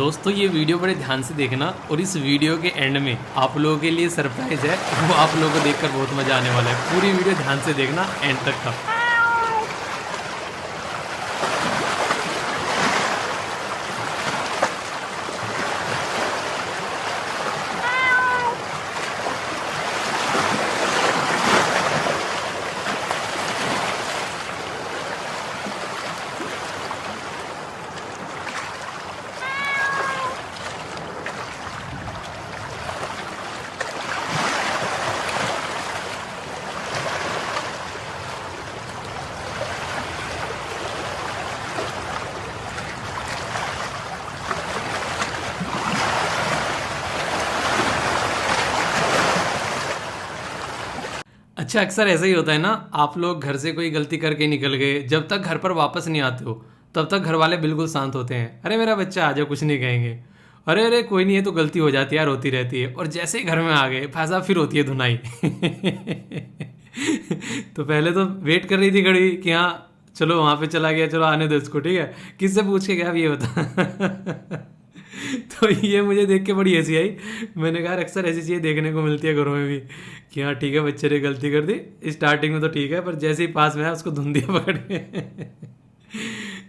दोस्तों ये वीडियो बड़े ध्यान से देखना और इस वीडियो के एंड में आप लोगों के लिए सरप्राइज है, वो आप लोगों को देखकर बहुत मज़ा आने वाला है। पूरी वीडियो ध्यान से देखना एंड तक का। अच्छा, अक्सर ऐसा ही होता है ना, आप लोग घर से कोई गलती करके निकल गए, जब तक घर पर वापस नहीं आते हो तब तक घर वाले बिल्कुल शांत होते हैं। अरे मेरा बच्चा आ जाओ, कुछ नहीं कहेंगे। अरे अरे कोई नहीं है, तो गलती हो जाती है यार, होती रहती है। और जैसे ही घर में आ गए फैसा फिर होती है धुनाई। तो पहले तो वेट कर रही थी घड़ी कि हाँ चलो वहाँ पे चला गया, चलो आने दो इसको, ठीक है, किससे पूछ के गया अब ये बता। तो ये मुझे देख के बड़ी हंसी आई। मैंने कहा अक्सर ऐसी चीज़ें देखने को मिलती है घरों में भी कि हाँ ठीक है, बच्चे ने गलती कर दी, स्टार्टिंग में तो ठीक है, पर जैसे ही पास में आया उसको धुन दिया पकड़ के।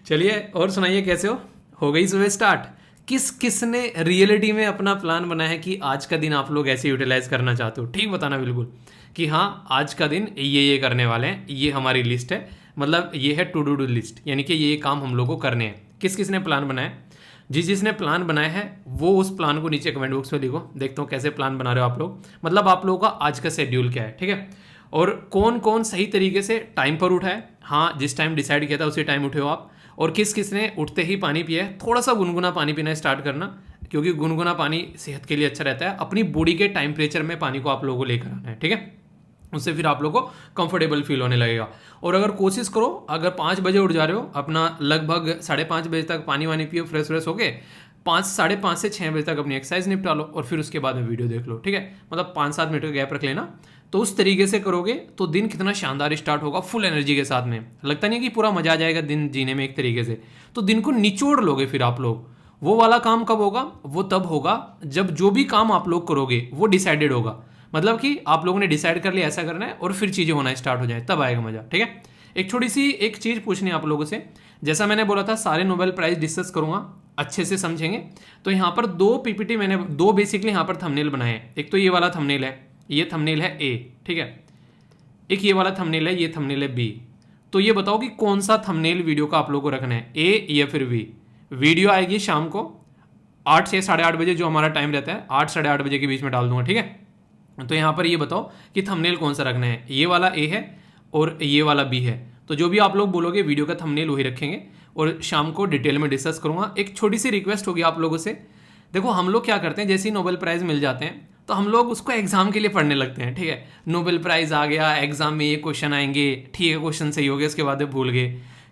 चलिए और सुनाइए, कैसे हो गई सुबह स्टार्ट? किस किस ने रियलिटी में अपना प्लान बनाया है कि आज का दिन आप लोग ऐसे यूटिलाइज करना चाहते हो? ठीक बताना बिल्कुल कि हाँ आज का दिन ये करने वाले हैं, ये हमारी लिस्ट है, मतलब ये है टू डू लिस्ट, यानी कि ये काम हम लोग को करने हैं। किस किस ने प्लान बनाया है? जिसने प्लान बनाया है वो उस प्लान को नीचे कमेंट बॉक्स में लिखो। देखता हूँ कैसे प्लान बना रहे हो आप लोग, मतलब आप लोगों का आज का शेड्यूल क्या है, ठीक है। और कौन कौन सही तरीके से टाइम पर उठा है, हाँ जिस टाइम डिसाइड किया था उसी टाइम उठे हो आप। और किस किस ने उठते ही पानी पिया है, थोड़ा सा गुनगुना पानी पीना स्टार्ट करना, क्योंकि गुनगुना पानी सेहत के लिए अच्छा रहता है। अपनी बॉडी के टेम्परेचर में पानी को आप लोगों को लेकर आना है, ठीक है, उससे फिर आप लोग को कंफर्टेबल फील होने लगेगा। और अगर कोशिश करो, अगर 5 बजे उठ जा रहे हो, अपना लगभग 5:30 बजे तक पानी वानी पियो, फ्रेश व्रेश हो गए, 5 से 6 बजे तक अपनी एक्सरसाइज निपटा लो और फिर उसके बाद में वीडियो देख लो, ठीक है, मतलब 5-7 मिनट का गैप रख लेना। तो उस तरीके से करोगे तो दिन कितना शानदार स्टार्ट होगा, फुल एनर्जी के साथ में। लगता नहीं कि पूरा मजा आ जाएगा दिन जीने में एक तरीके से, तो दिन को निचोड़ लोगे फिर आप लोग। वो वाला काम कब होगा? वो तब होगा जब जो भी काम आप लोग करोगे वो डिसाइडेड होगा, मतलब कि आप लोगों ने डिसाइड कर लिया ऐसा करना है और फिर चीज़ें होना स्टार्ट हो जाए, तब आएगा मजा, ठीक है। एक छोटी सी एक चीज़ पूछनी है आप लोगों से, जैसा मैंने बोला था सारे नोबेल प्राइज डिस्कस करूंगा, अच्छे से समझेंगे। तो यहाँ पर 2 पीपीटी मैंने 2 बेसिकली यहाँ पर थंबनेल बनाए हैं। एक तो ये वाला थंबनेल है, ये थंबनेल है ए, ठीक है, एक ये वाला थंबनेल है, ये थंबनेल है बी। तो ये बताओ कि कौन सा थंबनेल वीडियो का आप लोगों को रखना है, ए या फिर बी। वीडियो आएगी शाम को 8 से 8:30 बजे, जो हमारा टाइम रहता है 8 साढ़े 8 बजे के बीच में डाल दूंगा, ठीक है। तो यहाँ पर ये बताओ कि थंबनेल कौन सा रखना है, ये वाला ए है और ये वाला बी है। तो जो भी आप लोग बोलोगे वीडियो का थंबनेल वही रखेंगे और शाम को डिटेल में डिस्कस करूंगा। एक छोटी सी रिक्वेस्ट होगी आप लोगों से, देखो हम लोग क्या करते हैं, जैसे ही नोबेल प्राइज़ मिल जाते हैं तो हम लोग उसको एग्जाम के लिए पढ़ने लगते हैं, ठीक है। नोबेल प्राइज़ आ गया, एग्जाम में ये क्वेश्चन आएंगे, ठीक है, क्वेश्चन सही हो गया, उसके बाद भूल गए।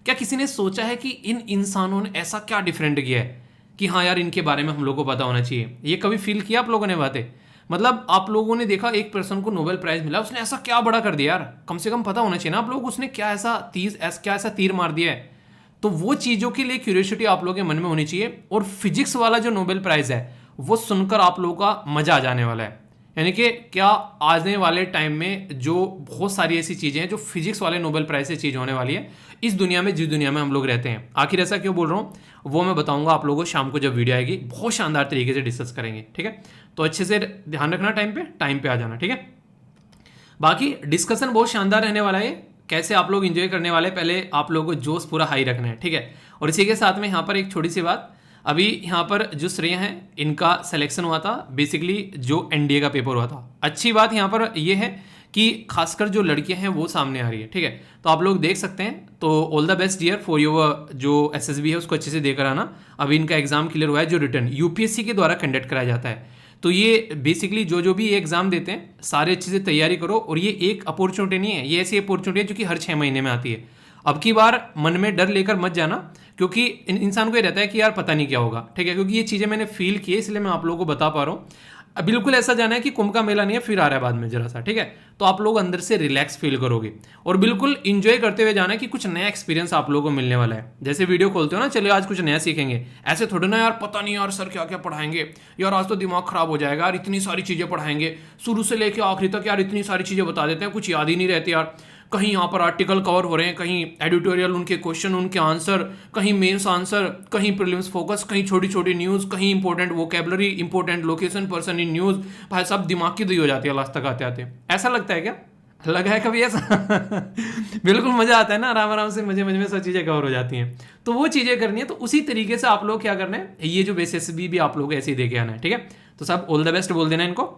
क्या किसी ने सोचा है कि इन इंसानों ने ऐसा क्या डिफरेंट किया है कि हाँ यार इनके बारे में हम लोग को पता होना चाहिए? ये कभी फील किया आप लोगों ने बातें? मतलब आप लोगों ने देखा एक पर्सन को नोबेल प्राइज मिला, उसने ऐसा क्या बड़ा कर दिया यार, कम से कम पता होना चाहिए ना आप लोग, उसने क्या ऐसा तीर मार दिया है। तो वो चीज़ों के लिए क्यूरियोसिटी आप लोगों के मन में होनी चाहिए। और फिजिक्स वाला जो नोबेल प्राइज है वो सुनकर आप लोगों का मजा आ जाने वाला है, यानी कि क्या आने वाले टाइम में जो बहुत सारी ऐसी चीज़ें हैं जो फिजिक्स वाले नोबेल प्राइज से चीज़ होने वाली है इस दुनिया में, जिस दुनिया में हम लोग रहते हैं। आखिर ऐसा क्यों बोल रहा हूँ वो मैं बताऊंगा आप लोगों को शाम को, जब वीडियो आएगी बहुत शानदार तरीके से डिस्कस करेंगे, ठीक है। तो अच्छे से ध्यान रखना, टाइम पे आ जाना, ठीक है। बाकी डिस्कशन बहुत शानदार रहने वाला है, कैसे आप लोग एंजॉय करने वाले, पहले आप लोगों को जोश पूरा हाई रखना है, ठीक है। और इसी के साथ में यहाँ पर एक छोटी सी बात, अभी यहाँ पर जो श्रेय हैं इनका सिलेक्शन हुआ था, बेसिकली जो एनडीए का पेपर हुआ था। अच्छी बात यहाँ पर ये है कि खासकर जो लड़कियां हैं वो सामने आ रही है, ठीक है। तो आप लोग देख सकते हैं, तो all the best dear for your जो एसएसबी है उसको अच्छे से देकर आना। अभी इनका एग्जाम क्लियर हुआ है, जो रिटर्न यूपीएससी के द्वारा कंडक्ट कराया जाता है। तो ये बेसिकली जो भी ये एग्जाम देते हैं सारे अच्छे से तैयारी करो। और ये एक अपॉर्चुनिटी नहीं है, ये ऐसी अपॉर्चुनिटी है जो कि हर 6 महीने में आती है। अब की बार मन में डर लेकर मत जाना, क्योंकि इंसान को ये रहता है कि यार पता नहीं क्या होगा, ठीक है, क्योंकि ये चीज़ें मैंने फील की है, इसलिए मैं आप लोगों को बता पा रहा हूँ। अब बिल्कुल ऐसा जाना है कि कुंभ का मेला नहीं है फिर आ रहा है बाद में जरा सा, ठीक है। तो आप लोग अंदर से रिलैक्स फील करोगे और बिल्कुल इंजॉय करते हुए जाना है कि कुछ नया एक्सपीरियंस आप लोगों को मिलने वाला है। जैसे वीडियो खोलते हो ना, चलिए आज कुछ नया सीखेंगे, ऐसे थोड़े ना यार पता नहीं यार सर क्या क्या पढ़ाएंगे, यार आज तो दिमाग खराब हो जाएगा यार, इतनी सारी चीजें पढ़ाएंगे शुरू से लेकर आखिरी तक, यार इतनी सारी चीजें बता देते हैं कुछ याद ही नहीं रहती यार। कहीं यहाँ पर आर्टिकल कवर हो रहे हैं, कहीं एडिटोरियल उनके क्वेश्चन उनके आंसर, कहीं मेंस आंसर, कहीं प्रीलिम्स फोकस, कहीं छोटी छोटी न्यूज़, कहीं important vocabulary, important location, person in news. भाई सब दिमाग की दही हो जाती है लास्ट तक आते आते। ऐसा लगता है क्या? लगा है कभी ऐसा? बिल्कुल मजा आता है ना, आराम आराम से मजे मजे में सब चीज़ें कवर हो जाती हैं। तो वो चीज़ें करनी है, तो उसी तरीके से आप लोग क्या करना है, ये जो बेसिस भी आप लोग ऐसे ही दे के आना है, ठीक है। तो सब ऑल द बेस्ट बोल देना इनको,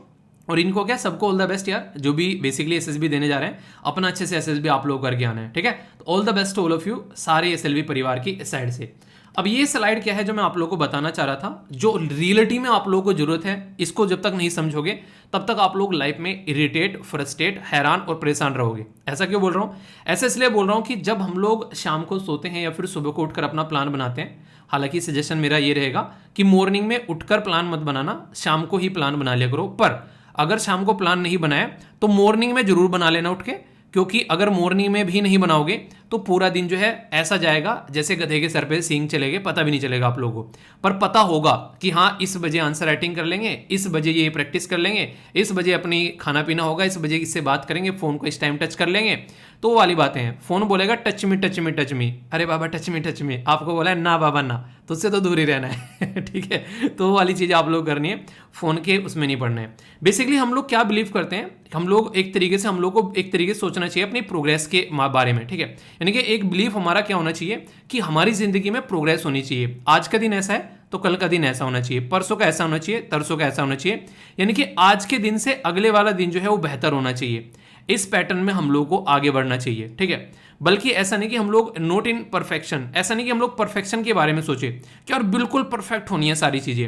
और इनको क्या सबको ऑल द बेस्ट यार, जो भी बेसिकली एसएसबी देने जा रहे हैं अपना अच्छे से एसएसबी आप लोग करके आना है, ठीक है। तो all the best all of you सारे एसएलवी परिवार की साइड से। अब ये स्लाइड क्या है जो मैं आप लोगों को बताना चाह रहा था, जो रियलिटी में आप लोगों को जरूरत है, इसको जब तक नहीं समझोगे तब तक आप लोग लाइफ में इरिटेट, फ्रस्ट्रेट, हैरान और परेशान रहोगे। ऐसा क्यों बोल रहा हूँ? ऐसा इसलिए बोल रहा हूँ कि जब हम लोग शाम को सोते हैं या फिर सुबह को उठकर अपना प्लान बनाते हैं, हालांकि सजेशन मेरा ये रहेगा कि मॉर्निंग में उठकर प्लान मत बनाना, शाम को ही प्लान बना लिया करो। पर अगर शाम को प्लान नहीं बनाया तो मॉर्निंग में जरूर बना लेना उठ के, क्योंकि अगर मॉर्निंग में भी नहीं बनाओगे तो पूरा दिन जो है ऐसा जाएगा जैसे गधे के सर पे सींग चलेंगे, पता भी नहीं चलेगा आप लोगों को। पर पता होगा कि हाँ इस बजे आंसर राइटिंग कर लेंगे, इस बजे ये प्रैक्टिस कर लेंगे, इस बजे अपनी खाना पीना होगा, इस बजे इससे बात करेंगे, फोन को इस टाइम टच कर लेंगे। तो वो वाली बातें हैं। फोन बोलेगा touch me touch me touch me, अरे बाबा टच मी टच मी, आपको बोला है ना बाबा ना, तो उससे तो दूर ही रहना है। ठीक है, तो वो वाली चीज़ आप लोग करनी है, फोन के उसमें नहीं पढ़ना है। बेसिकली हम लोग क्या बिलीव करते हैं, हम लोग एक तरीके से, हम लोग को एक तरीके से सोचना चाहिए अपनी प्रोग्रेस के बारे में, ठीक है। यानी कि एक बिलीफ हमारा क्या होना चाहिए कि हमारी जिंदगी में प्रोग्रेस होनी चाहिए। आज का दिन ऐसा है तो कल का दिन ऐसा होना चाहिए, परसों का ऐसा होना चाहिए, तरसों का ऐसा होना चाहिए। यानी कि आज के दिन से अगले वाला दिन जो है वो बेहतर होना चाहिए। इस पैटर्न में हम लोग को आगे बढ़ना चाहिए, ठीक है। बल्कि ऐसा नहीं कि हम लोग नोट इन परफेक्शन, ऐसा नहीं कि हम लोग परफेक्शन के बारे में सोचे कि यार बिल्कुल परफेक्ट होनी है सारी चीजें।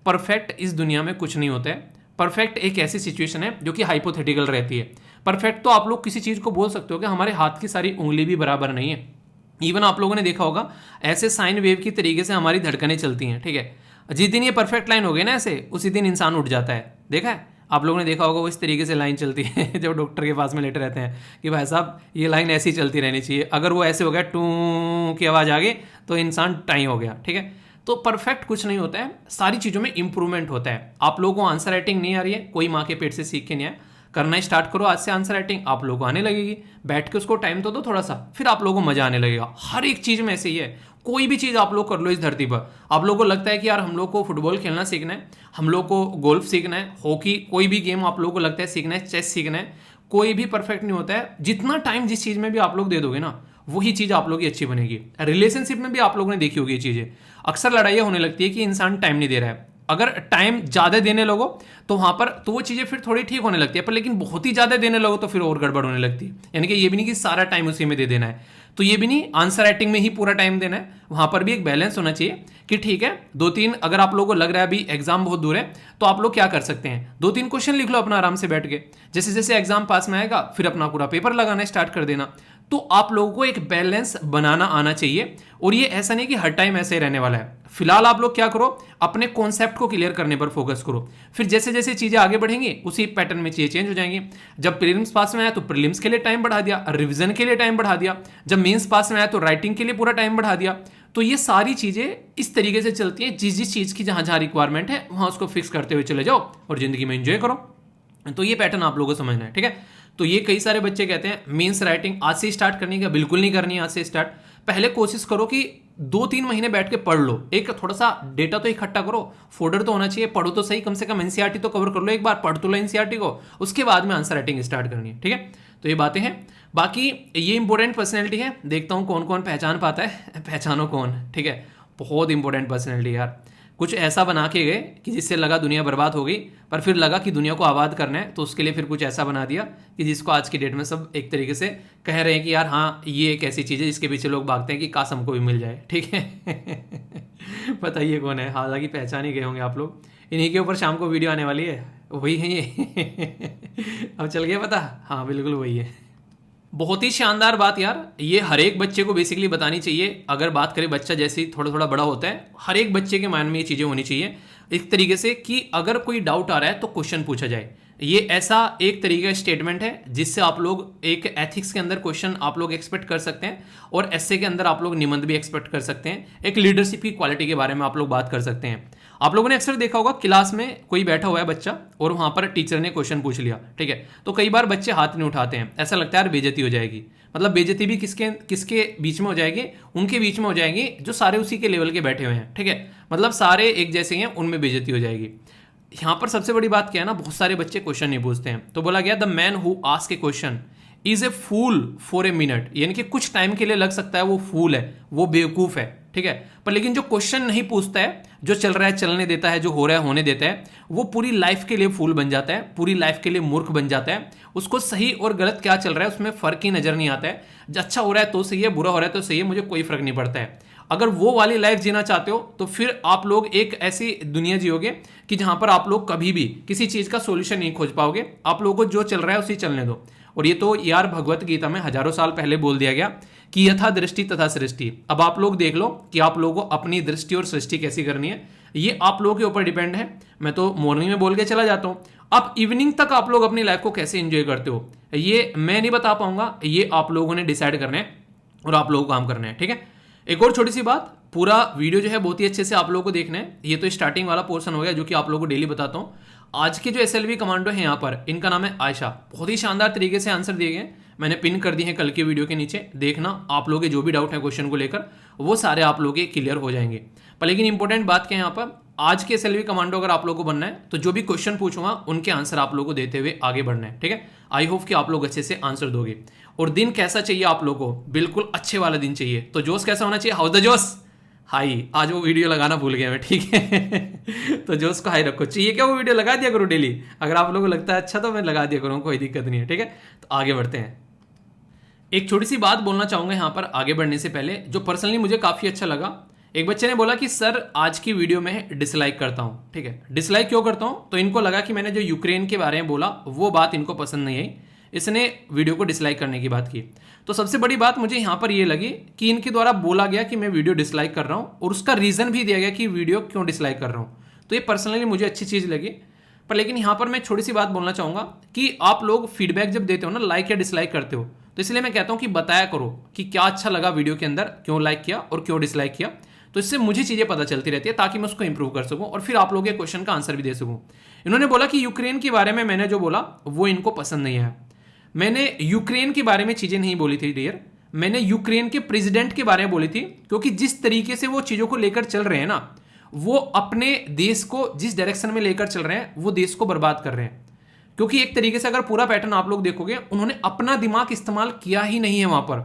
परफेक्ट इस दुनिया में कुछ नहीं होता है। परफेक्ट एक ऐसी सिचुएशन है जो कि हाइपोथेटिकल रहती है। परफेक्ट तो आप लोग किसी चीज को बोल सकते हो कि हमारे हाथ की सारी उंगली भी बराबर नहीं है। इवन आप लोगों ने देखा होगा ऐसे साइन वेव की तरीके से हमारी धड़कनें चलती हैं, ठीक है। जिस दिन ये परफेक्ट लाइन हो गई ना ऐसे, उसी दिन इंसान उठ जाता है। देखा है आप लोगों ने, देखा होगा वो इस तरीके से लाइन चलती है जब डॉक्टर के पास में लेटे रहते हैं कि भाई साहब ये लाइन ऐसी चलती रहनी चाहिए। अगर वो ऐसे हो गया टू की आवाज़ आ गई तो इंसान टाइम हो गया, ठीक है। तो परफेक्ट कुछ नहीं होता है, सारी चीज़ों में इंप्रूवमेंट होता है। आप लोगों को आंसर राइटिंग नहीं आ रही है, कोई माँ के पेट से सीख के नहीं आया, करना स्टार्ट करो आज से आंसर राइटिंग, आप लोगों को आने लगेगी। बैठ के उसको टाइम तो दो थोड़ा सा, फिर आप लोगों को मजा आने लगेगा। हर एक चीज़ में ऐसे ही है, कोई भी चीज़ आप लोग कर लो इस धरती पर। आप लोगों को लगता है कि यार हम लोग को फुटबॉल खेलना सीखना है, हम लोग को गोल्फ सीखना है, हॉकी, कोई भी गेम आप लोगों को लगता है सीखना है, चेस सीखना है, कोई भी परफेक्ट नहीं होता है। जितना टाइम जिस चीज़ में भी आप लोग दे दोगे ना, वही चीज़ आप लोग की अच्छी बनेगी। रिलेशनशिप में भी आप लोगों ने देखी होगी ये चीज़ें, अक्सर लड़ाइयाँ होने लगती है कि इंसान टाइम नहीं दे रहा है। अगर टाइम ज़्यादा देने लगो तो वहाँ पर तो वो चीज़ें फिर थोड़ी ठीक होने लगती है, पर लेकिन बहुत ही ज़्यादा देने लगो तो फिर और गड़बड़ होने लगती है। यानी कि ये भी नहीं कि सारा टाइम उसी में दे देना है, तो ये भी नहीं आंसर राइटिंग में ही पूरा टाइम देना है। वहाँ पर भी एक बैलेंस होना चाहिए कि ठीक है 2-3, अगर आप लोगों को लग रहा है अभी एग्जाम बहुत दूर है तो आप लोग क्या कर सकते हैं, 2-3 क्वेश्चन लिख लो अपना आराम से बैठ के। जैसे जैसे एग्जाम पास में आएगा फिर अपना पूरा पेपर लगाना स्टार्ट कर देना। तो आप लोगों को एक बैलेंस बनाना आना चाहिए, और ये ऐसा नहीं कि हर टाइम ऐसे ही रहने वाला है। फिलहाल आप लोग क्या करो, अपने कॉन्सेप्ट को क्लियर करने पर फोकस करो। फिर जैसे जैसे चीजें आगे बढ़ेंगी उसी पैटर्न में चीजें चेंज हो जाएंगी। जब प्रीलिम्स पास में आया तो प्रीलिम्स के लिए टाइम बढ़ा दिया, रिवीजन के लिए टाइम बढ़ा दिया। जब मेंस पास में आया तो राइटिंग के लिए पूरा टाइम बढ़ा दिया। तो ये सारी चीजें इस तरीके से चलती हैं, जिस जिस चीज की जहां जहां रिक्वायरमेंट है वहां उसको फिक्स करते हुए चले जाओ और जिंदगी में एंजॉय करो। तो ये पैटर्न आप लोगों को समझना है, ठीक है। तो ये कई सारे बच्चे कहते हैं मीन्स राइटिंग आज से स्टार्ट करनी है, बिल्कुल नहीं करनी है आज से स्टार्ट। पहले कोशिश करो कि 2-3 महीने बैठ के पढ़ लो, एक थोड़ा सा डेटा तो इकट्ठा करो, फोल्डर तो होना चाहिए, पढ़ो तो सही, कम से कम एनसीईआरटी तो कवर कर लो, एक बार पढ़ तो लो एनसीईआरटी को, उसके बाद में आंसर राइटिंग स्टार्ट करनी है, ठीक है। तो ये बातें हैं। बाकी ये इंपॉर्टेंट पर्सनैलिटी है, देखता हूँ कौन कौन पहचान पाता है, पहचानो कौन, ठीक है। बहुत इंपॉर्टेंट पर्सनैलिटी यार, कुछ ऐसा बना के गए कि जिससे लगा दुनिया बर्बाद हो गई, पर फिर लगा कि दुनिया को आबाद करना है तो उसके लिए फिर कुछ ऐसा बना दिया कि जिसको आज की डेट में सब एक तरीके से कह रहे हैं कि यार हाँ ये एक ऐसी चीज़ है जिसके पीछे लोग भागते हैं कि काश हमको भी मिल जाए, ठीक है। बताइए कौन है, हालांकि पहचान ही गए होंगे आप लोग। इन्हीं के ऊपर शाम को वीडियो आने वाली है, वही है ये। अब चल गया पता, हाँ बिल्कुल वही है। बहुत ही शानदार बात यार, ये हर एक बच्चे को बेसिकली बतानी चाहिए। अगर बात करें बच्चा जैसे ही थोड़ा थोड़ा बड़ा होता है, हर एक बच्चे के माइंड में ये चीज़ें होनी चाहिए एक तरीके से कि अगर कोई डाउट आ रहा है तो क्वेश्चन पूछा जाए। ये ऐसा एक तरीके का स्टेटमेंट है जिससे आप लोग एक एथिक्स के अंदर क्वेश्चन आप लोग एक्सपेक्ट कर सकते हैं, और एस्से के अंदर आप लोग निबंध भी एक्सपेक्ट कर सकते हैं। एक लीडरशिप की क्वालिटी के बारे में आप लोग बात कर सकते हैं। आप लोगों ने अक्सर देखा होगा क्लास में कोई बैठा हुआ है बच्चा और वहां पर टीचर ने क्वेश्चन पूछ लिया, ठीक है, तो कई बार बच्चे हाथ नहीं उठाते हैं, ऐसा लगता है यार बेइज्जती हो जाएगी। मतलब बेइज्जती भी किसके किसके बीच में हो जाएगी, उनके बीच में हो जाएगी जो सारे उसी के लेवल के बैठे हुए हैं, ठीक है, मतलब सारे एक जैसे ही हैं, उनमें बेइज्जती हो जाएगी। यहाँ पर सबसे बड़ी बात क्या है ना, बहुत सारे बच्चे क्वेश्चन नहीं पूछते हैं। तो बोला गया the man who ask a question is a fool for a minute, यानी कि कुछ टाइम के लिए लग सकता है वो फूल है, वो बेवकूफ है, ठीक है, पर लेकिन जो क्वेश्चन नहीं पूछता है, जो चल रहा है चलने देता है, जो हो रहा है होने देता है, वो पूरी लाइफ के लिए फूल बन जाता है, पूरी लाइफ के लिए मूर्ख बन जाता है। उसको सही और गलत क्या चल रहा है उसमें फर्क ही नजर नहीं आता है। अच्छा हो रहा है तो सही है, बुरा हो रहा है तो सही है, मुझे कोई फर्क नहीं पड़ता है। अगर वो वाली लाइफ जीना चाहते हो तो फिर आप लोग एक ऐसी दुनिया जियोगे कि जहां पर आप लोग कभी भी किसी चीज का सोल्यूशन नहीं खोज पाओगे। आप लोगों को जो चल रहा है उसी चलने दो। और ये तो यार भगवत गीता में हजारों साल पहले बोल दिया गया कि यथा दृष्टि तथा सृष्टि। अब आप लोग देख लो कि आप लोगों को अपनी दृष्टि और सृष्टि कैसी करनी है, ये आप लोगों के ऊपर डिपेंड है। मैं तो मॉर्निंग में बोल के चला जाता हूं, अब इवनिंग तक आप लोग अपनी लाइफ को कैसे एंजॉय करते हो ये मैं नहीं बता पाऊंगा, ये आप लोगों ने डिसाइड करना है और आप लोगों को काम करना है, ठीक है। एक और छोटी सी बात, पूरा वीडियो जो है बहुत ही अच्छे से आप लोगों को देखना है। ये तो स्टार्टिंग वाला पोर्शन हो गया जो कि आप लोगों को डेली बताता हूँ। आज के जो एसएलवी कमांडो है यहाँ पर, इनका नाम है आयशा। बहुत ही शानदार तरीके से आंसर दिए गए, मैंने पिन कर दिए हैं कल के वीडियो के नीचे, देखना आप लोगों के जो भी डाउट है क्वेश्चन को लेकर वो सारे आप लोगों के क्लियर हो जाएंगे। पर लेकिन इंपॉर्टेंट बात क्या है यहाँ पर, आज के एसएलवी कमांडो अगर आप लोगों को बनना है तो जो भी क्वेश्चन पूछूंगा उनके आंसर आप लोगों को देते हुए आगे बढ़ना है, ठीक है। आई होप कि आप लोग अच्छे से आंसर दोगे। और दिन कैसा चाहिए आप लोगों को, बिल्कुल अच्छे वाला दिन चाहिए। तो जोश कैसा होना चाहिए, हाउ द जोश, हाई। आज वो वीडियो लगाना भूल गया मैं, ठीक है। तो जोश को हाई रखो, चाहिए क्या वो वीडियो लगा दिया करो डेली। अगर आप लोगों को लगता है अच्छा तो मैं लगा दिया करूँ, कोई दिक्कत नहीं है, ठीक है। तो आगे बढ़ते हैं। एक छोटी सी बात बोलना चाहूंगा यहाँ पर आगे बढ़ने से पहले, जो पर्सनली मुझे काफी अच्छा लगा। एक बच्चे ने बोला कि सर आज की वीडियो में डिसलाइक करता हूँ, ठीक है। डिसलाइक क्यों करता हूँ, तो इनको लगा कि मैंने जो यूक्रेन के बारे में बोला वो बात इनको पसंद नहीं आई, इसने वीडियो को डिसलाइक करने की बात की। तो सबसे बड़ी बात मुझे यहाँ पर ये लगी कि इनके द्वारा बोला गया कि मैं वीडियो डिसलाइक कर रहा हूँ और उसका रीजन भी दिया गया कि वीडियो क्यों डिसलाइक कर रहा हूँ। तो ये पर्सनली मुझे अच्छी चीज़ लगी। पर लेकिन यहाँ पर मैं छोटी सी बात बोलना चाहूँगा कि आप लोग फीडबैक जब देते हो ना, लाइक या डिसलाइक करते हो, तो इसलिए मैं कहता हूँ कि बताया करो कि क्या अच्छा लगा वीडियो के अंदर, क्यों लाइक किया और क्यों डिसलाइक किया। तो इससे मुझे चीज़ें पता चलती रहती है ताकि मैं उसको इंप्रूव कर सकूं और फिर आप लोगों के क्वेश्चन का आंसर भी दे सकूं। इन्होंने बोला कि यूक्रेन के बारे में मैंने जो बोला वो इनको पसंद नहीं आया। मैंने यूक्रेन के बारे में चीज़ें नहीं बोली थी डियर, मैंने यूक्रेन के प्रेसिडेंट के बारे में बोली थी, क्योंकि जिस तरीके से वो चीज़ों को लेकर चल रहे हैं ना, वो अपने देश को जिस डायरेक्शन में लेकर चल रहे हैं वो देश को बर्बाद कर रहे हैं। क्योंकि एक तरीके से अगर पूरा पैटर्न आप लोग देखोगे, उन्होंने अपना दिमाग इस्तेमाल किया ही नहीं है वहां पर।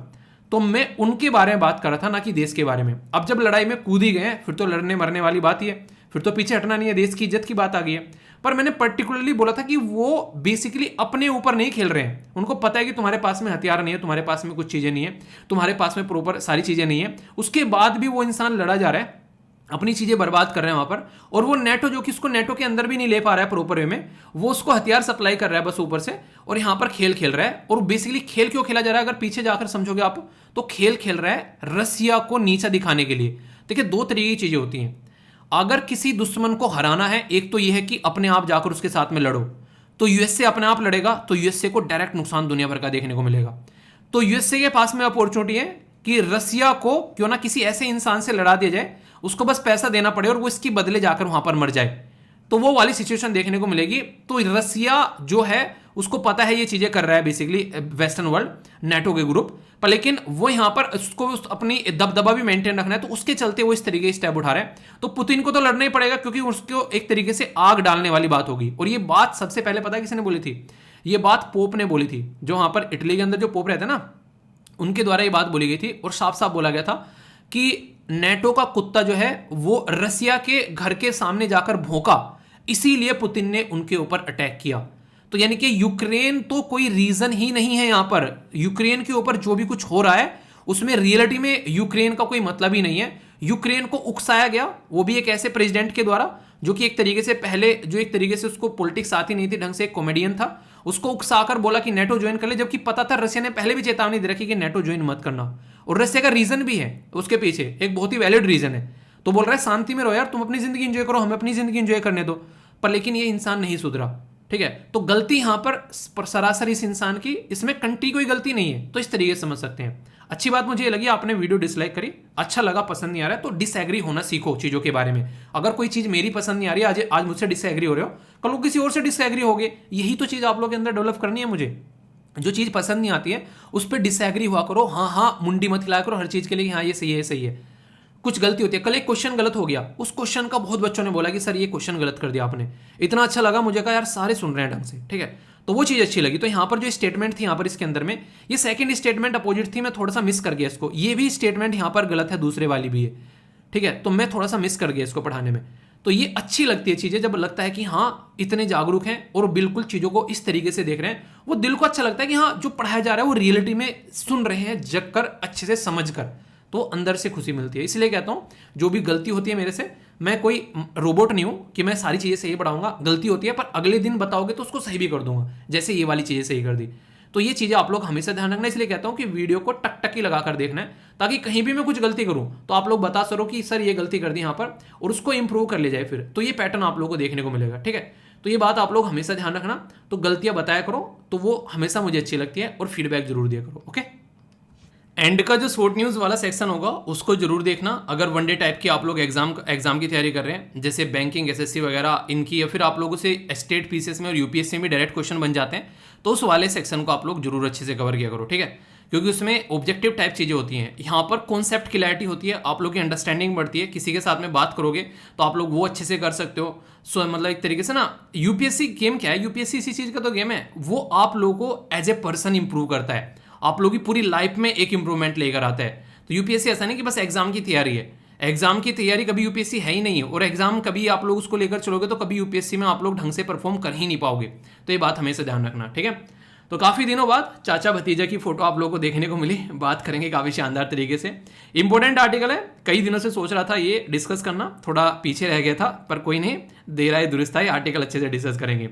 तो मैं उनके बारे में बात कर रहा था, ना कि देश के बारे में। अब जब लड़ाई में कूद ही गए फिर तो लड़ने मरने वाली बात ही है, फिर तो पीछे हटना नहीं है, देश की इज्जत की बात आ गई है। पर मैंने पर्टिकुलरली बोला था कि वो बेसिकली अपने ऊपर नहीं खेल रहे हैं। उनको पता है कि तुम्हारे पास में हथियार नहीं है, तुम्हारे पास में कुछ चीजें नहीं है, तुम्हारे पास में प्रॉपर सारी चीजें नहीं है, उसके बाद भी वो इंसान लड़ा जा रहा है, अपनी चीजें बर्बाद कर रहे हैं वहां पर। और वो नेटो जो कि उसको नेटो के अंदर भी नहीं ले पा रहा है प्रॉपर वे में, वो उसको हथियार सप्लाई कर रहा है बस ऊपर से, और यहां पर खेल खेल रहा है। और बेसिकली खेल क्यों खेला जा रहा है, अगर पीछे जाकर समझोगे आप, तो खेल खेल रहा है रसिया को नीचा दिखाने के लिए। देखिए दो तरीके की चीजें होती हैं। अगर किसी दुश्मन को हराना है, एक तो यह है कि अपने आप जाकर उसके साथ में लड़ो, तो यूएसए अपने आप लड़ेगा तो यूएसए को डायरेक्ट नुकसान दुनिया भर का देखने को मिलेगा। तो यूएसए के पास में अपॉर्चुनिटी है कि रसिया को क्यों ना किसी ऐसे इंसान से लड़ा दिया जाए, उसको बस पैसा देना पड़े और वो इसकी बदले जाकर वहां पर मर जाए, तो वो वाली सिचुएशन देखने को मिलेगी। तो रसिया जो है उसको पता है ये चीजें कर रहा है बेसिकली वेस्टर्न वर्ल्ड, नेटो के ग्रुप पर, लेकिन वो यहां पर उसको अपनी दबदबा भी मेंटेन रखना है, तो उसके चलते वो इस तरीके के स्टेप उठा रहे हैं। तो पुतिन को तो लड़ना ही पड़ेगा, क्योंकि उसको एक तरीके से आग डालने वाली बात होगी। और ये बात सबसे पहले पता है किसने बोली थी, ये बात पोप ने बोली थी। जो वहां पर इटली के अंदर जो पोप रहते हैं ना, उनके द्वारा ये बात बोली गई थी और साफ साफ बोला गया था कि नेटो का कुत्ता जो है वो रसिया के घर के सामने जाकर भौंका, इसीलिए पुतिन ने उनके ऊपर अटैक किया। तो यानी कि यूक्रेन तो कोई रीजन ही नहीं है यहां पर। यूक्रेन के ऊपर जो भी कुछ हो रहा है उसमें रियलिटी में यूक्रेन का कोई मतलब ही नहीं है। यूक्रेन को उकसाया गया, वो भी एक ऐसे प्रेसिडेंट के द्वारा जो कि एक तरीके से पहले जो एक तरीके से उसको पॉलिटिक्स आती नहीं थी ढंग से, एक कॉमेडियन था, उसको उकसाकर बोला कि नेटो ज्वाइन कर ले, जबकि पता था रशिया ने पहले भी चेतावनी दे रखी कि नेटो ज्वाइन मत करना, और रशिया का रीजन भी है उसके पीछे, एक बहुत ही वैलिड रीजन है। तो बोल रहा है शांति में रहो यार, तुम अपनी जिंदगी एंजॉय करो, हमें अपनी जिंदगी एंजॉय करने दो। पर लेकिन ये इंसान नहीं सुधरा, ठीक है। तो गलती यहां पर सरासर इस इंसान की, इसमें कंट्री कोई गलती नहीं है। तो इस तरीके से समझ सकते हैं। अच्छी बात मुझे ये लगी, आपने वीडियो डिसलाइक करी, अच्छा लगा, पसंद नहीं आ रहा है तो डिसएग्री होना सीखो चीजों के बारे में। अगर कोई चीज मेरी पसंद नहीं आ रही, आज मुझसे डिसएग्री हो रहे हो, कल को किसी और से डिसएग्री हो गए। यही तो चीज आप लोगों के अंदर डेवलप करनी है। मुझे जो चीज पसंद नहीं आती है उस पर डिसएग्री हुआ करो, हाँ मुंडी मत खिलाया करो हर चीज के लिए, हाँ ये सही है, सही है। कुछ गलती होती है, कल एक क्वेश्चन गलत हो गया, उस क्वेश्चन का बहुत बच्चों ने बोला कि सर ये क्वेश्चन गलत कर दिया आपने, इतना अच्छा लगा मुझे, कहा यार सारे सुन रहे हैं ढंग से, ठीक है। तो वो चीज़ अच्छी लगी। तो यहाँ पर जो स्टेटमेंट थी यहाँ पर इसके अंदर में, ये सेकंड स्टेटमेंट अपोजिट थी, मैं थोड़ा सा मिस कर गया इसको। ये भी स्टेटमेंट यहाँ पर गलत है, दूसरे वाली भी है, ठीक है। तो मैं थोड़ा सा मिस कर गया इसको पढ़ाने में। तो ये अच्छी लगती है चीज़ें, जब लगता है कि हाँ इतने जागरूक हैं और बिल्कुल चीज़ों को इस तरीके से देख रहे हैं, वो दिल को अच्छा लगता है कि हाँ जो पढ़ाया जा रहा है वो रियलिटी में सुन रहे हैं, जग कर, अच्छे से समझ कर, तो अंदर से खुशी मिलती है। इसलिए कहता हूँ जो भी गलती होती है मेरे से, मैं कोई रोबोट नहीं हूँ कि मैं सारी चीज़ें सही पढ़ाऊंगा, गलती होती है पर अगले दिन बताओगे तो उसको सही भी कर दूंगा, जैसे ये वाली चीज़ें सही कर दी। तो ये चीज़ें आप लोग हमेशा ध्यान रखना। इसलिए कहता हूँ कि वीडियो को टकटकी लगा कर देखना है, ताकि कहीं भी मैं कुछ गलती करूँ तो आप लोग बता सको कि सर ये गलती कर दी यहाँ पर, और उसको इंप्रूव कर ले जाए फिर। तो ये पैटर्न आप लोगों को देखने को मिलेगा, ठीक है। तो ये बात आप लोग हमेशा ध्यान रखना। तो गलतियाँ बताया करो, तो वो हमेशा मुझे अच्छी लगती है, और फीडबैक जरूर दिया करो, ओके। एंड का जो शॉर्ट न्यूज़ वाला सेक्शन होगा उसको जरूर देखना। अगर वनडे टाइप की आप लोग एग्जाम की तैयारी कर रहे हैं, जैसे बैंकिंग, एसएससी वगैरह इनकी, या फिर आप लोगों से स्टेट पीसीएस में और यूपीएससी में डायरेक्ट क्वेश्चन बन जाते हैं, तो उस वाले सेक्शन को आप लोग जरूर अच्छे से कवर किया करो, ठीक है। क्योंकि उसमें ऑब्जेक्टिव टाइप चीज़ें होती हैं, यहाँ पर कॉन्सेप्ट क्लैरिटी होती है, आप लोग की अंडरस्टैंडिंग बढ़ती है। किसी के साथ में बात करोगे तो आप लोग वो अच्छे से कर सकते हो। सो मतलब एक तरीके से ना, यूपीएससी गेम क्या है, यूपीएससी इसी चीज़ का तो गेम है, वो आप लोगों को एज ए पर्सन इंप्रूव करता है, आप लोगों की पूरी लाइफ में एक इंप्रूवमेंट लेकर आता है। तो यूपीएससी ऐसा नहीं कि बस एग्जाम की तैयारी है, एग्जाम की तैयारी कभी यूपीएससी है ही नहीं है, और एग्जाम कभी आप लोग उसको लेकर चलोगे तो कभी यूपीएससी में आप लोग ढंग से परफॉर्म कर ही नहीं पाओगे। तो ये बात हमेशा ध्यान रखना, ठीक है। तो काफ़ी दिनों बाद चाचा भतीजा की फोटो आप लोगों को देखने को मिली, बात करेंगे काफ़ी शानदार तरीके से। इंपॉर्टेंट आर्टिकल है, कई दिनों से सोच रहा था ये डिस्कस करना, थोड़ा पीछे रह गया था, पर कोई नहीं, देर आए दुरुस्त आए, आर्टिकल अच्छे से डिस्कस करेंगे।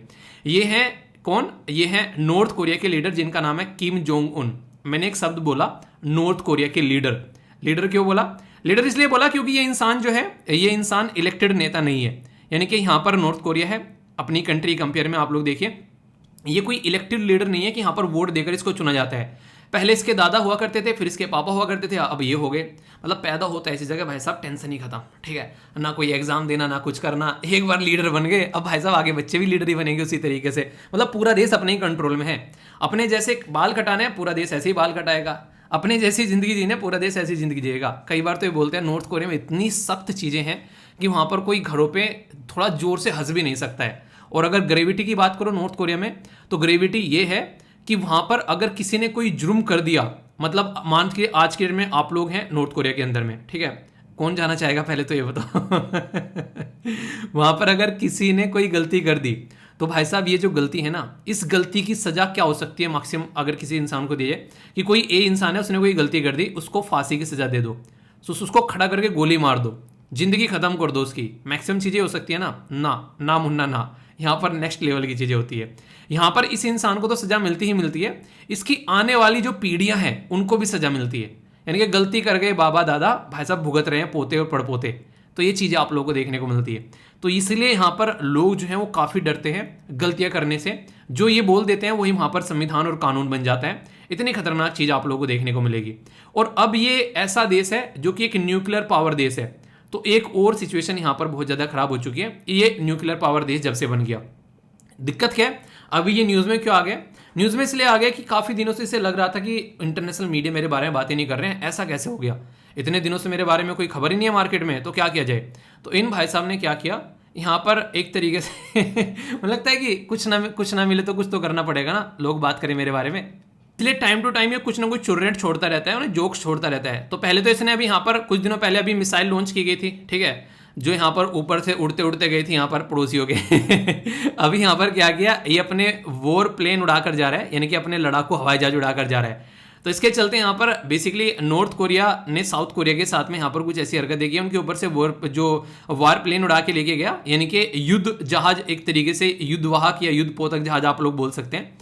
ये है कौन, ये है नॉर्थ कोरिया के लीडर जिनका नाम है किम जोंग उन। मैंने एक शब्द बोला, नॉर्थ कोरिया के लीडर। लीडर क्यों बोला? लीडर इसलिए बोला क्योंकि ये इंसान जो है, ये इंसान इलेक्टेड नेता नहीं है। यानी कि यहाँ पर नॉर्थ कोरिया है, अपनी कंट्री कंपेयर में आप लोग देखिए, ये कोई इलेक्टेड लीडर नहीं है कि यहाँ पर वोट देकर इसको चुना जाता है। पहले इसके दादा हुआ करते थे, फिर इसके पापा हुआ करते थे, अब ये हो गए। मतलब पैदा होता है ऐसी जगह भाई साहब, टेंशन ही खत्म, ठीक है। ना कोई एग्जाम देना, ना कुछ करना, एक बार लीडर बन गए, अब भाई साहब आगे बच्चे भी लीडर ही बनेंगे उसी तरीके से। मतलब पूरा देश अपने ही कंट्रोल में है। अपने जैसे बाल कटाने हैं, पूरा देश ऐसे ही बाल कटाएगा। अपने जैसी जिंदगी जीने, पूरा देश ऐसी जिंदगी जिएगा। कई बार तो ये बोलते हैं नॉर्थ कोरिया में इतनी सख्त चीज़ें हैं कि वहाँ पर कोई घरों पे थोड़ा जोर से हंस भी नहीं सकता है। और अगर ग्रेविटी की बात करो नॉर्थ कोरिया में, तो ग्रेविटी ये है कि वहाँ पर अगर किसी ने कोई जुर्म कर दिया, मतलब मान के आज के डेट में आप लोग हैं नॉर्थ कोरिया के अंदर में, ठीक है, कौन जाना चाहेगा पहले तो ये बताओ। वहाँ पर अगर किसी ने कोई गलती कर दी तो भाई साहब ये जो गलती है ना, इस गलती की सजा क्या हो सकती है मैक्सिमम, अगर किसी इंसान को दी जाए कि कोई ए इंसान है, उसने कोई गलती कर दी, उसको फांसी की सजा दे दो, तो उसको खड़ा करके गोली मार दो, जिंदगी खत्म कर दो उसकी। मैक्सिमम चीज़ें हो सकती है ना मुन्ना ना, यहाँ पर नेक्स्ट लेवल की चीज़ें होती है। यहाँ पर इस इंसान को तो सज़ा मिलती ही मिलती है, इसकी आने वाली जो पीढ़ियाँ हैं उनको भी सज़ा मिलती है। यानी कि गलती कर गए बाबा दादा, भाई साहब भुगत रहे हैं पोते और पड़पोते। तो ये चीज़ें आप लोगों को देखने को मिलती है। तो इसलिए यहाँ पर लोग जो हैं वो काफ़ी डरते हैं गलतियाँ करने से। जो ये बोल देते हैं वही वहाँ पर संविधान और कानून बन जाता है। इतनी खतरनाक चीज़ आप लोगों को देखने को मिलेगी। और अब ये ऐसा देश है जो कि एक न्यूक्लियर पावर देश है, तो एक और सिचुएशन यहाँ पर बहुत ज़्यादा खराब हो चुकी है। ये न्यूक्लियर पावर देश जब से बन गया, दिक्कत क्या है, अभी ये न्यूज़ में क्यों आ गया? न्यूज़ में इसलिए आ गया कि काफ़ी दिनों से इसे लग रहा था कि इंटरनेशनल मीडिया मेरे बारे में बातें नहीं कर रहे हैं, ऐसा कैसे हो गया, इतने दिनों से मेरे बारे में कोई खबर ही नहीं है मार्केट में, तो क्या किया जाए। तो इन भाई साहब ने क्या किया, यहाँ पर एक तरीके से मुझे लगता है कि कुछ ना मिले तो कुछ तो करना पड़ेगा ना, लोग बात करें मेरे बारे में। इसलिए टाइम टू टाइम ये कुछ ना कुछ चुर्रेट छोड़ता रहता है, उन्हें जोक्स छोड़ता रहता है। तो पहले तो इसने अभी यहाँ पर कुछ दिनों पहले अभी मिसाइल लॉन्च की गई थी, ठीक है, जो यहाँ पर ऊपर से उड़ते उड़ते गई थी यहाँ पर पड़ोसियों के। अभी यहाँ पर क्या किया, ये अपने वॉर प्लेन उड़ाकर जा रहा है, यानी कि अपने लड़ाकू हवाई जहाज उड़ाकर जा रहा है। तो इसके चलते यहाँ पर बेसिकली नॉर्थ कोरिया ने साउथ कोरिया के साथ में यहाँ पर कुछ ऐसी हरकत देखी है, उनके ऊपर से वार प्लेन उड़ा के लेके गया, यानी कि युद्ध जहाज, एक तरीके से युद्धवाहक या युद्धपोतक जहाज आप लोग बोल सकते हैं।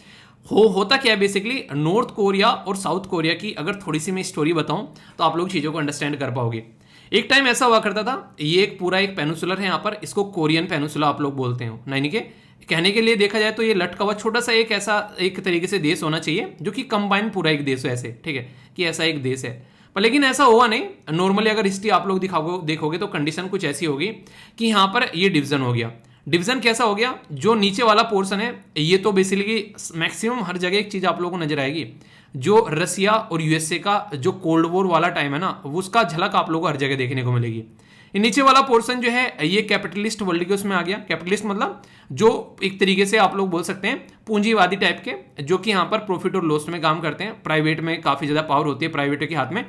होता क्या है बेसिकली, नॉर्थ कोरिया और साउथ कोरिया की अगर थोड़ी सी मैं स्टोरी बताऊं तो आप लोग चीज़ों को अंडरस्टैंड कर पाओगे। एक टाइम ऐसा हुआ करता था, ये एक पूरा एक पेनिसुलर है यहाँ पर, इसको कोरियन पेनिसुला आप लोग बोलते हो, यानी कि कहने के लिए देखा जाए तो ये लटका हुआ छोटा सा एक ऐसा एक तरीके से देश होना चाहिए जो कि कंबाइन पूरा एक देश हो ऐसे, ठीक है, कि ऐसा एक देश है। पर लेकिन ऐसा हुआ नहीं। नॉर्मली अगर हिस्ट्री आप लोग देखोगे तो कंडीशन कुछ ऐसी होगी कि यहाँ पर ये डिवीजन हो गया। डिवीजन कैसा हो गया, जो नीचे वाला पोर्शन है ये तो बेसिकली मैक्सिमम हर जगह एक चीज आप लोगों को नजर आएगी, जो रसिया और यूएसए का जो कोल्ड वॉर वाला टाइम है ना, उसका झलक आप लोगों को हर जगह देखने को मिलेगी। ये नीचे वाला पोर्शन जो है ये कैपिटलिस्ट वर्ल्ड के उसमें आ गया। कैपिटलिस्ट मतलब जो एक तरीके से आप लोग बोल सकते हैं पूंजीवादी टाइप के, जो कि यहाँ पर प्रॉफिट और लॉस में काम करते हैं, प्राइवेट में काफी ज्यादा पावर होती है प्राइवेट के हाथ में,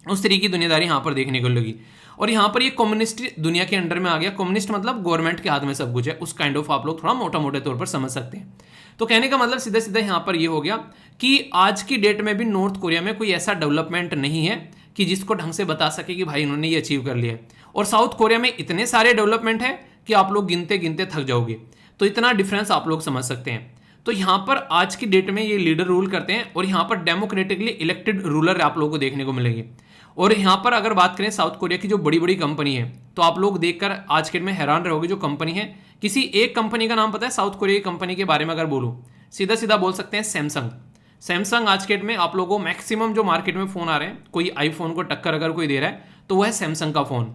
उस तरीके की दुनियादारी यहाँ पर देखने को लगी। और यहाँ पर ये कम्युनिस्ट दुनिया के अंडर में आ गया। कम्युनिस्ट मतलब गवर्नमेंट के हाथ में सब कुछ है, उस काइंड ऑफ आप लोग थोड़ा मोटा मोटे तौर पर समझ सकते हैं। तो कहने का मतलब सीधा सीधा यहाँ पर ये हो गया कि आज की डेट में भी नॉर्थ कोरिया में कोई ऐसा डेवलपमेंट नहीं है कि जिसको ढंग से बता सके कि भाई इन्होंने ये अचीव कर लिया है। और साउथ कोरिया में इतने सारे डेवलपमेंट है कि आप लोग गिनते गिनते थक जाओगे। तो इतना डिफरेंस आप लोग समझ सकते हैं। तो यहाँ पर आज की डेट में ये लीडर रूल करते हैं और यहाँ पर डेमोक्रेटिकली इलेक्टेड रूलर आप लोगों को देखने को मिलेंगे। और यहाँ पर अगर बात करें साउथ कोरिया की जो बड़ी बड़ी कंपनी है, तो आप लोग देखकर आज के में हैरान रहोगे। जो कंपनी है, किसी एक कंपनी का नाम पता है साउथ कोरिया की कंपनी के बारे में अगर बोलूं, सीधा सीधा बोल सकते हैं सैमसंग। सैमसंग आज के डेट में आप लोगों को मैक्सिमम जो मार्केट में फोन आ रहे हैं, कोई आईफोन को टक्कर अगर कोई दे रहा है तो वह है सैमसंग का फोन।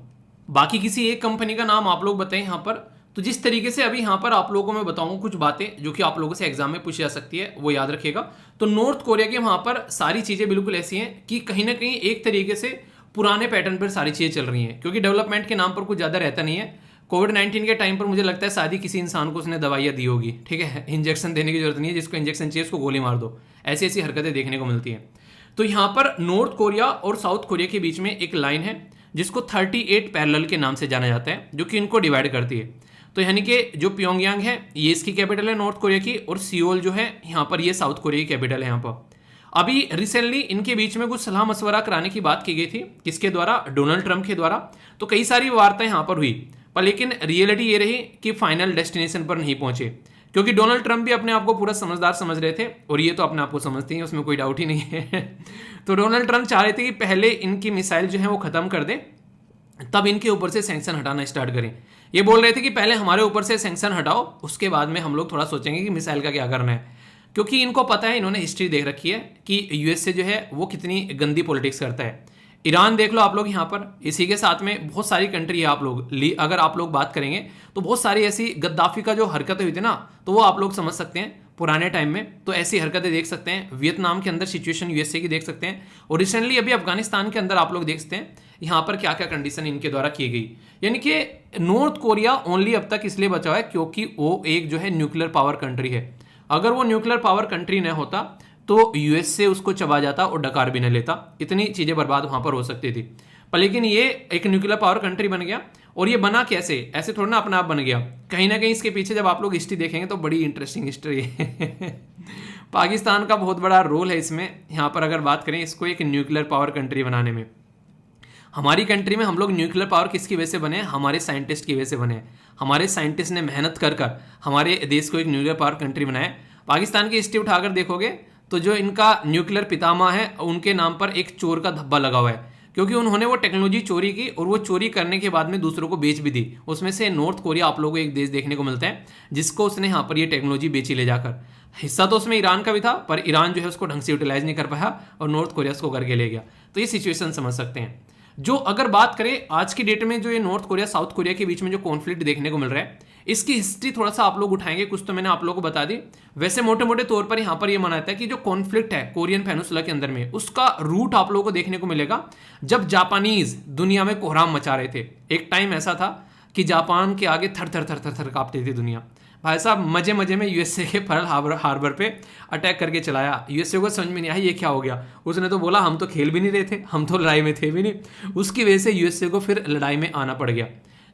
बाकी किसी एक कंपनी का नाम आप लोग बताएं यहाँ पर। तो जिस तरीके से अभी यहाँ पर आप लोगों को मैं बताऊंगा कुछ बातें जो कि आप लोगों से एग्जाम में पूछी जा सकती है, वो याद रखिएगा। तो नॉर्थ कोरिया के वहां पर सारी चीजें बिल्कुल ऐसी हैं कि कहीं ना कहीं एक तरीके से पुराने पैटर्न पर सारी चीजें चल रही हैं, क्योंकि डेवलपमेंट के नाम पर कुछ ज्यादा रहता नहीं है। कोविड-19 के टाइम पर मुझे लगता है शायद ही किसी इंसान को उसने दवाइयाँ दी होगी, ठीक है, इंजेक्शन देने की जरूरत नहीं है, जिसको इंजेक्शन चाहिए उसको गोली मार दो, ऐसी ऐसी हरकतें देखने को मिलती हैं। तो यहाँ पर नॉर्थ कोरिया और साउथ कोरिया के बीच में एक लाइन है जिसको 38 पैरेलल के नाम से जाना जाता है, जो कि इनको डिवाइड करती है। तो यानी कि जो प्योंगयांग है ये इसकी कैपिटल है नॉर्थ कोरिया की, और सियोल जो है यहाँ पर ये साउथ कोरिया की कैपिटल है। यहाँ पर अभी रिसेंटली इनके बीच में कुछ सलाह मशवरा कराने की बात की गई थी, किसके द्वारा, डोनाल्ड ट्रंप के द्वारा। तो कई सारी वार्ताएं यहाँ पर हुई, पर लेकिन रियलिटी ये रही कि फाइनल डेस्टिनेशन पर नहीं पहुंचे, क्योंकि डोनाल्ड ट्रंप भी अपने आप को पूरा समझदार समझ रहे थे, और ये तो अपने आप को समझते हैं, उसमें कोई डाउट ही नहीं है। तो डोनाल्ड ट्रंप चाह रहे थे कि पहले इनकी मिसाइल जो है वो खत्म कर दे, तब इनके ऊपर से सैंक्शन हटाना स्टार्ट करें। ये बोल रहे थे कि पहले हमारे ऊपर से सैंक्शन हटाओ, उसके बाद में हम लोग थोड़ा सोचेंगे कि मिसाइल का क्या करना है। क्योंकि इनको पता है, इन्होंने हिस्ट्री देख रखी है कि यूएसए जो है वो कितनी गंदी पॉलिटिक्स करता है। ईरान देख लो आप लोग यहाँ पर, इसी के साथ में बहुत सारी कंट्री है आप लोग अगर आप लोग बात करेंगे तो बहुत सारी ऐसी गद्दाफी का जो हरकतें हुई थी ना, तो वो आप लोग समझ सकते हैं पुराने टाइम में। तो ऐसी हरकतें देख सकते हैं, वियतनाम के अंदर सिचुएशन यूएसए की देख सकते हैं, और रिसेंटली अभी अफगानिस्तान के अंदर आप लोग देख सकते हैं यहाँ पर क्या क्या कंडीशन इनके द्वारा की गई। यानी कि नॉर्थ कोरिया ओनली अब तक इसलिए बचा है क्योंकि वो एक जो है न्यूक्लियर पावर कंट्री है। अगर वो न्यूक्लियर पावर कंट्री न होता तो यूएसए उसको चबा जाता और डकार भी न लेता, इतनी चीजें बर्बाद वहां पर हो सकती थी। पर लेकिन ये एक न्यूक्लियर पावर कंट्री बन गया, और ये बना कैसे, ऐसे थोड़ा ना अपना आप बन गया, कहीं ना कहीं इसके पीछे जब आप लोग हिस्ट्री देखेंगे तो बड़ी इंटरेस्टिंग हिस्ट्री है। पाकिस्तान का बहुत बड़ा रोल है इसमें। यहाँ पर अगर बात करें इसको एक न्यूक्लियर पावर कंट्री बनाने में, हमारी कंट्री में हम लोग न्यूक्लियर पावर किसकी वजह से बने, हमारे साइंटिस्ट की वजह से बने। हमारे साइंटिस्ट ने मेहनत कर कर हमारे देश को एक न्यूक्लियर पावर कंट्री बनाया। पाकिस्तान की हिस्ट्री उठाकर देखोगे तो जो इनका न्यूक्लियर पितामह है उनके नाम पर एक चोर का धब्बा लगा हुआ है, क्योंकि उन्होंने वो टेक्नोलॉजी चोरी की और वो चोरी करने के बाद में दूसरों को बेच भी दी। उसमें से नॉर्थ कोरिया आप लोगों को एक देश देखने को मिलता है जिसको उसने यहाँ पर ये टेक्नोलॉजी बेची ले जाकर। हिस्सा तो उसमें ईरान का भी था, पर ईरान जो है उसको ढंग से यूटिलाइज नहीं कर पाया और नॉर्थ कोरिया उसको करके ले गया। तो ये सिचुएशन समझ सकते हैं। जो अगर बात करें आज की डेट में जो ये नॉर्थ कोरिया साउथ कोरिया के बीच में जो कॉन्फ्लिक्ट देखने को मिल रहा है, इसकी हिस्ट्री थोड़ा सा आप लोग उठाएंगे, कुछ तो मैंने आप लोगों को बता दी। वैसे मोटे मोटे तौर पर यहाँ पर ये मानता है कि जो कॉन्फ्लिक्ट है कोरियन पेनिनसुला के अंदर में, उसका रूट आप लोगों को देखने को मिलेगा जब जापानीज दुनिया में कोहराम मचा रहे थे। एक टाइम ऐसा था कि जापान के आगे थर थर थर थर थर कांपती थी दुनिया। भाई साहब मजे मजे में यूएसए के पर्ल हार्बर पे अटैक करके चलाया। यूएसए को समझ में नहीं आई ये क्या हो गया। उसने तो बोला हम तो खेल भी नहीं रहे थे, हम तो लड़ाई में थे भी नहीं। उसकी वजह से यूएसए को फिर लड़ाई में आना पड़ गया।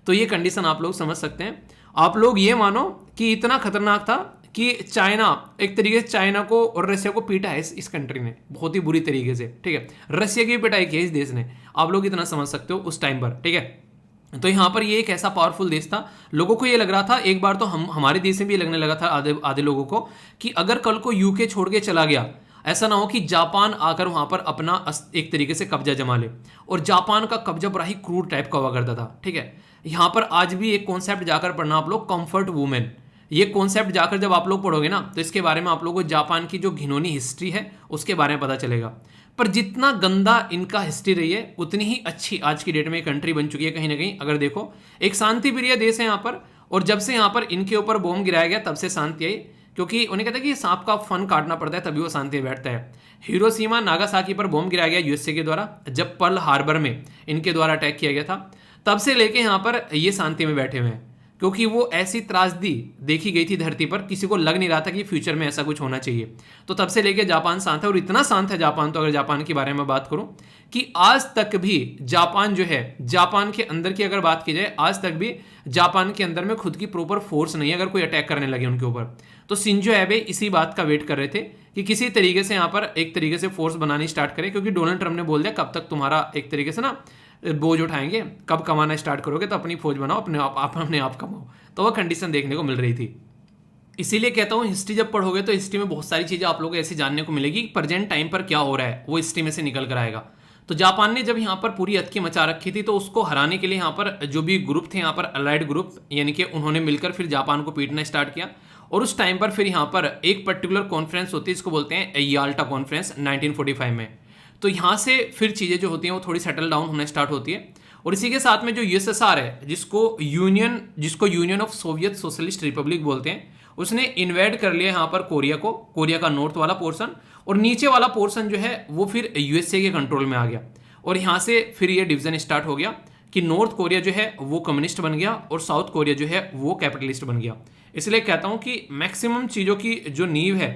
तो ये कंडीशन आप लोग समझ सकते हैं। आप लोग ये मानो कि इतना खतरनाक था कि चाइना, एक तरीके से चाइना को और रशिया को पीटा है इस कंट्री ने बहुत ही बुरी तरीके से, ठीक है। रशिया की पिटाई की है इस देश ने, आप लोग इतना समझ सकते हो उस टाइम पर, ठीक है। तो यहाँ पर ये एक ऐसा पावरफुल देश था, लोगों को ये लग रहा था एक बार तो हमारे देश में भी लगने लगा था आधे आधे लोगों को कि अगर कल को यूके छोड़ के चला गया, ऐसा ना हो कि जापान आकर वहां पर अपना एक तरीके से कब्जा जमा ले। और जापान का कब्जा बड़ा ही क्रूर टाइप का हुआ करता था, ठीक है। यहाँ पर आज भी एक कॉन्सेप्ट जाकर पढ़ना आप लोग, कंफर्ट वुमेन। ये कॉन्सेप्ट जाकर जब आप लोग पढ़ोगे ना तो इसके बारे में आप लोगों को जापान की जो घिनौनी हिस्ट्री है उसके बारे में पता चलेगा। पर जितना गंदा इनका हिस्ट्री रही है उतनी ही अच्छी आज की डेट में कंट्री बन चुकी है कहीं ना कहीं। अगर देखो, एक शांति प्रिय देश है यहाँ पर, और जब से यहाँ पर इनके ऊपर बॉम्ब गिराया गया तब से शांति आई, क्योंकि उन्हें कहता है कि सांप का फन काटना पड़ता है तभी वो शांति बैठता है। हिरोशिमा नागासाकी पर बॉम्ब गिराया गया यूएसए के द्वारा, जब पर्ल हार्बर में इनके द्वारा अटैक किया गया था, तब से लेके यहाँ पर ये शांति में बैठे हुए हैं, क्योंकि वो ऐसी त्रासदी देखी गई थी धरती पर, किसी को लग नहीं रहा था कि फ्यूचर में ऐसा कुछ होना चाहिए। तो तब से लेके जापान शांत है, और इतना शांत है जापान, तो अगर जापान के बारे में बात करूं कि आज तक भी जापान जो है, जापान के अंदर की अगर बात की जाए, आज तक भी जापान के अंदर में खुद की प्रॉपर फोर्स नहीं है अगर कोई अटैक करने लगे उनके ऊपर। तो शिंजो एबे इसी बात का वेट कर रहे थे कि किसी तरीके से यहाँ पर एक तरीके से फोर्स बनानी स्टार्ट करें, क्योंकि डोनाल्ड ट्रम्प ने बोल दिया कब तक तुम्हारा एक तरीके से ना बोझ उठाएंगे, कब कमाना स्टार्ट करोगे तो अपनी फौज बनाओ, अपने आप कमाओ। तो वह कंडीशन देखने को मिल रही थी। इसीलिए कहता हूँ हिस्ट्री जब पढ़ोगे तो हिस्ट्री में बहुत सारी चीज़ें आप लोगों को ऐसी जानने को मिलेगी, प्रेजेंट टाइम पर क्या हो रहा है वो हिस्ट्री में से निकल कर आएगा। तो जापान ने जब यहाँ पर पूरी अतकी मचा रखी थी, तो उसको हराने के लिए यहाँ पर जो भी ग्रुप थे, यहाँ पर अलाइड ग्रुप, यानी कि उन्होंने मिलकर फिर जापान को पीटना स्टार्ट किया। और उस टाइम पर फिर यहाँ पर एक पर्टिकुलर कॉन्फ्रेंस होती है, इसको बोलते हैं याल्टा कॉन्फ्रेंस 1945 में। तो यहाँ से फिर चीज़ें जो होती हैं वो थोड़ी सेटल डाउन होना स्टार्ट होती है। और इसी के साथ में जो यूएसएसआर है, जिसको union of Soviet socialist Republic बोलते हैं, उसने इन्वेड कर लिया यहाँ पर कोरिया को, कोरिया का नॉर्थ वाला पोर्शन, और नीचे वाला पोर्शन जो है वो फिर यूएसए के कंट्रोल में आ गया। और यहाँ से फिर ये डिवीजन स्टार्ट हो गया कि नॉर्थ कोरिया जो है वो कम्युनिस्ट बन गया और साउथ कोरिया जो है वो कैपिटलिस्ट बन गया। इसलिए कहता हूँ कि मैक्सिमम चीज़ों की जो नींव है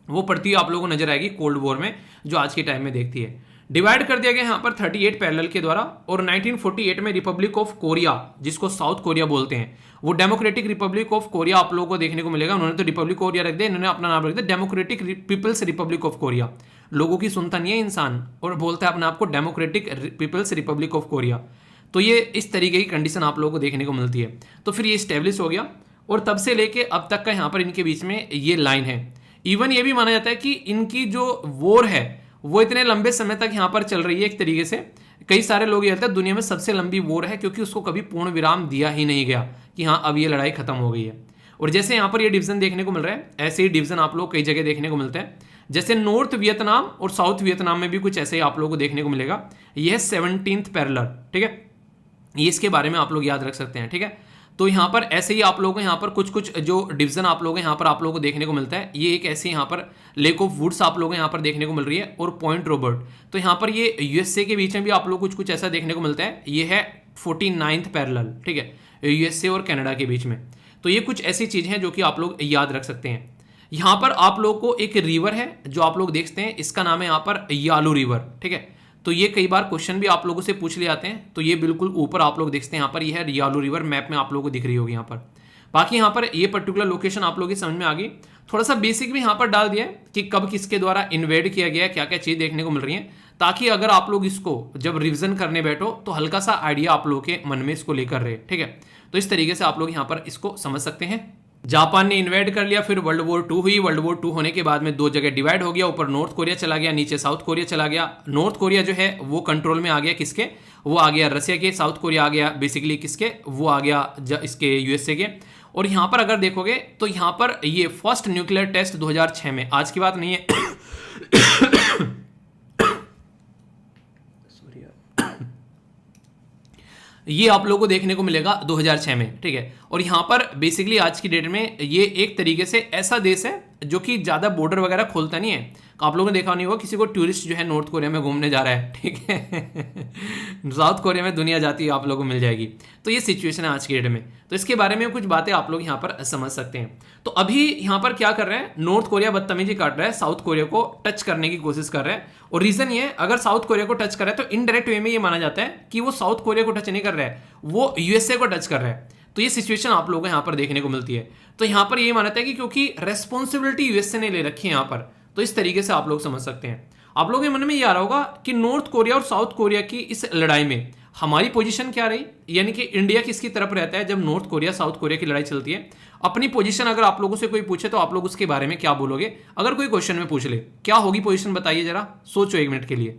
वो पड़ती है आप लोगों को नजर आएगी कोल्ड वॉर में, जो आज के टाइम में देखती है। डिवाइड कर दिया गया यहाँ पर 38 पैरेलल के द्वारा, और 1948 में रिपब्लिक ऑफ कोरिया, जिसको साउथ कोरिया बोलते हैं, वो डेमोक्रेटिक रिपब्लिक ऑफ कोरिया आप लोगों को देखने को मिलेगा। उन्होंने तो रिपब्लिक कोरिया रख दिया, इन्होंने अपना नाम रख दिया democratic people's republic of Korea. लोगों की सुनता नहीं है इंसान, और बोलता है अपने आप को democratic people's republic of Korea. तो ये इस तरीके की कंडीशन आप लोगों को देखने को मिलती है। तो फिर ये स्टेब्लिश हो गया, और तब से लेके अब तक का यहाँ पर इनके बीच में ये लाइन है। इवन ये भी माना जाता है कि इनकी जो वॉर है वो इतने लंबे समय तक यहाँ पर चल रही है एक तरीके से। कई सारे लोग ये कहते हैं दुनिया में सबसे लंबी वॉर है, क्योंकि उसको कभी पूर्ण विराम दिया ही नहीं गया कि हाँ अब ये लड़ाई खत्म हो गई है। और जैसे यहाँ पर ये डिवीजन देखने को मिल रहा है, ऐसे ही डिवीजन आप लोग कई जगह देखने को मिलते हैं। जैसे नॉर्थ वियतनाम और साउथ वियतनाम में भी कुछ ऐसे ही आप लोगों को देखने को मिलेगा। यह है 17th पैरेलल, ठीक है, ये इसके बारे में आप लोग याद रख सकते हैं, ठीक है। तो यहाँ पर ऐसे ही आप लोगों को यहाँ पर कुछ जो डिवीजन आप लोग यहाँ पर आप लोगों को देखने को मिलता है। ये एक ऐसे यहाँ पर लेक ऑफ वुड्स आप लोगों को यहाँ पर देखने को मिल रही है, और पॉइंट रॉबर्ट। तो यहाँ पर ये यूएसए के बीच में भी आप लोग कुछ ऐसा देखने को मिलता है। ये है 49th पैरेलल, ठीक है, यूएसए और कनाडा के बीच में। तो ये कुछ ऐसी चीज़ हैं जो कि आप लोग याद रख सकते हैं। यहाँ पर आप लोग को एक रिवर है जो आप लोग देखते हैं, इसका नाम है यहाँ पर यालू रिवर, ठीक है। तो ये कई बार क्वेश्चन भी आप लोगों से पूछ लिए जाते हैं। तो ये बिल्कुल ऊपर आप लोग देखते हैं, यहाँ पर यह है यालू रिवर, मैप में आप लोगों को दिख रही होगी यहाँ पर। बाकी यहाँ पर ये पर्टिकुलर लोकेशन आप लोगों की समझ में आ गई। थोड़ा सा बेसिक भी यहाँ पर डाल दिया है कि कब किसके द्वारा इन्वेड किया गया, क्या क्या चीज़ देखने को मिल रही है, ताकि अगर आप लोग इसको जब रिविजन करने बैठो तो हल्का सा आइडिया आप लोगों के मन में इसको लेकर रहे, ठीक है। तो इस तरीके से आप लोग यहाँ पर इसको समझ सकते हैं। जापान ने इन्वेड कर लिया, फिर वर्ल्ड वॉर 2 हुई। वर्ल्ड वॉर 2 होने के बाद में दो जगह डिवाइड हो गया, ऊपर नॉर्थ कोरिया चला गया, नीचे साउथ कोरिया चला गया। नॉर्थ कोरिया जो है वो कंट्रोल में आ गया किसके, वो आ गया रसिया के। साउथ कोरिया आ गया बेसिकली किसके, वो आ गया इसके यूएसए के। और यहाँ पर अगर देखोगे तो यहाँ पर ये फर्स्ट न्यूक्लियर टेस्ट 2006 में, आज की बात नहीं है ये आप लोगों को देखने को मिलेगा 2006 में, ठीक है। और यहाँ पर बेसिकली आज की डेट में ये एक तरीके से ऐसा देश है जो कि ज़्यादा बॉर्डर वगैरह खोलता नहीं है। आप लोगों ने देखा नहीं होगा किसी को टूरिस्ट जो है नॉर्थ कोरिया में घूमने जा रहा है, ठीक है साउथ कोरिया में दुनिया जाती है, आप लोगों को मिल जाएगी। तो ये सिचुएशन है आज की डेट में। तो इसके बारे में कुछ बातें आप लोग यहाँ पर समझ सकते हैं। तो अभी यहाँ पर क्या कर रहे हैं, नॉर्थ कोरिया बदतमीजी काट रहा है, साउथ कोरिया को टच करने की कोशिश कर रहे हैं। और रीजन ये है, अगर साउथ कोरिया को टच कर रहा है तो इनडायरेक्ट वे में ये माना जाता है कि वो साउथ कोरिया को टच नहीं कर रहा है, वो यूएसए को टच कर रहा है। तो ये सिचुएशन आप लोगों को यहाँ पर देखने को मिलती है। तो यहाँ पर ये मानता है कि क्योंकि रेस्पॉन्सिबिलिटी यूएसए ने ले रखी है यहाँ पर, तो इस तरीके से आप लोग समझ सकते हैं। आप लोगों के मन में ये आ रहा होगा कि नॉर्थ कोरिया और साउथ कोरिया की इस लड़ाई में हमारी पोजीशन क्या रही, यानी कि इंडिया किसकी तरफ रहता है जब नॉर्थ कोरिया साउथ कोरिया की लड़ाई चलती है। अपनी पोजीशन अगर आप लोगों से कोई पूछे तो आप लोग उसके बारे में क्या बोलोगे, अगर कोई क्वेश्चन में पूछ ले क्या होगी पोजीशन, बताइए जरा, सोचो 1 मिनट के लिए।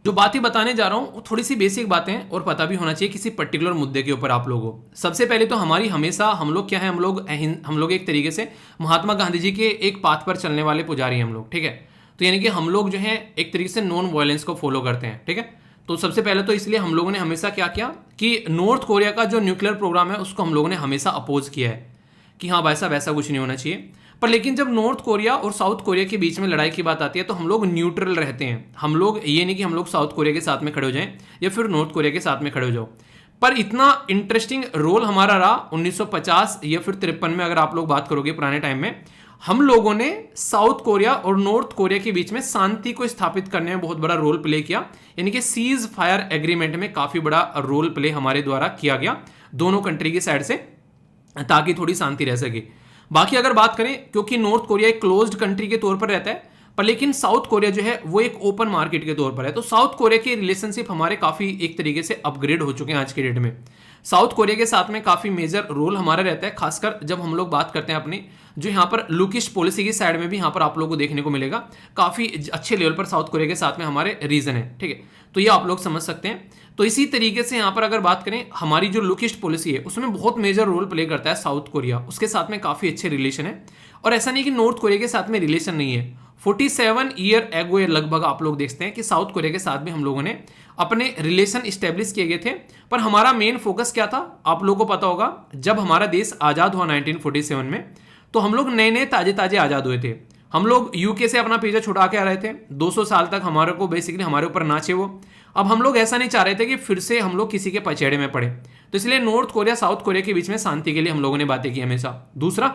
जो बातें बताने जा रहा हूं वो थोड़ी सी बेसिक बातें हैं और पता भी होना चाहिए किसी पर्टिकुलर मुद्दे के ऊपर आप लोगों को। सबसे पहले तो हमारी हमेशा हम लोग क्या है, हम लोग एक तरीके से महात्मा गांधी जी के एक पाथ पर चलने वाले पुजारी हैं हम लोग, ठीक है। तो यानी कि हम लोग जो है एक तरीके से नॉन वायलेंस को फॉलो करते हैं, ठीक है। तो सबसे पहले तो इसलिए हम लोगों ने हमेशा क्या किया कि नॉर्थ कोरिया का जो न्यूक्लियर प्रोग्राम है उसको हम लोगों ने हमेशा अपोज किया है कि हाँ भाई साहब ऐसा कुछ नहीं होना चाहिए। पर लेकिन जब नॉर्थ कोरिया और साउथ कोरिया के बीच में लड़ाई की बात आती है तो हम लोग न्यूट्रल रहते हैं। हम लोग ये नहीं कि हम लोग साउथ कोरिया के साथ में खड़े हो जाएं या फिर नॉर्थ कोरिया के साथ में खड़े हो जाओ। पर इतना इंटरेस्टिंग रोल हमारा रहा 1950 या फिर 53 में, अगर आप लोग बात करोगे पुराने टाइम में, हम लोगों ने साउथ कोरिया और नॉर्थ कोरिया के बीच में शांति को स्थापित करने में बहुत बड़ा रोल प्ले किया। यानी कि सीज फायर एग्रीमेंट में काफी बड़ा रोल प्ले हमारे द्वारा किया गया दोनों कंट्री की साइड से, ताकि थोड़ी शांति रह सके। बाकी अगर बात करें, क्योंकि नॉर्थ कोरिया एक क्लोज्ड कंट्री के तौर पर रहता है, पर लेकिन साउथ कोरिया जो है वो एक ओपन मार्केट के तौर पर है, तो साउथ कोरिया के रिलेशनशिप हमारे काफी एक तरीके से अपग्रेड हो चुके हैं आज के डेट में। साउथ कोरिया के साथ में काफी मेजर रोल हमारा रहता है, खासकर जब हम लोग बात करते हैं अपनी जो यहाँ पर लुकिस्ट पॉलिसी की साइड में भी यहाँ पर आप लोगों को देखने को मिलेगा। काफी अच्छे लेवल पर साउथ कोरिया के साथ में हमारे रीजन है, ठीक है। तो ये आप लोग समझ सकते हैं। तो इसी तरीके से यहाँ पर अगर बात करें, हमारी जो लुकिस्ट पॉलिसी है उसमें बहुत मेजर रोल प्ले करता है साउथ कोरिया, उसके साथ में काफी अच्छे रिलेशन है। और ऐसा नहीं कि नॉर्थ कोरिया के साथ में रिलेशन नहीं है। 47 ईयर एगो लगभग आप लोग देखते हैं कि साउथ कोरिया के साथ भी हम लोगों ने अपने रिलेशन स्टेब्लिश किए गए थे। पर हमारा मेन फोकस क्या था, आप लोगों को पता होगा, जब हमारा देश आजाद हुआ 1947 में, तो हम लोग नए नए ताजे ताजे आजाद हुए थे। हम लोग यूके से अपना पीछा छुड़ा के आ रहे थे, 200 साल तक हमारे को बेसिकली हमारे ऊपर नाचे वो। अब हम लोग ऐसा नहीं चाह रहे थे कि फिर से हम लोग किसी के पचेड़े में पड़े, तो इसलिए नॉर्थ कोरिया साउथ कोरिया के बीच में शांति के लिए हम लोगों ने बातें की हमेशा। दूसरा,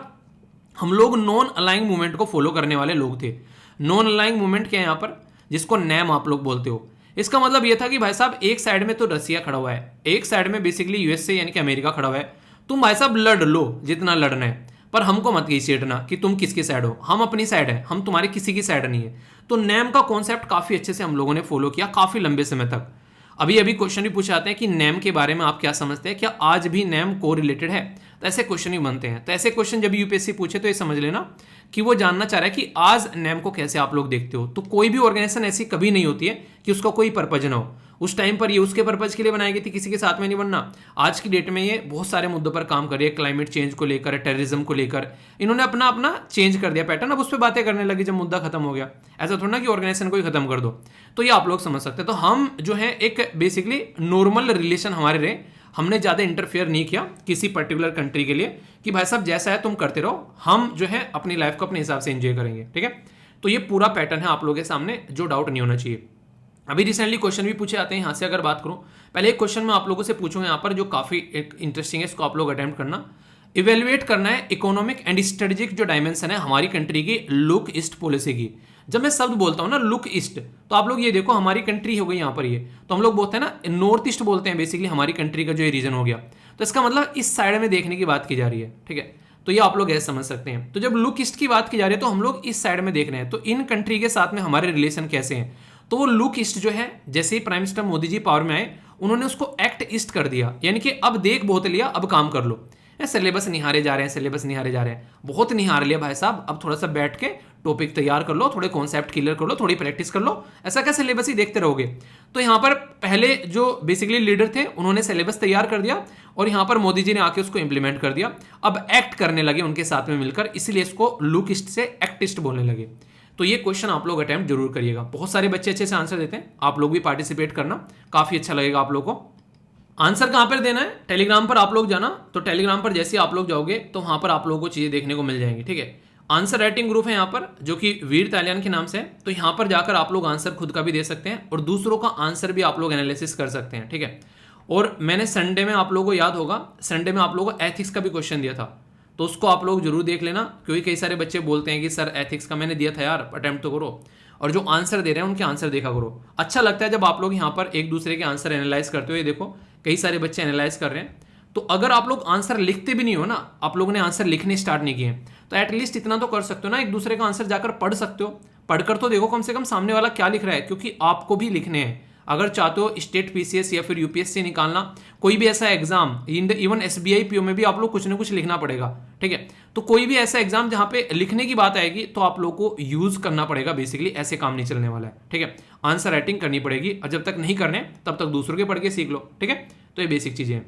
हम लोग नॉन अलाइंग मूवमेंट को फॉलो करने वाले लोग थे। नॉन अलाइंग मूवमेंट क्या है यहाँ पर, जिसको नैम आप लोग बोलते हो, इसका मतलब यह था कि भाई साहब एक साइड में तो रसिया खड़ा हुआ है, एक साइड में बेसिकली यूएसए यानी कि अमेरिका खड़ा हुआ है। तुम भाई साहब लड़ लो जितना लड़ना है, पर हमको मत घसीटना कि तुम किसकी साइड हो, हम अपनी साइड है, हम तुम्हारी किसी की साइड नहीं है। तो नैम का कॉन्सेप्ट काफी अच्छे से हम लोगों ने फॉलो किया काफी लंबे समय तक। अभी अभी क्वेश्चन भी पूछे जाते हैं कि नैम के बारे में आप क्या समझते हैं, क्या आज भी नैम को रिलेटेड है, तो ऐसे क्वेश्चन भी बनते हैं। तो ऐसे क्वेश्चन जब यूपीएससी पूछे तो ये समझ लेना कि वो जानना चाह रहा है कि आज नैम को कैसे आप लोग देखते हो। तो कोई भी ऑर्गेनाइजेशन ऐसी कभी नहीं होती है कि उसका कोई पर्पज ना हो। उस टाइम पर ये उसके पर्पज के लिए बनाई गई थी, किसी के साथ में नहीं बनना। आज की डेट में ये बहुत सारे मुद्दों पर काम कर रही है, क्लाइमेट चेंज को लेकर, टेररिज्म को लेकर। इन्होंने अपना अपना चेंज कर दिया पैटर्न, अब उस पर बातें करने लगी जब मुद्दा खत्म हो गया। ऐसा थोड़ा ना कि ऑर्गेनाइजेशन को ही खत्म कर दो। तो ये आप लोग समझ सकते हैं। तो हम जो है एक बेसिकली नॉर्मल रिलेशन हमारे रहे, हमने ज़्यादा इंटरफेयर नहीं किया किसी पर्टिकुलर कंट्री के लिए कि भाई साहब जैसा है तुम करते रहो, हम जो है अपनी लाइफ को अपने हिसाब से एंजॉय करेंगे, ठीक है। तो ये पूरा पैटर्न है आप लोगों के सामने, जो डाउट नहीं होना चाहिए। अभी रिसेंटली क्वेश्चन भी पूछे जाते हैं यहाँ से, अगर बात करूँ पहले एक क्वेश्चन मैं आप लोगों से पूछूंगा यहाँ पर जो काफ़ी इंटरेस्टिंग है, इसको आप लोग अटेम्प्ट करना। इवेल्युएट करना है इकोनॉमिक एंड स्ट्रेटेजिक जो डायमेंशन है हमारी कंट्री की लुक ईस्ट पॉलिसी की। जब मैं शब्द बोलता हूँ ना लुक ईस्ट, तो आप लोग ये देखो हमारी कंट्री हो गई यहाँ पर, ये तो हम लोग बोलते हैं ना नॉर्थ ईस्ट बोलते हैं बेसिकली हमारी कंट्री का जो ये रीजन हो गया। तो इसका मतलब इस साइड में देखने की बात की जा रही है, ठीक है। तो ये आप लोग ऐसे समझ सकते हैं। तो जब लुक ईस्ट की बात की जा रही है तो हम लोग इस साइड में देख रहे हैं, तो इन कंट्री के साथ में हमारे रिलेशन कैसे हैं। तो वो लुक ईस्ट जो है, जैसे ही prime minister Modi ji power में आए, उन्होंने उसको एक्ट ईस्ट कर दिया, यानी कि अब देख बहुत लिया, अब काम कर लो। सिलेबस निहारे जा रहे हैं, सिलेबस निहारे जा रहे हैं, बहुत निहार लिया भाई साहब, अब थोड़ा सा बैठ के टॉपिक तैयार कर लो, थोड़े कॉन्सेप्ट क्लियर कर लो, थोड़ी प्रैक्टिस कर लो। ऐसा क्या सिलेबस ही देखते रहोगे। तो यहाँ पर पहले जो बेसिकली लीडर थे उन्होंने सिलेबस तैयार कर दिया और यहाँ पर मोदी जी ने आके उसको इंप्लीमेंट कर दिया। अब एक्ट करने लगे उनके साथ में मिलकर, इसलिए इसको लुक ईस्ट से एक्टिस्ट बोलने लगे। तो ये क्वेश्चन आप लोग अटेम्प्ट जरूर करिएगा, बहुत सारे बच्चे अच्छे से आंसर देते हैं, आप लोग भी पार्टिसिपेट करना, काफी अच्छा लगेगा आप लोग को। आंसर कहाँ पर देना है, टेलीग्राम पर आप लोग जाना। तो टेलीग्राम पर जैसे आप लोग जाओगे तो वहां पर आप लोगों को चीजें देखने को मिल जाएंगी, ठीक है। आंसर राइटिंग ग्रुप है यहाँ पर, जो कि वीर तालियान के नाम से है। तो यहाँ पर जाकर आप लोग आंसर खुद का भी दे सकते हैं और दूसरों का आंसर भी आप लोग एनालिसिस कर सकते हैं, ठीक है। और मैंने संडे में आप लोगों को याद होगा, संडे में आप लोगों को एथिक्स का भी क्वेश्चन दिया था, तो उसको आप लोग जरूर देख लेना, क्योंकि कई सारे बच्चे बोलते हैं कि सर एथिक्स का मैंने दिया था यार, अटेम्प्ट तो करो। और जो आंसर दे रहे हैं उनके आंसर देखा करो। अच्छा लगता है जब आप लोग यहाँ पर एक दूसरे के आंसर एनालाइज करते हो। ये देखो कई सारे बच्चे एनालाइज कर रहे हैं, तो अगर आप लोग आंसर लिखते भी नहीं हो ना, आप लोगों ने आंसर लिखने स्टार्ट नहीं किए, तो एटलीस्ट इतना तो कर सकते हो ना, एक दूसरे का आंसर जाकर पढ़ सकते हो। पढ़कर तो देखो कम से कम सामने वाला क्या लिख रहा है, क्योंकि आपको भी लिखने हैं। अगर चाहते हो स्टेट पीसीएस या फिर यूपीएससी निकालना, कोई भी ऐसा एग्जाम, इवन एसबीआई पीओ में भी आप लोग कुछ ना कुछ लिखना पड़ेगा, ठीक है। तो कोई भी ऐसा एग्जाम जहां पे लिखने की बात आएगी तो आप लोग को यूज करना पड़ेगा, बेसिकली ऐसे काम नहीं चलने वाला है, ठीक है। आंसर राइटिंग करनी पड़ेगी, और जब तक नहीं करने तब तक दूसरों के पढ़ के सीख लो, ठीक है। तो ये बेसिक चीजें हैं,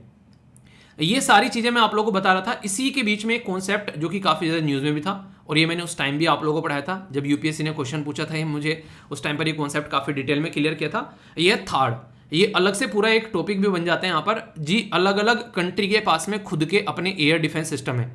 ये सारी चीजें मैं आप लोगों को बता रहा था। इसी के बीच में एक कॉन्सेप्ट जो कि काफी ज्यादा न्यूज में भी था, और ये मैंने उस टाइम भी आप लोगों को पढ़ाया था जब यूपीएससी ने क्वेश्चन पूछा था, ये मुझे उस टाइम पर ये कॉन्सेप्ट काफी डिटेल में क्लियर किया था। ये थर्ड, ये अलग से पूरा एक टॉपिक भी बन जाते हैं यहाँ पर जी। अलग अलग कंट्री के पास में खुद के अपने एयर डिफेंस सिस्टम है,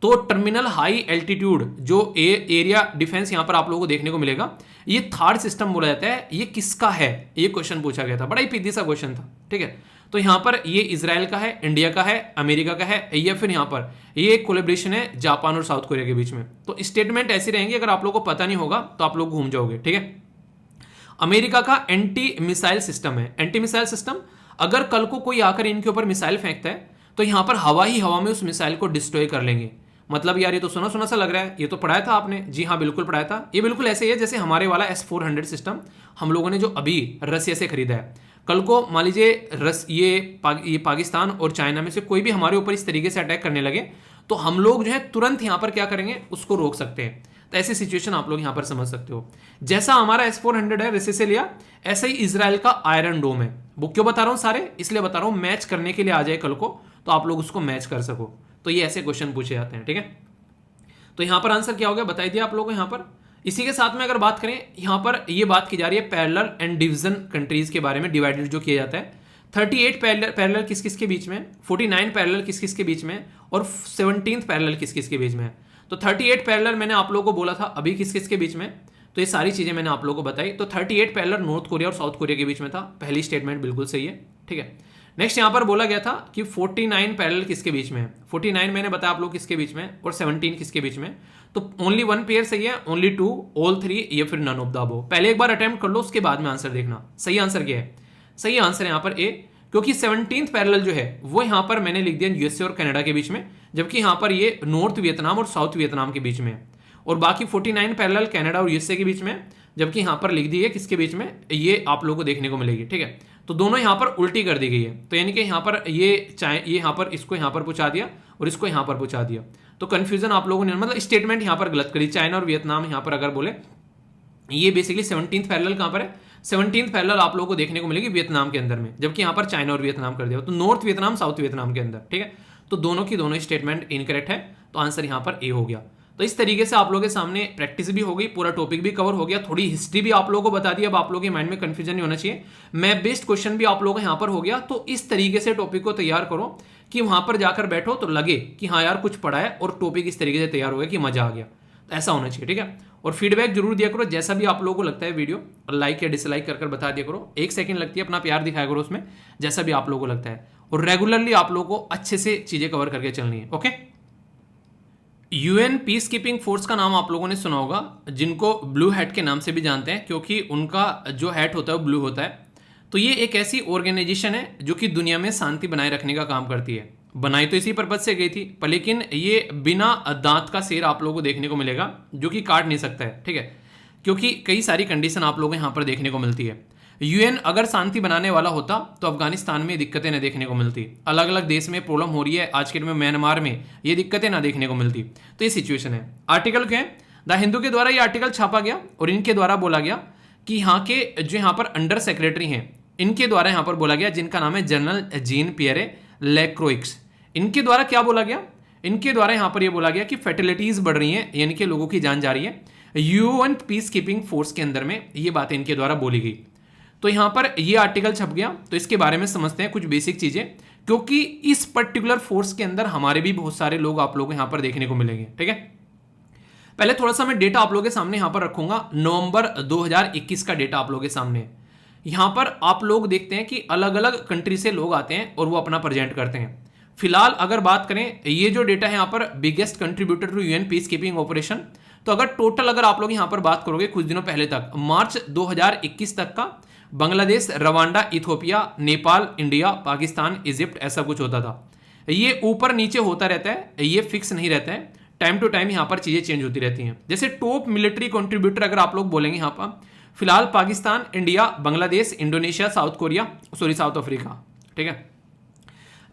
तो टर्मिनल हाई एल्टीट्यूड जो एरिया डिफेंस यहां पर आप लोगों को देखने को मिलेगा, ये थर्ड सिस्टम बोला जाता है। ये किसका है, ये क्वेश्चन पूछा गया था, बड़ा ही पीदी सा क्वेश्चन था, ठीक है। तो यहां पर ये इजराइल का है, इंडिया का है, अमेरिका का है, या फिर यहां पर ये एक कोलेब्रेशन है जापान और साउथ कोरिया के बीच में। तो स्टेटमेंट ऐसी रहेंगी, अगर आप लोगों को पता नहीं होगा तो आप लोग घूम जाओगे, ठीक है। अमेरिका का एंटी मिसाइल सिस्टम है। एंटी मिसाइल सिस्टम, अगर कल को कोई आकर इनके ऊपर मिसाइल फेंकता है तो यहां पर हवा ही हवा में उस मिसाइल को डिस्ट्रॉय कर लेंगे। मतलब यार ये तो सुना सुना सा लग रहा है, ये तो पढ़ाया था आपने। जी हाँ, बिल्कुल पढ़ाया था। ये बिल्कुल ऐसे ही है जैसे हमारे वाला S-400 सिस्टम हम लोगों ने जो अभी रसिया से खरीदा है। कल को मान लीजिए ये पाकिस्तान और चाइना में से कोई भी हमारे ऊपर इस तरीके से अटैक करने लगे, तो हम लोग जो है तुरंत यहाँ पर क्या करेंगे, उसको रोक सकते हैं। तो ऐसी सिचुएशन आप लोग यहाँ पर समझ सकते हो। जैसा हमारा S-400 है रसिया से लिया, ऐसा ही इजराइल का आयरन डोम है। वो क्यों बता रहा हूँ सारे, इसलिए बता रहा हूँ मैच करने के लिए आ जाए कल को, तो आप लोग उसको मैच कर सको। तो ये ऐसे क्वेश्चन पूछे जाते हैं, ठीक है। तो यहां पर आंसर क्या हो गया, बताई दिया आप लोगों को यहां पर। इसी के साथ में अगर बात करें, यहां पर ये बात की जा रही है पैरेलल एंड डिवीजन कंट्रीज के बारे में, डिवाइडेड जो किया जाता है। 38 पैरेलल किस किस के बीच में, 49 पैरेलल किस किस के बीच में, और 17th पैरेलल किस किस के बीच में है। तो 38 पैरेलल मैंने आप लोगों को बोला था अभी किस किस के बीच में, तो ये सारी चीजें मैंने आप लोगों को बताई। तो 38 पैरेलल नॉर्थ कोरिया और साउथ कोरिया के बीच में था। पहली स्टेटमेंट बिल्कुल सही है, ठीक है। नेक्स्ट यहां पर बोला गया था कि 49 पैरेलल किसके बीच में है। 49 मैंने बताया आप लोग किसके बीच में, और 17 किसके बीच में। तो ओनली वन पेयर सही है, ओनली टू, ऑल थ्री, या फिर नन ऑफ द अबव। पहले एक बार अटेम्प्ट कर लो, उसके बाद में आंसर देखना। सही आंसर क्या है, सही आंसर है यहाँ पर ए, क्योंकि 17th पैरेलल जो है वो यहाँ पर मैंने लिख दिया यूएसए और कनाडा के बीच में, जबकि यहाँ पर ये नॉर्थ वियतनाम और साउथ वियतनाम के बीच में है। और बाकी 49 पैरेलल कनाडा और यूएसए के बीच में, जबकि यहाँ पर लिख दी है किसके बीच में, ये आप लोगों को देखने को मिलेगी, ठीक है। तो दोनों यहाँ पर उल्टी कर दी गई है। तो यानी कि यहाँ पर ये यहाँ पर इसको यहाँ पर पहुंचा दिया और इसको यहाँ पर पहुंचा दिया। तो कंफ्यूजन आप लोगों ने, मतलब स्टेटमेंट यहाँ पर गलत करी। चाइना और वियतनाम यहाँ पर अगर बोले, ये बेसिकली 17th पैरेलल कहाँ पर है, 17th पैरेलल आप लोगों को देखने को मिलेगी वियतनाम के अंदर में, जबकि यहाँ पर चाइना और वियतनाम कर दिया। तो नॉर्थ वियतनाम साउथ वियतनाम के अंदर, ठीक है। तो दोनों की दोनों स्टेटमेंट इनकरेक्ट है, तो आंसर यहाँ पर ए हो गया। तो इस तरीके से आप लोगों के सामने प्रैक्टिस भी हो गई, पूरा टॉपिक भी कवर हो गया, थोड़ी हिस्ट्री भी आप लोगों को बता दी। अब आप लोगों के माइंड में कंफ्यूजन नहीं होना चाहिए। मैं बेस्ट क्वेश्चन भी आप लोगों का यहाँ पर हो गया। तो इस तरीके से टॉपिक को तैयार करो कि वहां पर जाकर बैठो तो लगे कि हाँ यार कुछ पढ़ा है, और टॉपिक इस तरीके से तैयार हो गया कि मजा आ गया। तो ऐसा होना चाहिए, ठीक है। और फीडबैक जरूर दिया करो, जैसा भी आप लोगों को लगता है वीडियो, और लाइक या डिसलाइक कर बता दिया करो। 1 सेकंड लगती है, अपना प्यार दिखाया करो उसमें, जैसा भी आप लोगों को लगता है। और रेगुलरली आप लोगों को अच्छे से चीजें कवर करके चलनी है, okay. UN peace keeping force का नाम आप लोगों ने सुना होगा, जिनको ब्लू हैट के नाम से भी जानते हैं, क्योंकि उनका जो हैट होता है वो ब्लू होता है। तो ये एक ऐसी ऑर्गेनाइजेशन है जो कि दुनिया में शांति बनाए रखने का काम करती है। बनाई तो इसी पर्पज से गई थी, पर लेकिन ये बिना दांत का शेर आप लोगों को देखने को मिलेगा, जो कि काट नहीं सकता है, ठीक है। क्योंकि कई सारी कंडीशन आप लोगों को यहाँ पर देखने को मिलती है। यूएन अगर शांति बनाने वाला होता तो अफगानिस्तान में दिक्कतें न देखने को मिलती, अलग अलग देश में प्रॉब्लम हो रही है आज के दिन में, म्यांमार में ये दिक्कतें ना देखने को मिलती। तो ये सिचुएशन है। आर्टिकल क्या है, द हिंदू के द्वारा ये आर्टिकल छापा गया, और इनके द्वारा बोला गया कि यहाँ के जो यहाँ पर अंडर सेक्रेटरी हैं, इनके द्वारा यहाँ पर बोला गया, जिनका नाम है जनरल जीन पियरे लेक्रोइक्स। इनके द्वारा क्या बोला गया, इनके द्वारा यहाँ पर ये बोला गया कि फर्टिलिटीज बढ़ रही है, यानी कि लोगों की जान जा रही है यूएन पीस कीपिंग फोर्स के अंदर में, ये बातें इनके द्वारा बोली गई। तो यहां पर ये आर्टिकल छप गया। तो इसके बारे में समझते हैं कुछ बेसिक चीजें, क्योंकि इस पर्टिकुलर फोर्स के अंदर हमारे भी बहुत सारे लोग आप लोगों को यहां पर देखने को मिलेंगे, ठीक है। पहले थोड़ा सा मैं डेटा आप लोगों के सामने यहां पर रखूंगा, नवंबर 2021 का डेटा आप लोगों के सामने। यहां पर आप लोग देखते हैं कि अलग अलग कंट्री से लोग आते हैं और वो अपना प्रेजेंट करते हैं। फिलहाल अगर बात करें, ये जो डेटा है यहाँ पर biggest contributor to UN peace keeping operation, तो अगर टोटल अगर आप लोग यहाँ पर बात करोगे कुछ दिनों पहले तक, मार्च 2021 तक का, Bangladesh, Rwanda, Ethiopia, Nepal, India, Pakistan, Egypt, ऐसा कुछ होता था। ये ऊपर नीचे होता रहता है, ये फिक्स नहीं रहता है, टाइम टू टाइम यहाँ पर चीजें चेंज होती रहती हैं। जैसे टॉप मिलिट्री कंट्रीब्यूटर अगर आप लोग बोलेंगे यहाँ पर, फिलहाल Pakistan, India, Bangladesh, Indonesia, south Korea, sorry south Africa, ठीक है।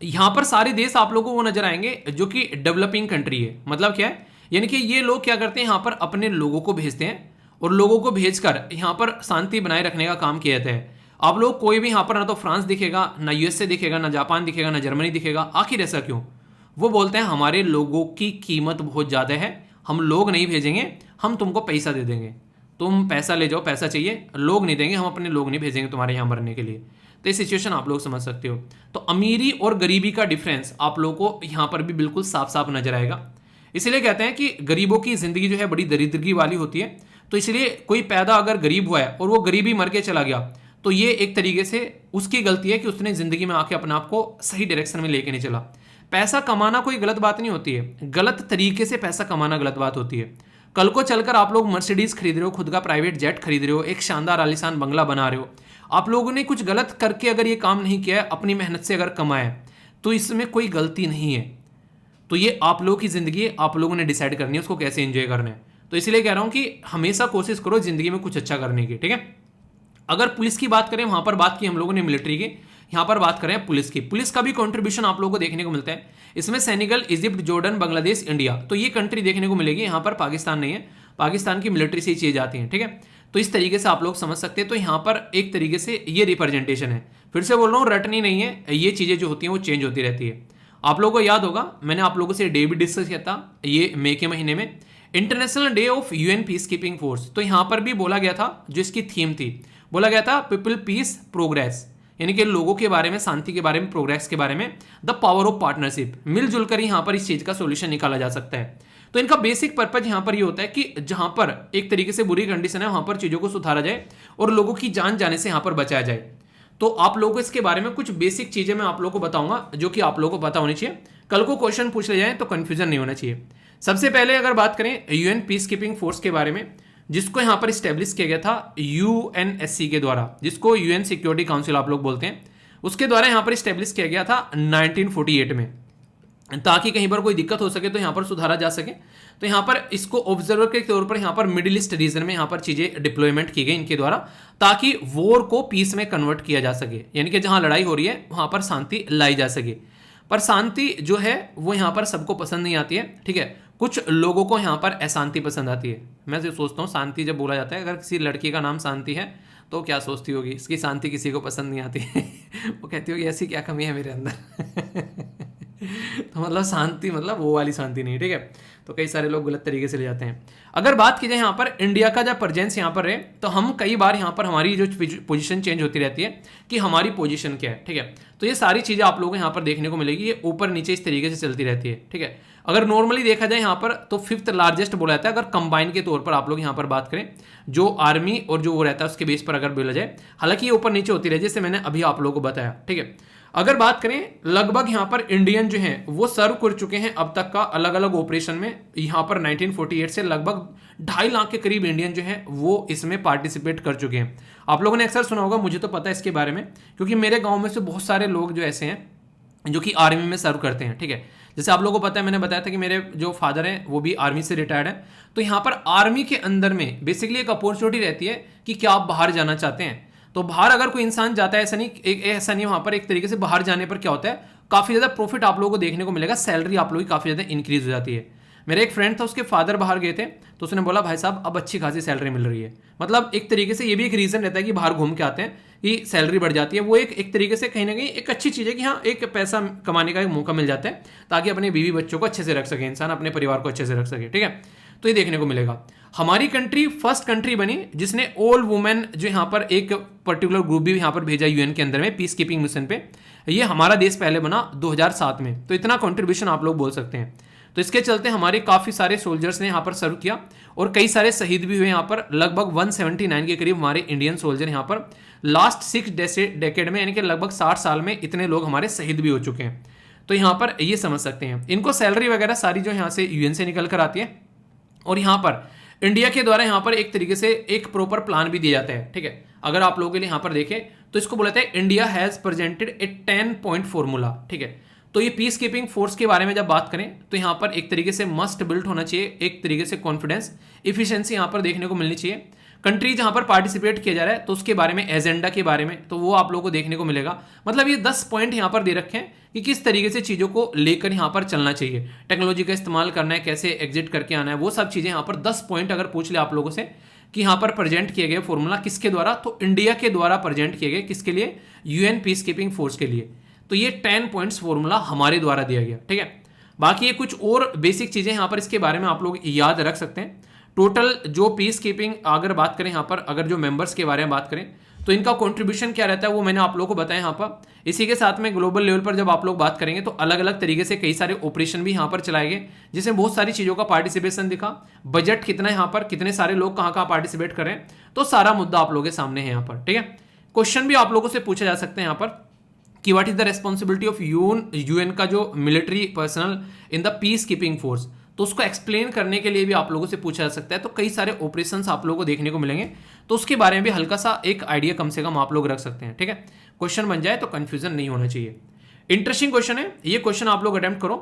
यहां पर सारे देश आप लोगों को नजर आएंगे जो कि डेवलपिंग कंट्री है। मतलब क्या है, यानी कि ये लोग क्या करते हैं, यहां पर अपने लोगों को भेजते हैं और लोगों को भेजकर यहां पर शांति बनाए रखने का काम किया जाता है। आप लोग कोई भी यहां पर ना तो फ्रांस दिखेगा, ना यूएसए दिखेगा, ना जापान दिखेगा, ना जर्मनी दिखेगा। आखिर ऐसा क्यों? वो बोलते हैं हमारे लोगों की कीमत बहुत ज़्यादा है, हम लोग नहीं भेजेंगे, हम तुमको पैसा दे देंगे, तुम पैसा ले जाओ, पैसा चाहिए, लोग नहीं देंगे, हम अपने लोग नहीं भेजेंगे तुम्हारे यहाँ मरने के लिए। तो ये सिचुएशन आप लोग समझ सकते हो। तो अमीरी और गरीबी का डिफरेंस आप लोगों को यहाँ पर भी बिल्कुल साफ साफ नजर आएगा। इसलिए कहते हैं कि गरीबों की जिंदगी जो है बड़ी दरिद्रगी वाली होती है। तो इसलिए कोई पैदा अगर गरीब हुआ है और वो गरीबी मर के चला गया, तो ये एक तरीके से उसकी गलती है कि उसने जिंदगी में आके अपने आप को सही डायरेक्शन में लेके नहीं चला। पैसा कमाना कोई गलत बात नहीं होती है, गलत तरीके से पैसा कमाना गलत बात होती है। कल को चलकर आप लोग मर्सिडीज खरीद रहे हो, खुद का प्राइवेट जेट खरीद रहे हो, एक शानदार आलीशान बंगला बना रहे हो, आप लोगों ने कुछ गलत करके अगर ये काम नहीं किया है, अपनी मेहनत से अगर कमाया है, तो इसमें कोई गलती नहीं है। तो ये आप लोगों की जिंदगी है, आप लोगों ने डिसाइड करनी है उसको कैसे एंजॉय करना है। तो इसलिए कह रहा हूं कि हमेशा कोशिश करो जिंदगी में कुछ अच्छा करने की, ठीक है। अगर पुलिस की बात करें, वहां पर बात की हम लोगों ने मिलिट्री की, यहां पर बात करें पुलिस की। पुलिस का भी कंट्रीब्यूशन आप लोगों को देखने को मिलता है। इसमें Senegal, Egypt, Jordan, Bangladesh, India, तो ये कंट्री देखने को मिलेगी। यहां पर पाकिस्तान नहीं है, पाकिस्तान की मिलिट्री से ही चीजें आती हैं, ठीक है। तो इस तरीके से आप लोग समझ सकते हैं। तो यहां पर एक तरीके से ये रिप्रेजेंटेशन है। फिर से बोल रहा हूं, रटनी नहीं है, ये चीजें जो होती हैं वो चेंज होती रहती है। आप लोगों को याद होगा, मैंने आप लोगों से डे भी डिस्कस किया था, ये मई के महीने में, international day of UN peace keeping force. तो यहां पर भी बोला गया था, जो इसकी थीम थी, बोला गया था पीपल, पीस, प्रोग्रेस, यानी कि लोगों के बारे में, शांति के बारे में, प्रोग्रेस के बारे में, द पावर ऑफ पार्टनरशिप। मिलजुल कर यहां पर इस चीज का सोल्यूशन निकाला जा सकता है। तो इनका बेसिक पर्पज यहां पर ये होता है कि जहां पर एक तरीके से बुरी कंडीशन है, वहां पर चीजों को सुधारा जाए और लोगों की जान जाने से यहां पर बचाया जाए। तो आप लोगों को इसके बारे में कुछ बेसिक चीजें मैं आप लोगों को बताऊंगा, जो कि आप लोगों को पता होनी चाहिए। कल को क्वेश्चन पूछ ले जाए तो कंफ्यूजन नहीं होना चाहिए। सबसे पहले अगर बात करें यूएन पीस कीपिंग फोर्स के बारे में, जिसको यहां पर स्टैब्लिश किया गया था यूएनएससी के द्वारा, जिसको यूएन सिक्योरिटी काउंसिल आप लोग बोलते हैं, उसके द्वारा यहां पर स्टैब्लिश किया गया था 1948 में, ताकि कहीं पर कोई दिक्कत हो सके तो यहां पर सुधारा जा सके। तो यहां पर इसको ऑब्जर्वर के तौर पर यहां पर मिडिल ईस्ट रीजन में यहां पर चीजें डिप्लॉयमेंट की गई इनके द्वारा, ताकि वॉर को पीस में कन्वर्ट किया जा सके, यानी कि जहां लड़ाई हो रही है वहां पर शांति लाई जा सके। पर शांति जो है वो यहां पर सबको पसंद नहीं आती है, ठीक है। कुछ लोगों को यहां पर अशांति पसंद आती है। मैं जो सोचता हूँ, शांति जब बोला जाता है, अगर किसी लड़की का नाम शांति है तो क्या सोचती होगी, इसकी शांति किसी को पसंद नहीं आती वो कहती होगी ऐसी क्या कमी है मेरे अंदर तो मतलब शांति मतलब वो वाली शांति नहीं, ठीक है। तो कई सारे लोग गलत तरीके से ले जाते हैं। अगर बात की जाए यहाँ पर इंडिया का जब प्रेजेंस यहाँ पर है, तो हम कई बार यहाँ पर हमारी जो पोजीशन चेंज होती रहती है कि हमारी पोजीशन क्या है, ठीक है। तो ये सारी चीजें आप लोगों को यहाँ पर देखने को मिलेगी, ये ऊपर नीचे इस तरीके से चलती रहती है, ठीक है। अगर नॉर्मली देखा जाए यहाँ पर तो 5th लार्जेस्ट बोला जाता है, अगर कंबाइन के तौर पर आप लोग यहाँ पर बात करें, जो आर्मी और जो वो रहता है उसके बेस पर अगर बोला जाए, हालांकि ये ऊपर नीचे होती रही, जैसे मैंने अभी आप लोगों को बताया, ठीक है। अगर बात करें, लगभग यहाँ पर इंडियन जो हैं वो सर्व कर चुके हैं अब तक का अलग अलग ऑपरेशन में। यहाँ पर 1948 से लगभग 2.5 लाख के करीब इंडियन जो हैं वो इसमें पार्टिसिपेट कर चुके हैं। आप लोगों ने अक्सर सुना होगा, मुझे तो पता है इसके बारे में, क्योंकि मेरे गांव में से बहुत सारे लोग जो ऐसे हैं जो कि आर्मी में सर्व करते हैं, ठीक है। जैसे आप लोगों को पता है, मैंने बताया था कि मेरे जो फादर हैं वो भी आर्मी से रिटायर्ड हैं। तो यहाँ पर आर्मी के अंदर में बेसिकली एक अपॉर्चुनिटी रहती है कि क्या आप बाहर जाना चाहते हैं। तो बाहर अगर कोई इंसान जाता है, ऐसा नहीं वहां पर एक तरीके से बाहर जाने पर क्या होता है, काफी ज्यादा प्रॉफिट आप लोगों को देखने को मिलेगा, सैलरी आप लोगों की काफी ज्यादा इंक्रीज हो जाती है। मेरा एक फ्रेंड था, उसके फादर बाहर गए थे, तो उसने बोला भाई साहब अब अच्छी खासी सैलरी मिल रही है। मतलब एक तरीके से ये भी एक रीजन रहता है कि बाहर घूम के आते हैं कि सैलरी बढ़ जाती है। वो एक तरीके से कहीं ना कहीं एक अच्छी चीज है कि हाँ एक पैसा कमाने का एक मौका मिल जाता है, ताकि अपने बीवी बच्चों को अच्छे से रख सके इंसान, अपने परिवार को अच्छे से रख सके, ठीक है। तो ये देखने को मिलेगा। हमारी कंट्री फर्स्ट कंट्री बनी जिसने ऑल वुमेन जो यहाँ पर एक पर्टिकुलर ग्रुप भी यहाँ पर भेजा यूएन के अंदर में पीस कीपिंग मिशन पे। ये हमारा देश पहले बना 2007 में, तो इतना कंट्रीब्यूशन आप लोग बोल सकते हैं। तो इसके चलते हमारे काफी सारे सोल्जर्स ने यहाँ पर सर्व किया और कई सारे शहीद भी हुए। यहाँ पर लगभग 179 के करीब हमारे इंडियन सोल्जर यहाँ पर लास्ट 6 डेकेड में, यानी कि लगभग 60 साल में इतने लोग हमारे शहीद भी हो चुके हैं। तो यहाँ पर ये समझ सकते हैं। इनको सैलरी वगैरह सारी जो यहाँ से यूएन से निकल कर आती है, और यहाँ पर इंडिया के द्वारा यहाँ पर एक तरीके से एक प्रॉपर प्लान भी दिया जाता है, ठीक है। अगर आप लोगों के लिए यहाँ पर देखें तो इसको बोला जाता है India has presented A 10 point formula, ठीक है। तो ये पीस कीपिंग फोर्स के बारे में जब बात करें तो यहाँ पर एक तरीके से मस्ट बिल्ट होना चाहिए, एक तरीके से कॉन्फिडेंस, इफिशियंसी यहाँ पर देखने को मिलनी चाहिए। कंट्री जहां पर पार्टिसिपेट किया जा रहा है तो उसके बारे में, एजेंडा के बारे में, तो वो आप लोगों को देखने को मिलेगा। मतलब ये 10 पॉइंट यहाँ पर दे रखे हैं कि किस तरीके से चीज़ों को लेकर यहाँ पर चलना चाहिए, टेक्नोलॉजी का इस्तेमाल करना है, कैसे एग्जिट करके आना है, वो सब चीज़ें यहाँ पर 10 पॉइंट अगर पूछ ले आप लोगों से कि यहाँ पर प्रेजेंट किए गए फॉर्मूला किसके द्वारा, तो इंडिया के द्वारा प्रेजेंट किए गए, किसके लिए, यूएन पीस कीपिंग फोर्स के लिए। तो ये 10 पॉइंट्स फॉर्मूला हमारे द्वारा दिया गया, ठीक है। बाकी ये कुछ और बेसिक चीज़ें यहाँ पर इसके बारे में आप लोग याद रख सकते हैं। टोटल जो पीस कीपिंग अगर बात करें यहाँ पर, अगर जो मेंबर्स के बारे में बात करें तो इनका कंट्रीब्यूशन क्या रहता है वो मैंने आप लोगों को बताया यहाँ पर। इसी के साथ में ग्लोबल लेवल पर जब आप लोग बात करेंगे तो अलग अलग तरीके से कई सारे ऑपरेशन भी यहाँ पर चलाए गए, जिसमें बहुत सारी चीज़ों का पार्टिसिपेशन दिखा, बजट कितना है यहाँ पर, कितने सारे लोग कहाँ कहाँ पार्टिसिपेट कर रहे हैं, तो सारा मुद्दा आप लोगों के सामने है यहाँ पर, ठीक है। क्वेश्चन भी आप लोगों से पूछे जा सकते हैं यहाँ पर कि what is the responsibility of UN का जो military personal in the peace keeping force, तो उसको एक्सप्लेन करने के लिए भी आप लोगों से पूछा जा सकता है। तो कई सारे ऑपरेशंस आप लोगों को देखने को मिलेंगे, तो उसके बारे में भी हल्का सा एक आइडिया कम से कम आप लोग रख सकते हैं, ठीक है। क्वेश्चन बन जाए तो कंफ्यूजन नहीं होना चाहिए। इंटरेस्टिंग क्वेश्चन है ये, क्वेश्चन आप लोग अटेम्प्ट करो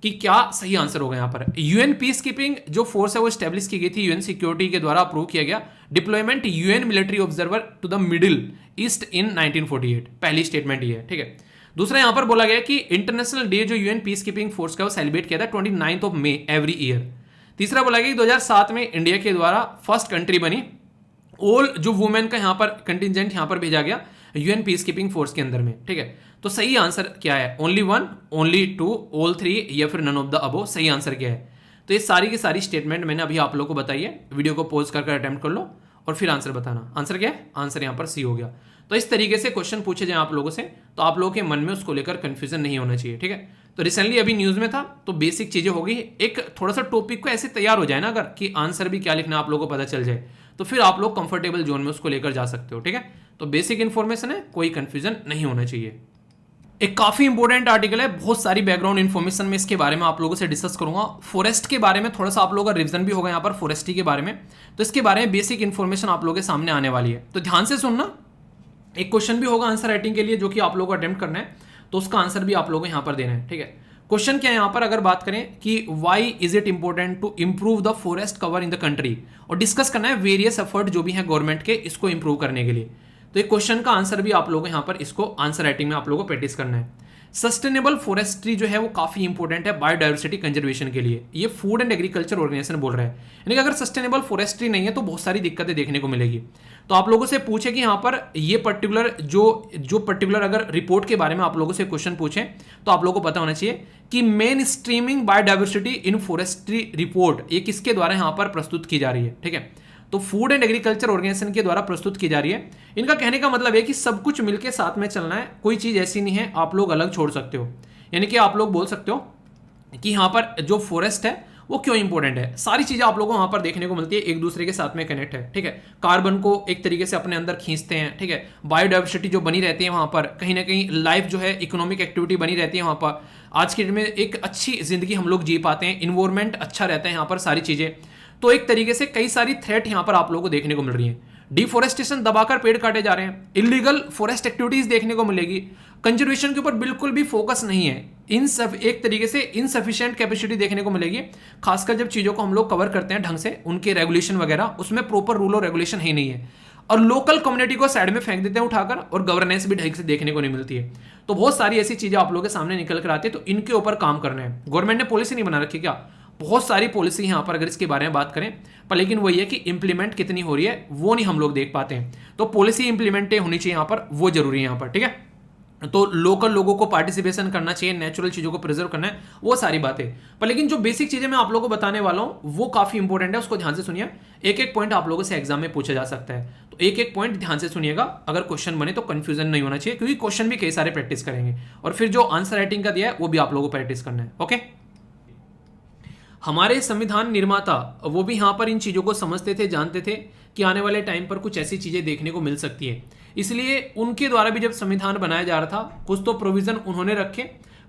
कि क्या सही आंसर होगा यहाँ पर। यूएन पीस कीपिंग जो फोर्स है वो स्टैब्लिश की गई थी यूएन सिक्योरिटी के द्वारा, अप्रूव किया गया। Deployment UN military observer to the Middle East in 1948, पहली स्टेटमेंट ये है, ठीक है। दूसरा यहां पर बोला गया कि इंटरनेशनल डे जो यूएन पीस कीपिंग फोर्स का वो सेलिब्रेट किया था 29 ऑफ मई एवरी ईयर। तीसरा बोला गया कि 2007 में इंडिया के द्वारा फर्स्ट कंट्री बनी, ऑल जो वुमेन का यहां पर कंटिजेंट यहां पर भेजा गया यूएन पीस कीपिंग फोर्स के अंदर में, ठीक है। तो सही आंसर क्या है, ओनली 1, ओनली 2, ऑल 3 या फिर नन ऑफ द अबो, सही आंसर क्या है। तो ये सारी की सारी स्टेटमेंट मैंने अभी आप लोगों को बताई है। वीडियो को पॉज कर अटेम्प्ट कर लो और फिर आंसर बताना। आंसर क्या है, आंसर यहां पर सी हो गया। तो इस तरीके से क्वेश्चन पूछे जाए आप लोगों से तो आप लोगों के मन में उसको लेकर कंफ्यूजन नहीं होना चाहिए, ठीक है। तो रिसेंटली अभी न्यूज में था तो बेसिक चीजें हो गई, एक थोड़ा सा टॉपिक को ऐसे तैयार हो जाए ना अगर कि आंसर भी क्या लिखना है आप लोगों को पता चल जाए, तो फिर आप लोग कंफर्टेबल जोन में उसको लेकर जा सकते हो, ठीक है। तो बेसिक इन्फॉर्मेशन है, कोई कंफ्यूजन नहीं होना चाहिए। एक काफी इंपॉर्टेंट आर्टिकल है, बहुत सारी बैकग्राउंड इन्फॉर्मेशन में इसके बारे में आप लोगों से डिस्कस करूंगा। फॉरेस्ट के बारे में थोड़ा सा आप लोगों का रिवीजन भी होगा यहाँ पर फॉरेस्ट्री के बारे में, तो इसके बारे में बेसिक इन्फॉर्मेशन आप लोगों के सामने आने वाली है, तो ध्यान से सुनना। एक क्वेश्चन भी होगा आंसर राइटिंग के लिए जो कि आप लोगों को अटेम्प्ट करना है, तो उसका आंसर भी आप लोगों को यहाँ पर देना है, ठीक है। क्वेश्चन क्या है यहाँ पर, अगर बात करें कि why is it important to improve the forest cover in the country, और डिस्कस करना है वेरियस एफर्ट जो भी है गवर्नमेंट के इसको इंप्रूव करने के लिए। तो एक क्वेश्चन का आंसर भी आप लोगों को यहाँ पर इसको आंसर राइटिंग में आप लोगों को प्रैक्टिस करना है। सस्टेनेबल फॉरेस्ट्री जो है वो काफी इंपॉर्टेंट है बायोडाइवर्सिटी कंजर्वेशन के लिए, ये फूड एंड एग्रीकल्चर ऑर्गेनाइजेशन बोल रहा है। यानी कि अगर सस्टेनेबल फॉरेस्ट्री नहीं है तो बहुत सारी दिक्कतें देखने को मिलेगी। तो आप लोगों से पूछे कि यहाँ पर ये पर्टिकुलर जो पर्टिकुलर अगर रिपोर्ट के बारे में आप लोगों से क्वेश्चन पूछें तो आप लोगों को पता होना चाहिए कि main streaming biodiversity in forestry report ये किसके द्वारा यहाँ पर प्रस्तुत की जा रही है, ठीक है। तो फूड एंड एग्रीकल्चर ऑर्गेनाइजेशन के द्वारा प्रस्तुत की जा रही है। इनका कहने का मतलब है कि सब कुछ मिलकर साथ में चलना है, कोई चीज ऐसी नहीं है आप लोग अलग छोड़ सकते हो। यानी कि आप लोग बोल सकते हो कि यहाँ पर जो फॉरेस्ट है वो क्यों इंपॉर्टेंट है, सारी चीजें आप लोगों को वहां पर देखने को मिलती है, एक दूसरे के साथ में कनेक्ट है, ठीक है। कार्बन को एक तरीके से अपने अंदर खींचते हैं, ठीक है। बायोडाइवर्सिटी जो बनी रहती है वहां पर, कहीं ना कहीं लाइफ जो है इकोनॉमिक एक्टिविटी बनी रहती है वहां पर, आज के दिन में एक अच्छी जिंदगी हम लोग जी पाते हैं, इन्वायरमेंट अच्छा रहता है यहाँ पर, सारी चीजें। तो एक तरीके से कई सारी थ्रेट यहां पर आप लोगों को देखने को मिल रही है। डिफोरेस्टेशन, दबाकर पेड़ काटे जा रहे हैं, इलीगल फॉरेस्ट एक्टिविटीज देखने को मिलेगी, कंजर्वेशन के ऊपर बिल्कुल भी फोकस नहीं है, इन सब एक तरीके से इनसफिशिएंट कैपेसिटी देखने को मिलेगी। खासकर जब चीजों को हम लोग कवर करते हैं ढंग से, उनके रेगुलेशन वगैरह उसमें प्रॉपर रूल और रेगुलेशन ही नहीं है, और लोकल कम्युनिटी को साइड में फेंक देते हैं उठाकर, और गवर्नेंस भी ढंग से देखने को नहीं मिलती है। तो बहुत सारी ऐसी चीजें आप लोगों के सामने निकल कर आती है, तो इनके ऊपर काम करना है। गवर्नमेंट ने पॉलिसी नहीं बना रखी क्या, बहुत सारी पॉलिसी यहाँ पर अगर इसके बारे में बात करें, पर लेकिन वही है कि इंप्लीमेंट कितनी हो रही है वो नहीं हम लोग देख पाते हैं। तो पॉलिसी इंप्लीमेंट होनी चाहिए यहाँ पर, वो जरूरी है यहाँ पर, ठीक है। तो लोकल लोगों को पार्टिसिपेशन करना चाहिए, नेचुरल चीजों को प्रिजर्व करना है, वो सारी बातें। पर लेकिन जो बेसिक चीजें मैं आप लोगों को बताने वाला हूं वो काफी इंपॉर्टेंट है, उसको ध्यान से सुनिए। एक एक पॉइंट आप लोगों से एग्जाम में पूछा जा सकता है, तो एक एक पॉइंट ध्यान से सुनिएगा। अगर क्वेश्चन बने तो कंफ्यूजन नहीं होना चाहिए, क्योंकि क्वेश्चन भी कई सारे प्रैक्टिस करेंगे, और फिर जो आंसर राइटिंग का दिया है वो भी आप लोगों को प्रैक्टिस करना है, ओके। हमारे संविधान निर्माता वो भी यहाँ पर इन चीज़ों को समझते थे, जानते थे कि आने वाले टाइम पर कुछ ऐसी चीज़ें देखने को मिल सकती है, इसलिए उनके द्वारा भी जब संविधान बनाया जा रहा था कुछ तो प्रोविज़न उन्होंने रखे,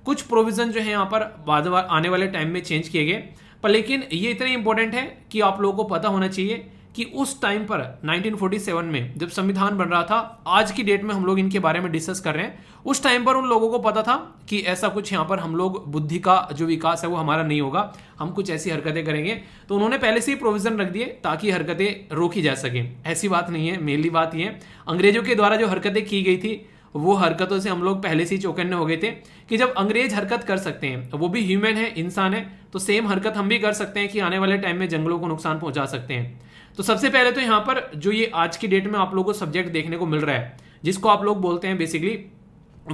कुछ प्रोविज़न जो है यहाँ पर बाद आने वाले टाइम में चेंज किए गए। पर लेकिन ये इतने इंपॉर्टेंट है कि आप लोगों को पता होना चाहिए कि उस टाइम पर 1947 में जब संविधान बन रहा था, आज की डेट में हम लोग इनके बारे में डिस्कस कर रहे हैं, उस टाइम पर उन लोगों को पता था कि ऐसा कुछ यहाँ पर हम लोग बुद्धि का जो विकास है वो हमारा नहीं होगा, हम कुछ ऐसी हरकतें करेंगे। तो उन्होंने पहले से ही प्रोविजन रख दिए ताकि हरकतें रोकी जा सकें। ऐसी बात नहीं है, मेनली बात ये है अंग्रेजों के द्वारा जो हरकतें की गई थी वो हरकतों से हम लोग पहले से ही चौकन्ने हो गए थे कि जब अंग्रेज हरकत कर सकते हैं, वो भी ह्यूमन है, इंसान है, तो सेम हरकत हम भी कर सकते हैं कि आने वाले टाइम में जंगलों को नुकसान पहुंचा सकते हैं। तो सबसे पहले तो यहाँ पर जो ये आज की डेट में आप लोगों को सब्जेक्ट देखने को मिल रहा है जिसको आप लोग बोलते हैं बेसिकली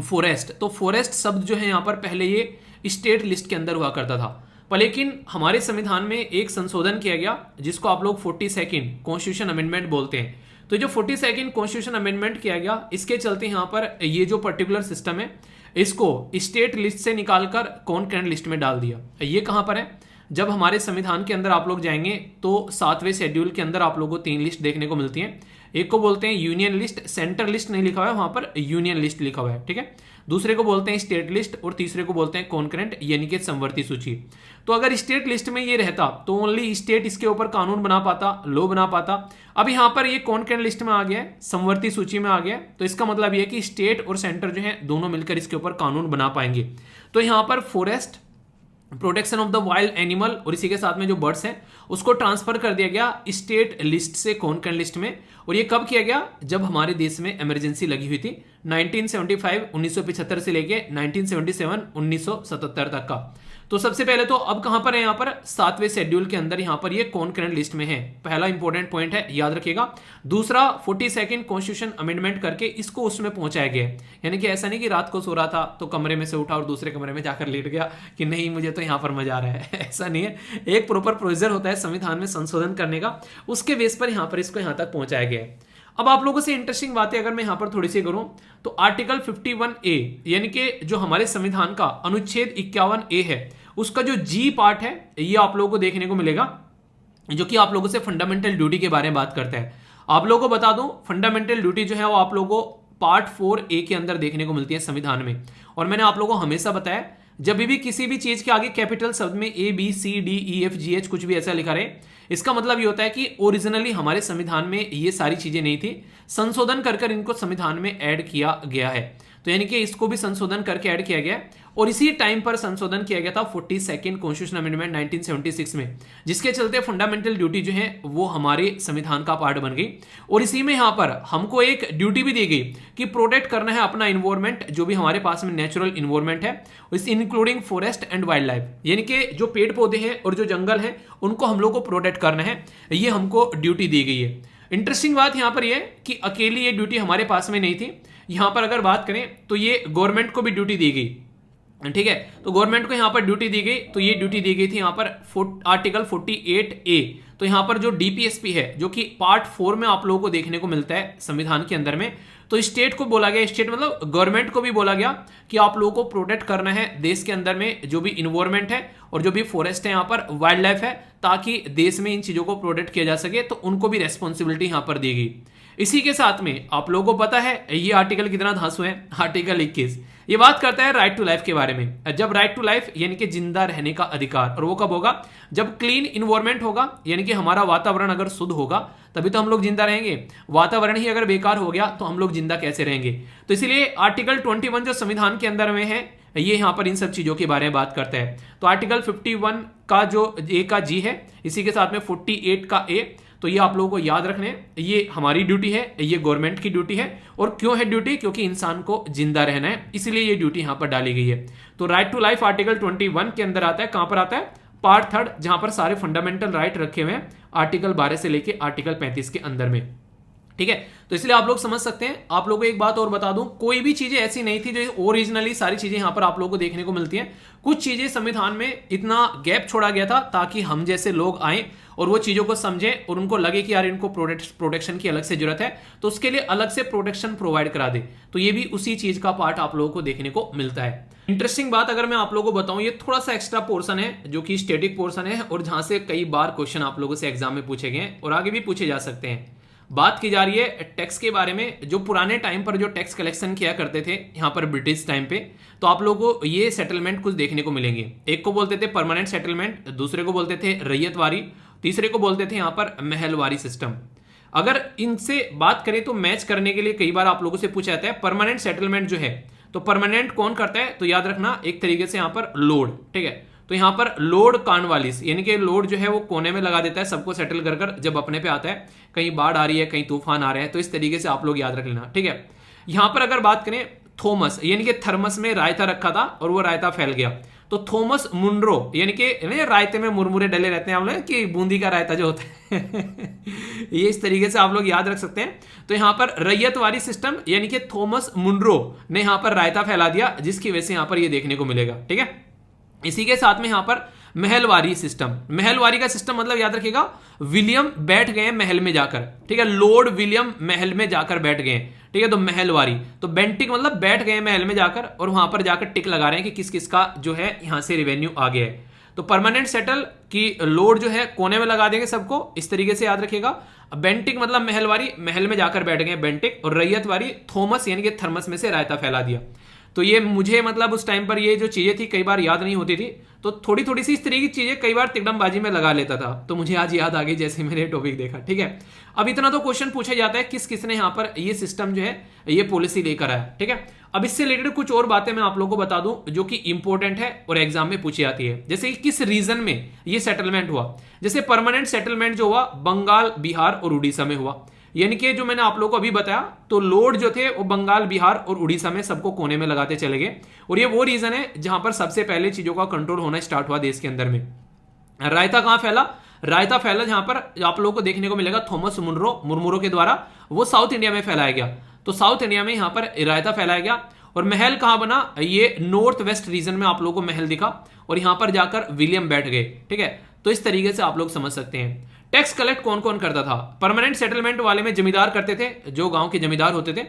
फॉरेस्ट। तो फॉरेस्ट शब्द जो है यहाँ पर पहले ये स्टेट लिस्ट के अंदर हुआ करता था, पर लेकिन हमारे संविधान में एक संशोधन किया गया जिसको आप लोग 42nd कॉन्स्टिट्यूशन अमेंडमेंट बोलते हैं। तो जो 42nd कॉन्स्टिट्यूशन अमेंडमेंट किया गया, इसके चलते यहाँ पर ये जो पर्टिकुलर सिस्टम है इसको स्टेट लिस्ट से निकालकर कॉन्करेंट लिस्ट में डाल दिया। ये कहाँ पर है? जब हमारे संविधान के अंदर आप लोग जाएंगे तो 7वें शेड्यूल के अंदर आप लोगों को 3 लिस्ट देखने को मिलती हैं। एक को बोलते हैं यूनियन लिस्ट, सेंटर लिस्ट नहीं लिखा हुआ है वहां पर, यूनियन लिस्ट लिखा हुआ है, ठीक है। दूसरे को बोलते हैं स्टेट लिस्ट और तीसरे को बोलते हैं कॉन्करेंट यानी कि समवर्ती सूची। तो अगर स्टेट लिस्ट में ये रहता तो ओनली स्टेट इसके ऊपर कानून बना पाता, लॉ बना पाता। अब यहाँ पर ये कॉन्करेंट लिस्ट में आ गया है, समवर्ती सूची में आ गया है, तो इसका मतलब ये है कि स्टेट और सेंटर जो है दोनों मिलकर इसके ऊपर कानून बना पाएंगे। तो यहाँ पर forest, protection of the wild animal और इसी के साथ में जो बर्ड्स हैं उसको ट्रांसफर कर दिया गया स्टेट लिस्ट से कॉन्करेंट लिस्ट में। और ये कब किया गया? जब हमारे देश में इमरजेंसी लगी हुई थी 1975 1975 से लेके 1977 1977 तक का। तो सबसे पहले तो अब कहां पर है? यहाँ पर 7वें शेड्यूल के अंदर यहाँ पर ये कॉन्करेंट लिस्ट में है। पहला इंपॉर्टेंट पॉइंट है, याद रखिएगा। दूसरा 42nd कॉन्स्टिट्यूशन अमेंडमेंट करके इसको उसमें पहुंचाया गया, यानी कि ऐसा नहीं कि रात को सो रहा था तो कमरे में से उठा और दूसरे कमरे में जाकर लेट गया कि नहीं मुझे तो यहाँ पर मजा आ रहा है ऐसा नहीं है। एक प्रॉपर प्रोसीजर होता है संविधान में संशोधन करने का, उसके बेस पर यहाँ पर इसको यहाँ तक पहुंचाया गया है। अब आप लोगों से इंटरेस्टिंग बातें अगर मैं यहां पर थोड़ी सी करूं तो आर्टिकल 51A यानी कि जो हमारे संविधान का अनुच्छेद 51A है उसका जो जी पार्ट है ये आप लोगों को देखने को मिलेगा, जो कि आप लोगों से फंडामेंटल ड्यूटी के बारे में बात करता है। आप लोगों को बता दूं फंडामेंटल ड्यूटी जो है वो आप लोगों को पार्ट 4A के अंदर देखने को मिलती है संविधान में। और मैंने आप लोगों को हमेशा बताया जब भी किसी भी चीज के आगे कैपिटल शब्द में ABCDEFGH कुछ भी ऐसा लिखा रहे, इसका मतलब ये होता है कि ओरिजिनली हमारे संविधान में ये सारी चीजें नहीं थी, संशोधन कर इनको संविधान में ऐड किया गया है। तो यानी कि इसको भी संशोधन करके ऐड किया गया और इसी टाइम पर संशोधन किया गया था 42nd कॉन्स्टिट्यूशन अमेंडमेंट 1976 में, जिसके चलते फंडामेंटल ड्यूटी जो है वो हमारे संविधान का पार्ट बन गई। और इसी में यहाँ पर हमको एक ड्यूटी भी दी गई कि प्रोटेक्ट करना है अपना इन्वायरमेंट, जो भी हमारे पास में नेचुरल इन्वायरमेंट है, including forest and wild life, यानी कि जो पेड़ पौधे हैं और जो जंगल है उनको हम लोग को प्रोटेक्ट करना है, ये हमको ड्यूटी दी गई है। इंटरेस्टिंग बात यहाँ पर यह कि अकेली ये ड्यूटी हमारे पास में नहीं थी, यहाँ पर अगर बात करें तो ये गवर्नमेंट को भी ड्यूटी दी गई, ठीक है। तो गवर्नमेंट को यहाँ पर ड्यूटी दी गई, तो ये ड्यूटी दी गई थी यहाँ पर आर्टिकल 48A। तो यहाँ पर जो DPSP है जो कि पार्ट 4 में आप लोगों को देखने को मिलता है संविधान के अंदर में, तो स्टेट को बोला गया, स्टेट मतलब गवर्नमेंट को भी बोला गया कि आप लोगों को प्रोटेक्ट करना है देश के अंदर में जो भी इन्वायरमेंट है और जो भी फॉरेस्ट है, यहाँ पर वाइल्ड लाइफ है, ताकि देश में इन चीजों को प्रोटेक्ट किया जा सके। तो उनको भी रेस्पॉन्सिबिलिटी यहाँ पर दी गई। इसी के साथ में आप लोगों को पता है ये आर्टिकल कितना धांसू है, आर्टिकल 21 ये बात करता है राइट टू लाइफ के बारे में। जब राइट टू लाइफ यानी कि जिंदा रहने का अधिकार, और वो कब होगा? जब क्लीन इन्वायरमेंट होगा, यानी कि हमारा वातावरण अगर शुद्ध होगा तभी तो हम लोग जिंदा रहेंगे। वातावरण ही अगर बेकार हो गया तो हम लोग जिंदा कैसे रहेंगे? तो इसलिए आर्टिकल 21 जो संविधान के अंदर में है ये यहाँ पर इन सब चीजों के बारे में बात करता है। तो आर्टिकल 51 का जो ए का जी है, इसी के साथ में 48 का ए, तो ये आप लोगों को याद रखने, ये हमारी ड्यूटी है, ये गवर्नमेंट की ड्यूटी है। और क्यों है ड्यूटी? क्योंकि इंसान को जिंदा रहना है, इसलिए ये ड्यूटी यहां पर डाली गई है। तो राइट टू लाइफ आर्टिकल 21 के अंदर आता है। कहां पर आता है? पार्ट 3, जहां पर सारे फंडामेंटल राइट रखे हुए हैं आर्टिकल 12 से लेके आर्टिकल 35 के अंदर में, ठीक है। तो इसलिए आप लोग समझ सकते हैं। आप लोगों को एक बात और बता दूं, कोई भी चीजें ऐसी नहीं थी जो ओरिजिनली सारी चीजें यहां पर आप लोगों को देखने को मिलती हैं। कुछ चीजें संविधान में इतना गैप छोड़ा गया था ताकि हम जैसे लोग आए और वो चीजों को समझें और उनको लगे कि यार इनको प्रोटेक्शन की अलग से जरूरत है, तो उसके लिए अलग से प्रोटेक्शन प्रोवाइड करा दे। तो ये भी उसी चीज का पार्ट आप लोगों को देखने को मिलता है। इंटरेस्टिंग बात अगर मैं आप लोगों को बताऊं, ये थोड़ा सा एक्स्ट्रा पोर्शन है जो कि स्टैटिक पोर्शन है और जहां से कई बार क्वेश्चन आप लोगों से एग्जाम में पूछे गए और आगे भी पूछे जा सकते हैं। बात की जा रही है टैक्स के बारे में। जो पुराने टाइम पर जो टैक्स कलेक्शन किया करते थे यहाँ पर ब्रिटिश टाइम पे, तो आप लोगों को ये सेटलमेंट कुछ देखने को मिलेंगे। एक को बोलते थे परमानेंट सेटलमेंट, दूसरे को बोलते थे रैयतवारी, तीसरे को बोलते थे यहाँ पर महलवारी सिस्टम। अगर इनसे बात करें तो मैच करने के लिए कई बार आप लोगों से पूछा जाता है परमानेंट सेटलमेंट जो है, तो परमानेंट कौन करता है, तो याद रखना एक तरीके से यहाँ पर लोड, ठीक है। तो यहाँ पर लोड कॉर्नवालिस, यानी कि लोड जो है वो कोने में लगा देता है सबको सेटल कर कर, जब अपने पे आता है, कहीं बाढ़ आ रही है, कहीं तूफान आ रहे हैं, तो इस तरीके से आप लोग याद रख लेना, ठीक है। यहाँ पर अगर बात करें थॉमस, यानी कि थर्मस में रायता रखा था और वो रायता फैल गया, तो थॉमस मुनरो, यानी कि रायते में मुरमुरे डले रहते हैं, आप लोग कि बूंदी का रायता जो होता है ये इस तरीके से आप लोग याद रख सकते हैं। तो यहां पर रैयतवारी सिस्टम, यानी कि थॉमस मुनरो ने यहां पर रायता फैला दिया, जिसकी वजह से यहां पर ये देखने को मिलेगा, ठीक है। इसी के साथ में यहां पर महलवारी सिस्टम, महलवारी का सिस्टम मतलब याद रखिएगा विलियम बैठ गए महल में जाकर, ठीक है, लॉर्ड विलियम महल में जाकर बैठ गए, ठीक है। तो महलवारी, तो बेंटिक मतलब बैठ गए महल में जाकर और वहां पर जाकर टिक लगा रहे हैं कि किस किस का जो है यहां से रेवेन्यू आ गया है। तो परमानेंट सेटल की लोड जो है कोने में लगा देंगे सबको, इस तरीके से याद रखिएगा। बेंटिक मतलब महलवारी, महल में जाकर बैठ गए बेंटिक, और रैयतवारी थॉमस यानी कि थर्मस में से रायता फैला दिया। तो ये मुझे मतलब उस टाइम पर ये जो चीजें थी कई बार याद नहीं होती थी, तो थोड़ी थोड़ी सी इस तरह की चीजें कई बार तिकड़मबाजी में लगा लेता था, तो मुझे आज याद आ गई जैसे मैंने टॉपिक देखा, ठीक है। अब इतना तो क्वेश्चन पूछा जाता है किस किसने यहाँ पर ये सिस्टम जो है ये पॉलिसी लेकर आया, ठीक है। अब इससे रिलेटेड कुछ और बातें मैं आप लोगों को बता दूं जो कि इंपॉर्टेंट है और एग्जाम में पूछी जाती है, जैसे कि किस रीजन में ये सेटलमेंट हुआ। जैसे परमानेंट सेटलमेंट जो हुआ बंगाल, बिहार और उड़ीसा में हुआ, यानी कि जो मैंने आप लोगों को अभी बताया, तो लोड जो थे वो बंगाल, बिहार और उड़ीसा में सबको कोने में लगाते चले गए, और ये वो रीजन है जहां पर सबसे पहले चीजों का कंट्रोल होना स्टार्ट हुआ देश के अंदर में। रायता कहां फैला, रायता फैला जहां पर आप लोगों को देखने को मिलेगा थॉमस मुरमुरो के द्वारा, वो साउथ इंडिया में फैलाया गया। तो साउथ इंडिया में यहां पर रायता फैलाया गया। और महल कहां बना, ये नॉर्थ वेस्ट रीजन में आप लोगों को महल दिखा, और यहां पर जाकर विलियम बैठ गए, ठीक है। तो इस तरीके से आप लोग समझ सकते हैं। टैक्स कलेक्ट कौन कौन करता था, परमानेंट सेटलमेंट वाले में जमींदार करते थे, जो गांव के जमींदार होते थे।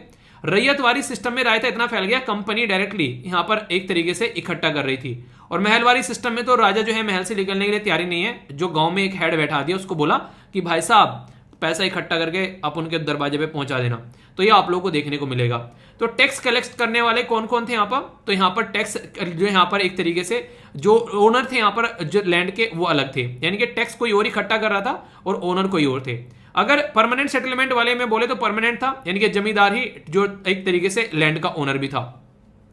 रैयतवारी सिस्टम में रायता इतना फैल गया कंपनी डायरेक्टली यहां पर एक तरीके से इकट्ठा कर रही थी। और महलवारी सिस्टम में तो राजा जो है महल से निकलने के लिए तैयारी नहीं है, जो गांव में एक हेड बैठा दिया, उसको बोला कि भाई साहब पैसा इकट्ठा करके आप उनके दरवाजे पे पहुंचा देना। तो ये आप लोगों को देखने को मिलेगा। तो टैक्स कलेक्ट करने वाले कौन कौन थे यहाँ पर, तो यहाँ पर टैक्स जो यहाँ पर एक तरीके से जो ओनर थे यहाँ पर जो लैंड के वो अलग थे, यानी कि टैक्स कोई और इकट्ठा कर रहा था और ओनर कोई और थे। अगर परमानेंट सेटलमेंट वाले में बोले तो परमानेंट था, यानी कि जमींदार ही जो एक तरीके से लैंड का ओनर भी था।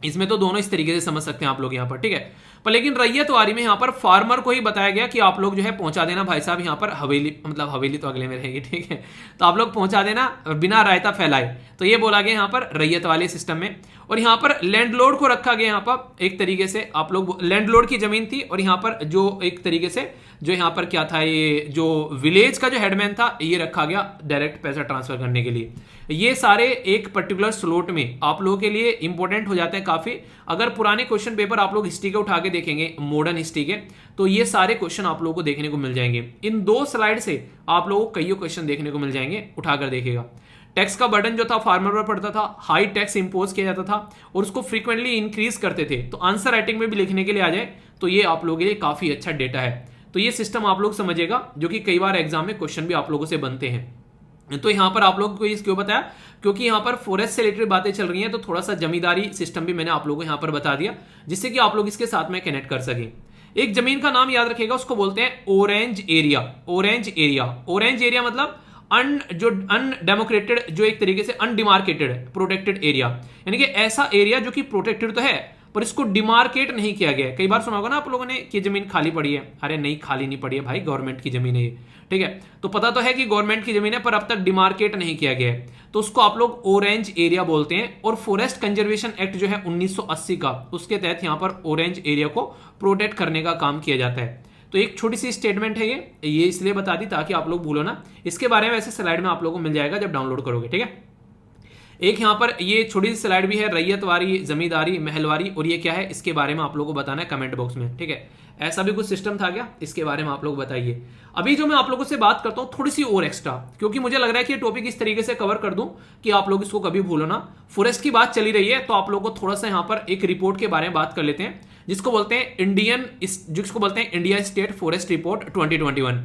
इसमें तो दोनों इस तरीके से समझ सकते हैं आप लोग यहाँ पर, ठीक है। पर लेकिन रैयतवारी में यहाँ पर फार्मर को ही बताया गया कि आप लोग जो है पहुंचा देना भाई साहब यहाँ पर हवेली, मतलब हवेली तो अगले में रहेगी, ठीक है, तो आप लोग पहुंचा देना बिना रायता फैलाए। तो ये बोला गया यहाँ पर रैयत वाले सिस्टम में। और यहाँ पर लैंडलॉर्ड को रखा गया यहाँ पर एक तरीके से, आप लोग लैंडलॉर्ड की जमीन थी, और यहाँ पर जो एक तरीके से जो यहाँ पर क्या था, ये जो विलेज का जो हेडमैन था ये रखा गया डायरेक्ट पैसा ट्रांसफर करने के लिए। ये सारे एक पर्टिकुलर स्लॉट में आप लोगों के लिए इंपॉर्टेंट हो जाते हैं काफी। अगर पुराने क्वेश्चन पेपर आप लोग हिस्ट्री के उठा के देखेंगे, मॉडर्न हिस्ट्री के, तो ये सारे क्वेश्चन आप लोगों को देखने को मिल जाएंगे। इन 2 स्लाइड से आप लोगों को कई क्वेश्चन देखने को मिल जाएंगे, उठाकर देखिएगा। टैक्स का बर्डन जो था फार्मर पर पड़ता था, हाई टैक्स इंपोज किया जाता था और उसको फ्रीक्वेंटली इंक्रीज करते थे। तो आंसर राइटिंग में भी लिखने के लिए आ जाए तो ये आप लोगों के लिए काफी अच्छा डेटा है। तो ये सिस्टम आप लोग समझिएगा, जो कि कई बार एग्जाम में क्वेश्चन भी आप लोगों से बनते हैं। तो यहां पर आप लोगों को क्यों बताया, क्योंकि यहां पर फॉरेस्ट से रिलेटेड बातें चल रही हैं, तो थोड़ा सा जमींदारी सिस्टम भी मैंने आप लोगों को यहां पर बता दिया, जिससे कि आप लोग इसके साथ में कनेक्ट कर सकें। एक जमीन का नाम याद रखिएगा, उसको बोलते हैं orange area. Orange area, orange area मतलब अनडेमोक्रेटेड, जो एक तरीके से अनडिमार्केटेड प्रोटेक्टेड एरिया, यानी कि ऐसा एरिया जो कि प्रोटेक्टेड तो है पर इसको डिमार्केट नहीं किया गया है। कई बार सुना होगा ना आप लोगों ने कि जमीन खाली पड़ी है, अरे नहीं खाली नहीं पड़ी है भाई, गवर्नमेंट की जमीन है ये, ठीक है। तो पता तो है कि गवर्नमेंट की जमीन है पर अब तक डिमार्केट नहीं किया गया है, तो उसको आप लोग ऑरेंज एरिया बोलते हैं। और फॉरेस्ट कंजर्वेशन एक्ट जो है 1980 का, उसके तहत यहां पर ऑरेंज एरिया को प्रोटेक्ट करने का काम किया जाता है। तो एक छोटी सी स्टेटमेंट है ये इसलिए बता दी ताकि आप लोग भूलो ना। इसके बारे में ऐसे स्लाइड में आप लोगों को मिल जाएगा जब डाउनलोड करोगे, ठीक है। एक यहाँ पर ये छोटी सी स्लाइड भी है, रैयतवारी, जमींदारी, महलवारी, और ये क्या है इसके बारे में आप लोगों को बताना है कमेंट बॉक्स में, ठीक है। ऐसा भी कुछ सिस्टम था क्या, इसके बारे में आप लोग बताइए। अभी जो मैं आप लोगों से बात करता हूँ थोड़ी सी और एक्स्ट्रा, क्योंकि मुझे लग रहा है कि ये टॉपिक इस तरीके से कवर कर दूं कि आप लोग इसको कभी भूलो ना। फॉरेस्ट की बात चली रही है तो आप लोगों को थोड़ा सा यहाँ पर एक रिपोर्ट के बारे में बात कर लेते हैं, जिसको बोलते हैं इंडिया स्टेट फॉरेस्ट रिपोर्ट 2021।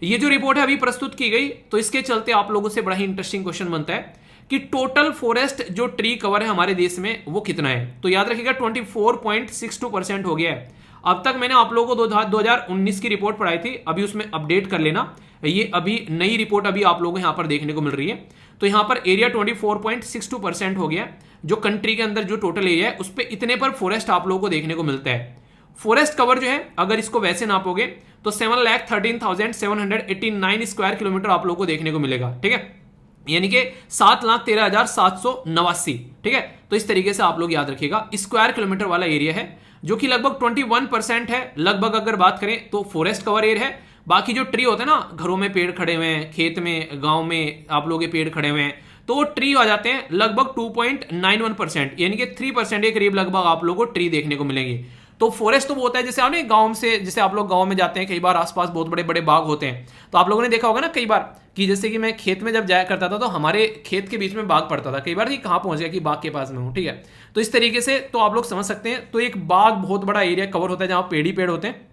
ये जो रिपोर्ट है अभी प्रस्तुत की गई, तो इसके चलते आप लोगों से बड़ा ही इंटरेस्टिंग क्वेश्चन बनता है कि टोटल फॉरेस्ट जो ट्री कवर है हमारे देश में वो कितना है। तो याद रखिएगा 24.62% हो गया है। अब तक मैंने आप लोगों को 2019 की रिपोर्ट पढ़ाई थी, अभी उसमें अपडेट कर लेना, ये अभी नई रिपोर्ट अभी आप लोगों को यहाँ पर देखने को मिल रही है। तो यहाँ पर एरिया 24.62% हो गया, जो कंट्री के अंदर जो टोटल एरिया है उस पर इतने पर फॉरेस्ट आप लोगों को देखने को मिलता है। फॉरेस्ट कवर जो है अगर इसको वैसे नापोगे तो 7,13,789 स्क्वायर किलोमीटर आप लोगों को देखने को मिलेगा, ठीक है, यानी कि 7,13,789, ठीक है। तो इस तरीके से आप लोग याद रखिएगा, स्क्वायर किलोमीटर वाला एरिया है, जो कि लगभग 21% है लगभग अगर बात करें तो फॉरेस्ट कवर एरिया है। बाकी जो ट्री होते हैं ना, घरों में पेड़ खड़े हुए हैं, खेत में, गांव में आप लोगों के पेड़ खड़े हुए हैं, तो वो ट्री आ जाते हैं लगभग 2.91%, यानी कि 3% के करीब लगभग आप लोगों को ट्री देखने को मिलेंगे। तो फॉरेस्ट तो वो होता है जैसे आपने गांव से, जैसे आप लोग गांव में जाते हैं, कई बार आसपास बहुत बड़े बड़े बाग होते हैं, तो आप लोगों ने देखा होगा ना कई बार कि जैसे कि मैं खेत में जब जाया करता था तो हमारे खेत के बीच में बाग पड़ता था, कई बार कि कहाँ पहुंच गया कि बाग के पास में हूँ, ठीक है। तो इस तरीके से तो आप लोग समझ सकते हैं, तो एक बाग बहुत बड़ा एरिया कवर होता है जहाँ पेड़ ही पेड़ होते हैं।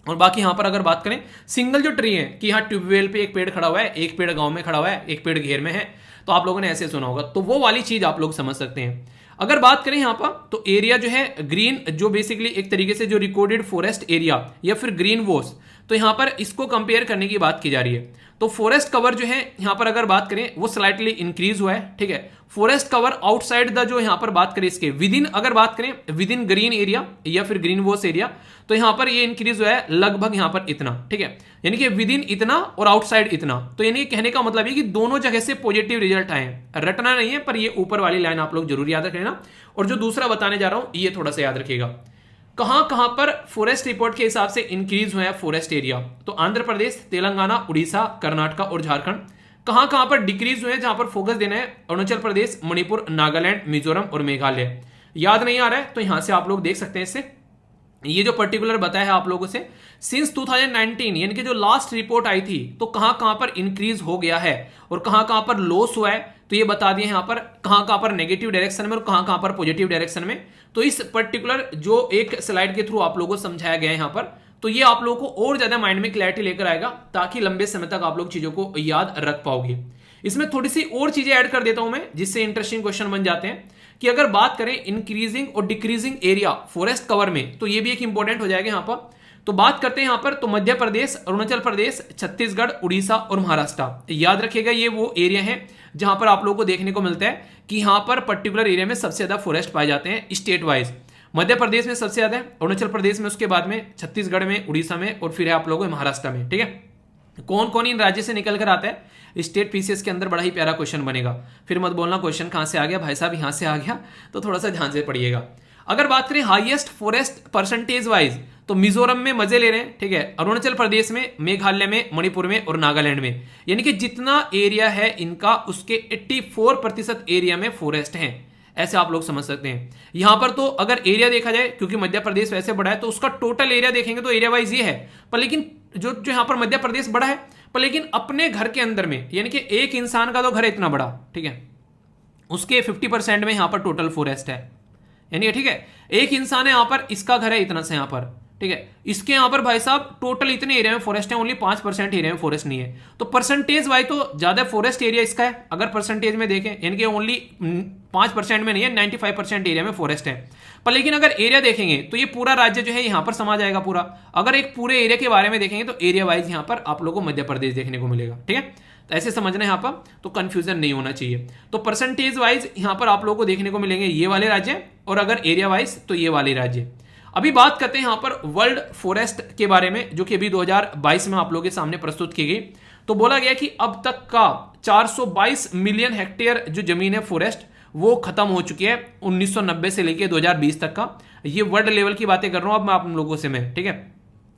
और बाकी यहाँ पर अगर बात करें सिंगल जो ट्री है कि यहाँ ट्यूबवेल पे एक पेड़ खड़ा हुआ है, एक पेड़ गांव में खड़ा हुआ है, एक पेड़ घेर में है, तो आप लोगों ने ऐसे सुना होगा, तो वो वाली चीज आप लोग समझ सकते हैं। अगर बात करें यहाँ पर तो एरिया जो है ग्रीन, जो बेसिकली एक तरीके से जो रिकॉर्डेड फॉरेस्ट एरिया या फिर ग्रीन वॉस, तो यहाँ पर इसको कंपेयर करने की बात की जा रही है। तो फॉरेस्ट कवर जो है यहाँ पर अगर बात करें वो स्लाइटली इंक्रीज हुआ है, ठीक है। फॉरेस्ट कवर आउटसाइड द जो यहाँ पर बात करें इसके विदिन, अगर बात करें विदिन ग्रीन एरिया या फिर ग्रीन वॉस एरिया, तो यहाँ पर ये इंक्रीज हुआ है लगभग यहाँ पर इतना, ठीक है, यानी कि विदिन इतना और आउटसाइड इतना। तो यानी कहने का मतलब है कि दोनों जगह से पॉजिटिव रिजल्ट आए हैं, रटना नहीं है, पर ये ऊपर वाली लाइन आप लोग जरूर याद रख लेना। और जो दूसरा बताने जा रहा हूं ये थोड़ा सा याद रखिएगा, कहां कहां पर फॉरेस्ट रिपोर्ट के हिसाब से इंक्रीज हुआ है फॉरेस्ट एरिया, तो आंध्र प्रदेश, तेलंगाना, उड़ीसा, कर्नाटक और झारखंड। कहां कहां पर डिक्रीज हुए हैं, जहां पर फोकस देना है अरुणाचल प्रदेश, मणिपुर, नागालैंड, मिजोरम और मेघालय। याद नहीं आ रहा है तो यहां से आप लोग देख सकते हैं इससे, ये जो पर्टिकुलर बताया है आप लोगों से, सिंस 2019 यानी कि जो लास्ट रिपोर्ट आई थी, तो कहां कहां पर इंक्रीज हो गया है और कहां कहां पर लॉस हुआ है, तो ये बता दिए यहां पर कहां कहां पर नेगेटिव डायरेक्शन में और कहां कहां पर पॉजिटिव डायरेक्शन में। तो इस पर्टिकुलर जो एक स्लाइड के थ्रू आप लोगों को समझाया गया है यहां पर, तो ये आप लोगों को और ज्यादा माइंड में क्लैरिटी लेकर आएगा, ताकि लंबे समय तक आप लोग चीजों को याद रख पाओगे। इसमें थोड़ी सी और चीजें ऐड कर देता हूं मैं, जिससे इंटरेस्टिंग क्वेश्चन बन जाते हैं कि अगर बात करें इंक्रीजिंग और डिक्रीजिंग एरिया फॉरेस्ट कवर में, तो ये भी एक इंपॉर्टेंट हो जाएगा यहां पर। तो बात करते हैं यहां पर, तो मध्य प्रदेश, अरुणाचल प्रदेश, छत्तीसगढ़, उड़ीसा और महाराष्ट्र। याद रखिएगा ये वो एरिया है जहां पर आप लोगों को देखने को मिलता है कि यहां पर पर्टिकुलर एरिया में सबसे ज्यादा फॉरेस्ट पाए जाते हैं स्टेट वाइज। मध्य प्रदेश में सबसे ज्यादा है, अरुणाचल प्रदेश में, उसके बाद में छत्तीसगढ़ में, उड़ीसा में, और फिर है आप लोगों को महाराष्ट्र में, ठीक है। कौन कौन इन राज्य से निकल कर आता है स्टेट पीसीएस के अंदर, बड़ा ही प्यारा क्वेश्चन बनेगा। फिर मत बोलना क्वेश्चन कहां से आ गया भाई साहब, यहां से आ गया, तो थोड़ा सा ध्यान से पढ़िएगा। अगर बात करें हाईएस्ट फॉरेस्ट परसेंटेज वाइज, तो मिजोरम में मजे ले रहे हैं, ठीक है, अरुणाचल प्रदेश में, मेघालय में, मणिपुर में और नागालैंड में, यानी कि जितना एरिया है इनका उसके 84% एरिया में फॉरेस्ट है, ऐसे आप लोग समझ सकते हैं। यहां पर तो अगर एरिया देखा जाए, क्योंकि मध्य प्रदेश वैसे बड़ा है, तो उसका टोटल एरिया देखेंगे तो एरिया वाइज ये है, पर लेकिन जो यहां पर मध्य प्रदेश बड़ा है, पर लेकिन अपने घर के अंदर में, यानी कि एक इंसान का तो घर है इतना बड़ा, ठीक है, उसके 50% में यहां पर टोटल फॉरेस्ट है, यानी ठीक है, एक इंसान है यहां पर, इसका घर है इतना से यहां पर, ठीक है, इसके यहां पर भाई साहब टोटल इतने एरिया में फॉरेस्ट है, ओनली 5% एरिया में फॉरेस्ट नहीं है। तो परसेंटेज वाइज तो ज्यादा फॉरेस्ट एरिया इसका है, अगर परसेंटेज में देखें, यानी कि ओनली 5% में नहीं है, 95% एरिया में फॉरेस्ट है। पर लेकिन अगर एरिया देखेंगे तो ये पूरा राज्य जो है यहां पर समा जाएगा पूरा। अगर एक पूरे एरिया के बारे में देखेंगे तो एरिया वाइज यहां पर आप लोगों को मध्य प्रदेश देखने को मिलेगा, ठीक है, तो ऐसे समझना है यहां पर, तो कंफ्यूजन नहीं होना चाहिए। तो परसेंटेज वाइज यहां पर आप लोगों को देखने को मिलेंगे ये वाले राज्य, और अगर एरिया वाइज तो ये वाले राज्य। अभी बात करते हैं यहां पर वर्ल्ड फॉरेस्ट के बारे में, जो कि अभी 2022 में आप लोगों के सामने प्रस्तुत की गई। तो बोला गया कि अब तक का 422 मिलियन हेक्टेयर जो जमीन है फॉरेस्ट, वो खत्म हो चुकी है 1990 से लेकर 2020 तक का। ये वर्ल्ड लेवल की बातें कर रहा हूं अब मैं आप लोगों से मैं, ठीक है।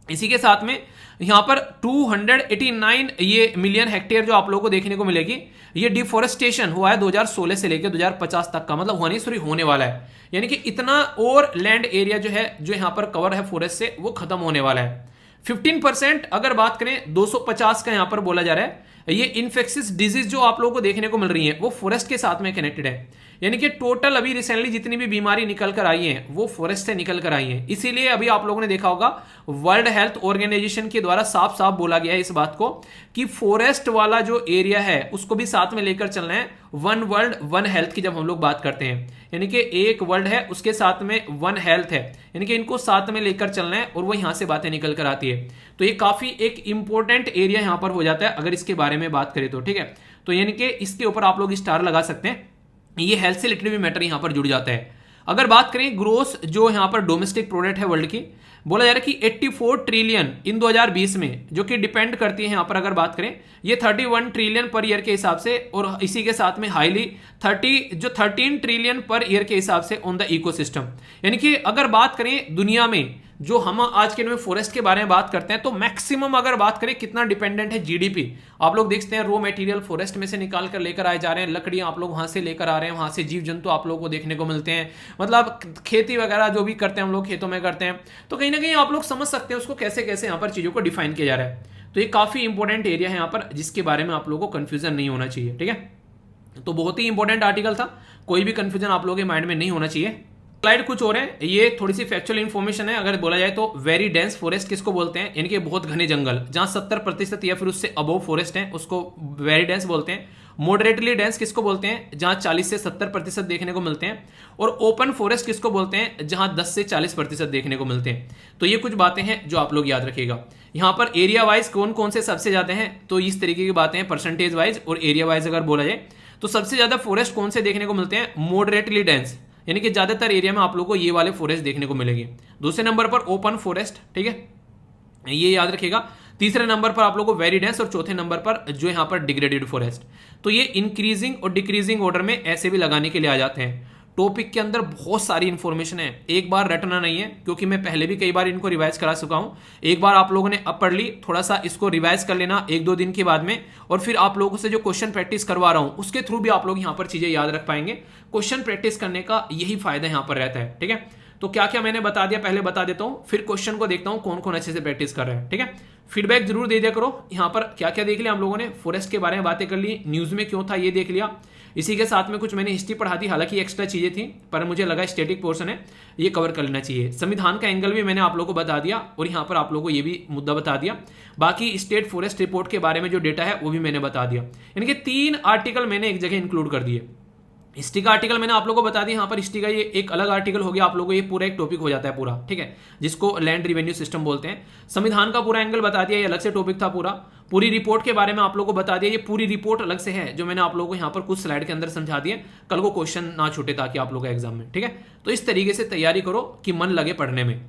इसी के साथ में यहां पर 289 ये मिलियन हेक्टेयर जो आप लोगों को देखने को मिलेगी, ये डिफोरेस्टेशन हुआ है 2016 से लेकर 2050 तक का, मतलब होने वाला है, यानी कि इतना और लैंड एरिया जो है, जो यहां पर कवर है फॉरेस्ट से, वो खत्म होने वाला है। 15% अगर बात करें 250 का यहां पर बोला जा रहा है, ये इन्फेक्शियस डिजीज जो आप लोगों को देखने को मिल रही है वो फॉरेस्ट के साथ में कनेक्टेड है। यानी कि टोटल अभी रिसेंटली जितनी भी बीमारी निकल कर आई है वो फॉरेस्ट से निकल कर आई है। इसीलिए अभी आप लोगों ने देखा होगा वर्ल्ड हेल्थ ऑर्गेनाइजेशन के द्वारा साफ साफ बोला गया है इस बात को कि फॉरेस्ट वाला जो एरिया है उसको भी साथ में लेकर चलना है, वन वर्ल्ड वन हेल्थ की जब हम लोग बात करते हैं, यानी कि एक वर्ल्ड है उसके साथ में वन हेल्थ है, यानी कि इनको साथ में लेकर चलना है और वो यहाँ से बातें निकल कर आती है। तो ये काफी एक इंपॉर्टेंट एरिया यहाँ पर हो जाता है अगर इसके बारे में बात करें तो, ठीक है। तो यानी कि इसके ऊपर आप लोग स्टार लगा सकते हैं, ये हेल्थ से रिलेटेड भी मैटर यहाँ पर जुड़ जाता है। अगर बात करें ग्रोस जो यहाँ पर डोमेस्टिक प्रोडक्ट है वर्ल्ड की, बोला जा रहा है कि 84 ट्रिलियन इन 2020 में, जो कि डिपेंड करती है यहाँ पर अगर बात करें ये 31 ट्रिलियन पर ईयर के हिसाब से, और इसी के साथ में हाईली 13 ट्रिलियन पर ईयर के हिसाब से ऑन द इकोसिस्टम। यानी कि अगर बात करें दुनिया में जो हम आज के में फॉरेस्ट के बारे में बात करते हैं तो मैक्सिमम अगर बात करें कितना डिपेंडेंट है जीडीपी, आप लोग देखते हैं रॉ मटेरियल फॉरेस्ट में से निकाल कर लेकर आए जा रहे हैं, लकड़ियां आप लोग वहां से लेकर आ रहे हैं, वहां से जीव जंतु आप लोगों को देखने को मिलते हैं, मतलब खेती वगैरह जो भी करते हैं हम लोग खेतों में करते हैं। तो कहीं ना कहीं आप लोग समझ सकते हैं उसको कैसे कैसे यहाँ पर चीजों को डिफाइन किया जा रहा है। तो ये काफी इंपॉर्टेंट एरिया है यहाँ पर जिसके बारे में आप लोगों को कंफ्यूजन नहीं होना चाहिए, ठीक है। तो बहुत ही इंपॉर्टेंट आर्टिकल था, कोई भी कंफ्यूजन आप लोगों के माइंड में नहीं होना चाहिए। स्लाइड कुछ और है, ये थोड़ी सी फैक्चुअल इन्फॉर्मेशन है। अगर बोला जाए तो वेरी डेंस फॉरेस्ट किसको बोलते हैं, यानी कि बहुत घने जंगल जहां 70% या फिर उससे अबव फॉरेस्ट है उसको वेरी डेंस बोलते हैं। मॉडरेटली डेंस किसको बोलते हैं, जहां 40 से 70% देखने को मिलते हैं। और ओपन फॉरेस्ट किसको बोलते हैं, जहां 10 से 40% देखने को मिलते हैं। तो ये कुछ बातें हैं जो आप लोग याद रखिएगा। यहाँ पर एरिया वाइज कौन कौन से सबसे ज्यादा हैं, तो इस तरीके की बातें हैं परसेंटेज वाइज और एरिया वाइज अगर बोला जाए तो सबसे ज्यादा फॉरेस्ट कौन से देखने को मिलते हैं, मॉडरेटली डेंस, यानी कि ज्यादातर एरिया में आप लोगों को ये वाले फॉरेस्ट देखने को मिलेंगे। दूसरे नंबर पर ओपन फॉरेस्ट, ठीक है, ये याद रखिएगा। तीसरे नंबर पर आप लोगों को वेरी डेंस और चौथे नंबर पर जो यहाँ पर डिग्रेडेड फॉरेस्ट। तो ये इंक्रीजिंग और डिक्रीजिंग ऑर्डर में ऐसे भी लगाने के लिए आ जाते हैं। टॉपिक के अंदर बहुत सारी इंफॉर्मेशन है, एक बार रटना नहीं है, क्योंकि मैं पहले भी कई बार इनको रिवाइज करा चुका हूं। एक बार आप लोगों ने अब पढ़ ली, थोड़ा सा इसको रिवाइज कर लेना 1-2 दिन के बाद में, और फिर आप लोगों से जो क्वेश्चन प्रैक्टिस करवा रहा हूं उसके थ्रू भी आप लोग यहां पर चीजें याद रख पाएंगे। क्वेश्चन प्रैक्टिस करने का यही फायदा यहां पर रहता है, ठीक है। तो क्या क्या मैंने बता दिया पहले बता देता हूं, फिर क्वेश्चन को देखता हूं कौन कौन अच्छे से प्रैक्टिस कर रहे हैं, ठीक है। फीडबैक जरूर दे दिया करो। यहां पर क्या क्या देख लिया हम लोगों ने, फॉरेस्ट के बारे में बातें कर ली, न्यूज में क्यों था ये देख लिया, इसी के साथ में कुछ मैंने हिस्ट्री पढ़ा थी, हालांकि एक्स्ट्रा चीजें थी पर मुझे लगा स्टैटिक पोर्शन है ये कवर कर लेना चाहिए। संविधान का एंगल भी मैंने आप लोगों को बता दिया और यहाँ पर आप लोगों को ये भी मुद्दा बता दिया। बाकी स्टेट फॉरेस्ट रिपोर्ट के बारे में जो डेटा है वो भी मैंने बता दिया। यानी कि 3 आर्टिकल मैंने एक जगह इंक्लूड कर दिए। हिस्ट्री का आर्टिकल मैंने आप लोगों को बता दिया, यहाँ पर हिस्ट्री का ये एक अलग आर्टिकल हो गया, आप लोगों को ये पूरा एक टॉपिक हो जाता है पूरा, ठीक है, जिसको लैंड रिवेन्यू सिस्टम बोलते हैं। संविधान का पूरा एंगल बता दिया, ये अलग से टॉपिक था पूरा। पूरी रिपोर्ट के बारे में आप लोगों को बता दिया, ये पूरी रिपोर्ट अलग से है जो मैंने आप लोगों को यहाँ पर कुछ स्लाइड के अंदर समझा दिया, कल को क्वेश्चन ना छूटे ताकि आप लोगों का एग्जाम में, ठीक है। तो इस तरीके से तैयारी करो कि मन लगे पढ़ने में।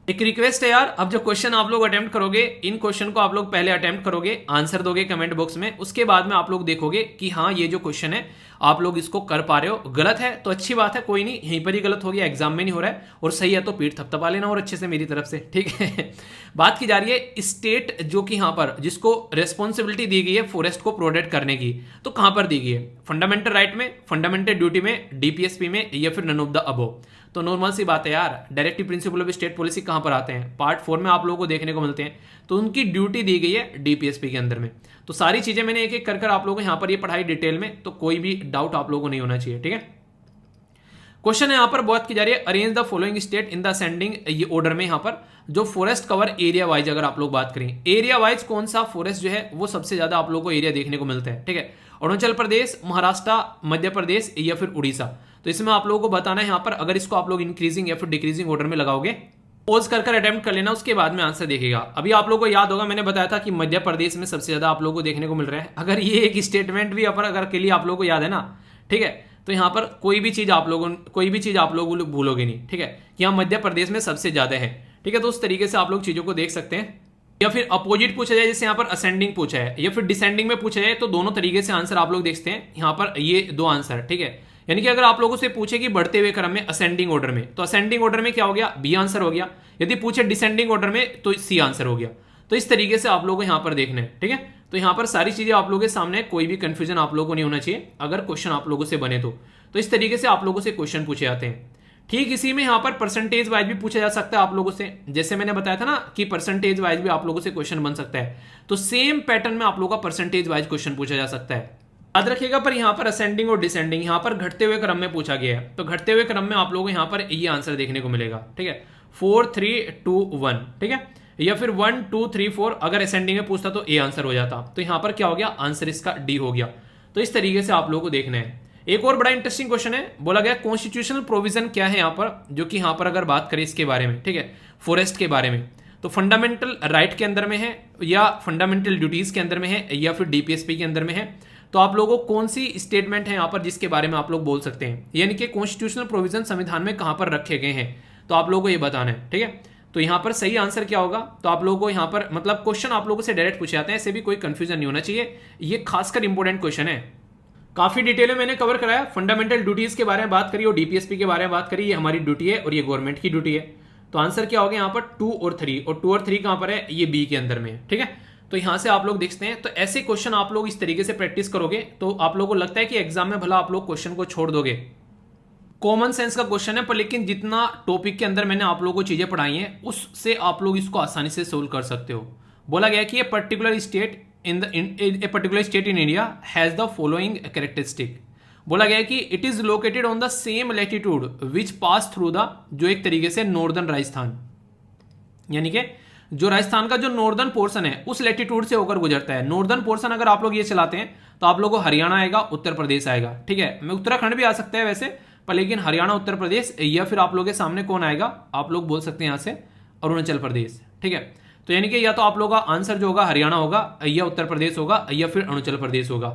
एक रिक्वेस्ट है यार, अब जो क्वेश्चन आप लोग अटेम्प्ट करोगे, इन क्वेश्चन को आप लोग पहले अटेम्प्ट करोगे, आंसर दोगे कमेंट बॉक्स में, उसके बाद में आप लोग देखोगे कि हाँ ये जो क्वेश्चन है आप लोग इसको कर पा रहे हो। गलत है तो अच्छी बात है, कोई नहीं, यहीं पर ही गलत हो गया, एग्जाम में नहीं हो रहा है, और सही है तो पीठ थपथपा लेना और अच्छे से मेरी तरफ से, ठीक है। बात की जा रही है स्टेट जो कि यहाँ पर जिसको रेस्पॉन्सिबिलिटी दी गई है फॉरेस्ट को प्रोटेक्ट करने की, तो कहां पर दी गई है, फंडामेंटल राइट में, फंडामेंटल ड्यूटी में, डीपीएसपी में, या फिर नन ऑफ द अबव। तो नॉर्मल सी बात है यार, directive principle of state policy कहां पर आते हैं, पार्ट 4 में आप लोगों को देखने को मिलते हैं। तो उनकी ड्यूटी दी गई है डीपीएसपी के अंदर में। तो सारी चीजें मैंने एक एक कर आप लोगों को यहाँ पर ये पढ़ाई डिटेल में, तो कोई भी डाउट आप लोगों को नहीं होना चाहिए, ठीक है। क्वेश्चन है यहाँ पर बात की जा रही है, arrange the following state in the ascending ये ऑर्डर में, यहाँ पर जो फॉरेस्ट कवर एरिया वाइज अगर आप लोग बात करें, एरिया वाइज कौन सा फॉरेस्ट जो है वो सबसे ज्यादा आप लोगों को एरिया देखने को मिलता है, ठीक है। अरुणाचल प्रदेश, महाराष्ट्र, मध्य प्रदेश या फिर उड़ीसा। तो इसमें आप लोगों को बताना है यहाँ पर, अगर इसको आप लोग इंक्रीजिंग या फिर डिक्रीजिंग ऑर्डर में लगाओगे, पॉज कर अटेम्प्ट कर लेना, उसके बाद में आंसर देखिएगा। अभी आप लोगों को याद होगा मैंने बताया था कि मध्य प्रदेश में सबसे ज्यादा आप लोगों को देखने को मिल रहा है। अगर ये एक स्टेटमेंट भी अगर के लिए आप लोगों को याद है ना, ठीक है, तो यहाँ पर कोई भी चीज आप लोग भूलोगे नहीं, ठीक है, कि यहाँ मध्य प्रदेश में सबसे ज्यादा है, ठीक है। तो उस तरीके से आप लोग चीजों को देख सकते हैं। या फिर अपोजिट पूछा जाए, जैसे यहाँ पर असेंडिंग पूछा है या फिर डिसेंडिंग में पूछा जाए, तो दोनों तरीके से आंसर आप लोग देखते हैं। यहाँ पर ये 2 आंसर, ठीक है। यानी कि अगर आप लोगों से पूछे कि बढ़ते हुए क्रम में असेंडिंग ऑर्डर में, तो असेंडिंग ऑर्डर में क्या हो गया, बी आंसर हो गया। यदि पूछे डिसेंडिंग ऑर्डर में तो सी आंसर हो गया। तो इस तरीके से आप लोगों को यहाँ पर देखना है, ठीक है। तो यहाँ पर सारी चीजें आप लोगों के सामने, कोई भी कंफ्यूजन आप लोगों को नहीं होना चाहिए अगर क्वेश्चन आप लोगों से बने तो इस तरीके से आप लोगों से क्वेश्चन पूछे जाते हैं। ठीक इसी में यहाँ पर परसेंटेज वाइज भी पूछा जा सकता है आप लोगों से, जैसे मैंने बताया था ना कि परसेंटेज वाइज भी आप लोगों से क्वेश्चन बन सकता है। तो सेम पैटर्न में आप लोगों का परसेंटेज वाइज क्वेश्चन पूछा जा सकता है, याद रखिएगा। पर यहाँ पर असेंडिंग और डिसेंडिंग यहाँ पर घटते हुए क्रम में पूछा गया है, तो घटते हुए क्रम में आप लोगों को यहाँ पर ये आंसर देखने को मिलेगा, ठीक है, 4 3 2 1, ठीक है, या फिर 1 2 3 4। अगर असेंडिंग में पूछता तो ए आंसर हो जाता, तो यहाँ पर क्या हो गया, आंसर इसका डी हो गया। तो इस तरीके से आप लोगों को देखना है। एक और बड़ा इंटरेस्टिंग क्वेश्चन है, बोला गया कॉन्स्टिट्यूशनल प्रोविजन क्या है यहाँ पर, जो कि यहाँ पर अगर बात करें इसके बारे में, ठीक है, फॉरेस्ट के बारे में, तो फंडामेंटल राइट के अंदर में है या फंडामेंटल ड्यूटीज के अंदर में है या फिर डीपीएसपी के अंदर में है, तो आप लोगों को कौन सी स्टेटमेंट है यहाँ पर जिसके बारे में आप लोग बोल सकते हैं, यानी कि कॉन्स्टिट्यूशनल प्रोविजन संविधान में कहाँ पर रखे गए हैं, तो आप लोगों को ये बताना है, ठीक है। तो यहाँ पर सही आंसर क्या होगा, तो आप लोगों को यहाँ पर मतलब क्वेश्चन आप लोगों से डायरेक्ट पूछे जाते हैं, ऐसे भी कोई कंफ्यूजन नहीं होना चाहिए, ये खासकर इंपॉर्टेंट क्वेश्चन है। काफी डिटेल में मैंने कवर कराया, फंडामेंटल ड्यूटीज के बारे में बात करी और डीपीएसपी के बारे में बात करी, ये हमारी ड्यूटी है और ये गवर्नमेंट की ड्यूटी है। तो आंसर क्या होगा यहाँ पर 2 और 3, और 2 और 3 कहां पर है, ये बी के अंदर में है, ठीक है। तो यहां से आप लोग देखते हैं, तो ऐसे क्वेश्चन आप लोग इस तरीके से प्रैक्टिस करोगे तो आप लोगों को लगता है कि एग्जाम में भला आप लोग क्वेश्चन को छोड़ दोगे। कॉमन सेंस का क्वेश्चन है, पर लेकिन जितना टॉपिक के अंदर मैंने आप लोगों को चीजें पढ़ाई हैं उससे आप लोग इसको आसानी से सोल्व कर सकते हो। बोला गया कि ये particular state a particular state in India has the following characteristic. बोला गया कि it is located on the same latitude which pass through the, जो एक तरीके से नॉर्दर्न राजस्थान, यानी कि जो राजस्थान का जो नॉर्दर्न पोर्शन है उस लैटिट्यूड से होकर गुजरता है। नॉर्दर्न पोर्शन अगर आप लोग ये चलाते हैं तो आप लोगों को हरियाणा आएगा, उत्तर प्रदेश आएगा, ठीक है। मैं उत्तराखंड भी आ सकता है वैसे, पर लेकिन हरियाणा उत्तर प्रदेश, या फिर आप लोगों के सामने कौन आएगा, आप लोग बोल सकते हैं यहां से अरुणाचल प्रदेश, ठीक है। तो यानी कि या तो आप लोगों का आंसर जो होगा हरियाणा होगा या उत्तर प्रदेश होगा या फिर अरुणाचल प्रदेश होगा।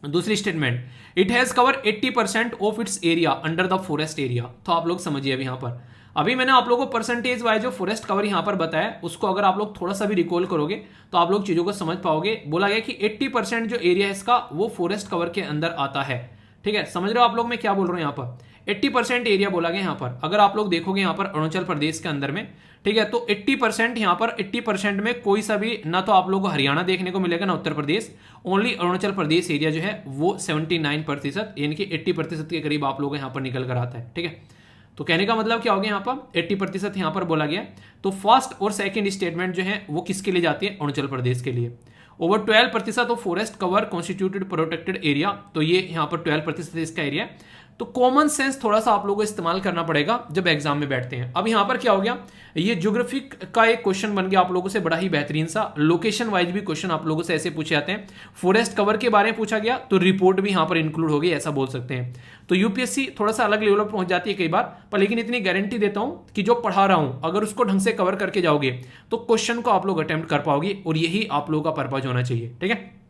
दूसरी statement, it has cover 80% of its area under the forest area. तो आप लोग समझिए अभी यहाँ पर, अभी मैंने आप लोगों को परसेंटेज वाइज जो फॉरेस्ट कवर यहाँ पर बताया उसको अगर आप लोग थोड़ा सा भी रिकॉल करोगे तो आप लोग चीजों को समझ पाओगे। बोला गया कि 80% जो एरिया है इसका वो फॉरेस्ट कवर के अंदर आता है, ठीक है। समझ रहे हो आप लोग मैं क्या बोल रहा हूँ यहाँ पर, 80% एरिया बोला गया यहाँ पर। अगर आप लोग देखोगे यहाँ पर अरुणाचल प्रदेश के अंदर में, ठीक है, तो 80% यहाँ पर 80% में कोई सा भी ना तो आप लोगों को हरियाणा देखने को मिलेगा ना उत्तर प्रदेश, ओनली अरुणाचल प्रदेश एरिया जो है वो 79% यानी कि 80% के करीब आप लोगों को यहाँ पर निकल कर आता है, ठीक है। तो कहने का मतलब क्या हो गया यहाँ पर 80% यहाँ पर बोला गया। तो फर्स्ट और सेकंड स्टेटमेंट जो है वो किसके लिए जाती है, अरुणाचल प्रदेश के लिए। Over 12% of forest cover constituted protected area, तो ये यहाँ पर 12% इसका एरिया है। तो कॉमन सेंस थोड़ा सा आप लोगों को इस्तेमाल करना पड़ेगा जब एग्जाम में बैठते हैं। अब यहाँ पर क्या हो गया, ये ज्योग्राफिक का एक क्वेश्चन बन गया आप लोगों से, बड़ा ही बेहतरीन सा। लोकेशन वाइज भी क्वेश्चन आप लोगों से ऐसे पूछे जाते हैं। फॉरेस्ट कवर के बारे में पूछा गया तो रिपोर्ट भी यहाँ पर इंक्लूड होगी, ऐसा बोल सकते हैं। तो यूपीएससी थोड़ा सा अलग लेवल पर पहुंच जाती है कई बार, पर लेकिन इतनी गारंटी देता हूं कि जो पढ़ा रहा हूं अगर उसको ढंग से कवर करके जाओगे तो क्वेश्चन को आप लोग अटेम्प्ट कर पाओगे, और यही आप लोगों का पर्पज होना चाहिए, ठीक है।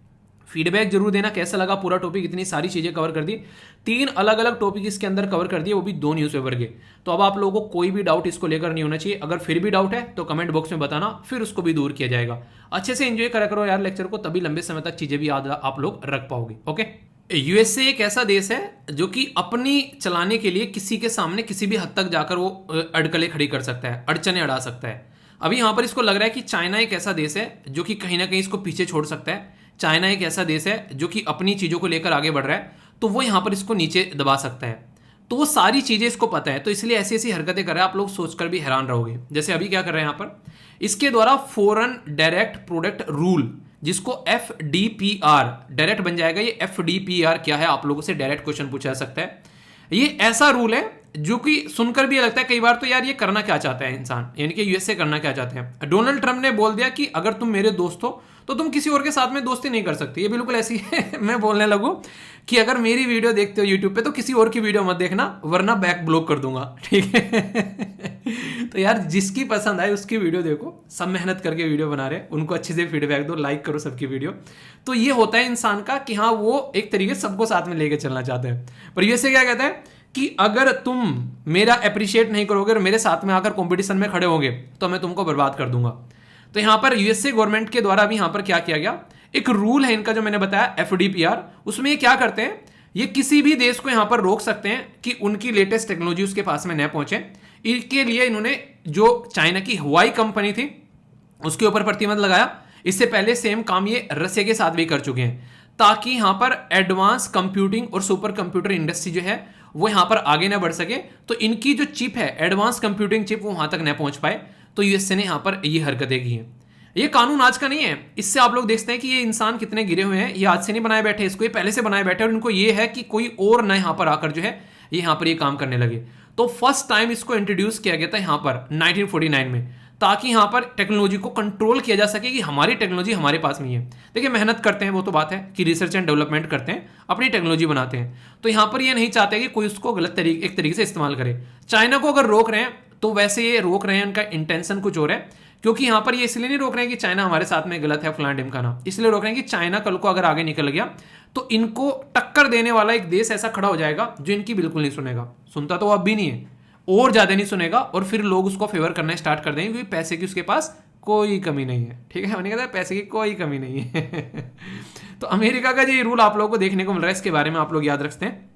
फीडबैक जरूर देना कैसा लगा पूरा टॉपिक, इतनी सारी चीजें कवर कर दी, 3 अलग अलग टॉपिक इसके अंदर कवर कर दिए, वो भी 2 न्यूज़पेपर के। तो अब आप लोगों को कोई भी डाउट इसको लेकर नहीं होना चाहिए। अगर फिर भी डाउट है तो कमेंट बॉक्स में बताना, फिर उसको भी दूर किया जाएगा। अच्छे से एंजॉय करा करो यार लेक्चर को, तभी लंबे समय तक चीजें भी याद आप लोग रख पाओगे, ओके। यूएसए एक ऐसा देश है जो कि अपनी चलाने के लिए किसी के सामने किसी भी हद तक जाकर वो अड़कलें खड़ी कर सकता है, अड़चने अड़ा सकता है। अभी यहां पर इसको लग रहा है कि चाइना एक ऐसा देश है जो कि कहीं ना कहीं इसको पीछे छोड़ सकता है। चाइना एक ऐसा देश है जो कि अपनी चीजों को लेकर आगे बढ़ रहा है, तो वो यहां पर इसको नीचे दबा सकता है। तो वो सारी चीजें इसको पता है, तो इसलिए ऐसी ऐसी हरकतें कर रहा है, आप लोग सोचकर भी हैरान रहोगे। जैसे अभी क्या कर रहे हैं यहाँ पर, इसके द्वारा फॉरेन डायरेक्ट प्रोडक्ट रूल, जिसको FDPR डायरेक्ट बन जाएगा। ये FDPR क्या है, आप लोगों से डायरेक्ट क्वेश्चन पूछा जा सकता है। ये ऐसा रूल है जो कि सुनकर भी लगता है कई बार तो यार ये करना क्या चाहता है इंसान, यानी कि यूएसए करना क्या चाहते हैं। डोनाल्ड ट्रंप ने बोल दिया कि अगर तुम मेरे दोस्त हो तो तुम किसी और के साथ में दोस्ती नहीं कर सकते। ये बिल्कुल ऐसी है मैं बोलने लगूं कि अगर मेरी वीडियो देखते हो यूट्यूब पे तो किसी और की वीडियो मत देखना, वरना बैक ब्लॉक कर दूंगा, ठीक है। तो यार जिसकी पसंद आए उसकी वीडियो देखो, सब मेहनत करके वीडियो बना रहे हैं, उनको अच्छे से फीडबैक दो, लाइक करो सबकी वीडियो। तो ये होता है इंसान का कि हाँ वो एक तरीके से सबको साथ में लेके चलना चाहते हैं। पर यूएसए क्या कहता है कि अगर तुम मेरा अप्रिशिएट नहीं करोगे और मेरे साथ में आकर कंपटीशन में खड़े होगे तो मैं तुमको बर्बाद कर दूंगा। तो यहां पर यूएसए गवर्नमेंट के द्वारा भी यहां पर क्या किया गया, एक रूल है इनका जो मैंने बताया FDPR, उसमें ये क्या करते हैं, ये किसी भी देश को यहां पर रोक सकते हैं कि उनकी लेटेस्ट टेक्नोलॉजी उसके पास में न पहुंचे। इसके लिए इन्होंने जो चाइना की हुआई कंपनी थी उसके ऊपर प्रतिबंध लगाया। इससे पहले सेम काम ये रसिया के साथ भी कर चुके हैं, ताकि यहां पर एडवांस कंप्यूटिंग और सुपर कंप्यूटर इंडस्ट्री जो है वो यहां पर आगे ना बढ़ सके। तो इनकी जो चिप है एडवांस कंप्यूटिंग चिप, वो वहां तक न पहुंच पाए। तो यूएसए ने यहां पर ये हरकतें की हैं। ये कानून आज का नहीं है, इससे आप लोग देखते हैं कि ये इंसान कितने गिरे हुए हैं। ये आज से नहीं बनाए बैठे, इसको ये पहले से बनाए बैठे, और इनको ये है कि कोई और ना यहां पर आकर जो है ये यहां पर ये काम करने लगे। तो फर्स्ट टाइम इसको इंट्रोड्यूस किया गया था यहां पर 1949 में, ताकि यहाँ पर टेक्नोलॉजी को कंट्रोल किया जा सके कि हमारी टेक्नोलॉजी हमारे पास में ही है। देखिए मेहनत करते हैं, वो तो बात है कि रिसर्च एंड डेवलपमेंट करते हैं, अपनी टेक्नोलॉजी बनाते हैं, तो यहाँ पर ये नहीं चाहते कि कोई उसको गलत एक तरीके से इस्तेमाल करे। चाइना को अगर रोक रहे हैं तो वैसे ये रोक रहे हैं, उनका इंटेंशन कुछ और है, क्योंकि यहाँ पर ये इसलिए नहीं रोक रहे हैं कि चाइना हमारे साथ में गलत है फलाना ढिमकाना, इसलिए रोक रहे हैं कि चाइना कल को अगर आगे निकल गया तो इनको टक्कर देने वाला एक देश ऐसा खड़ा हो जाएगा जो इनकी बिल्कुल नहीं सुनेगा। सुनता तो वो अब भी नहीं है, और ज्यादा नहीं सुनेगा, और फिर लोग उसको फेवर करना स्टार्ट कर देंगे क्योंकि पैसे की उसके पास कोई कमी नहीं है। ठीक है, मैंने कहा पैसे की कोई कमी नहीं है। तो अमेरिका का जो ये रूल आप लोगों को देखने को मिल रहा है, इसके बारे में आप लोग याद रखते हैं,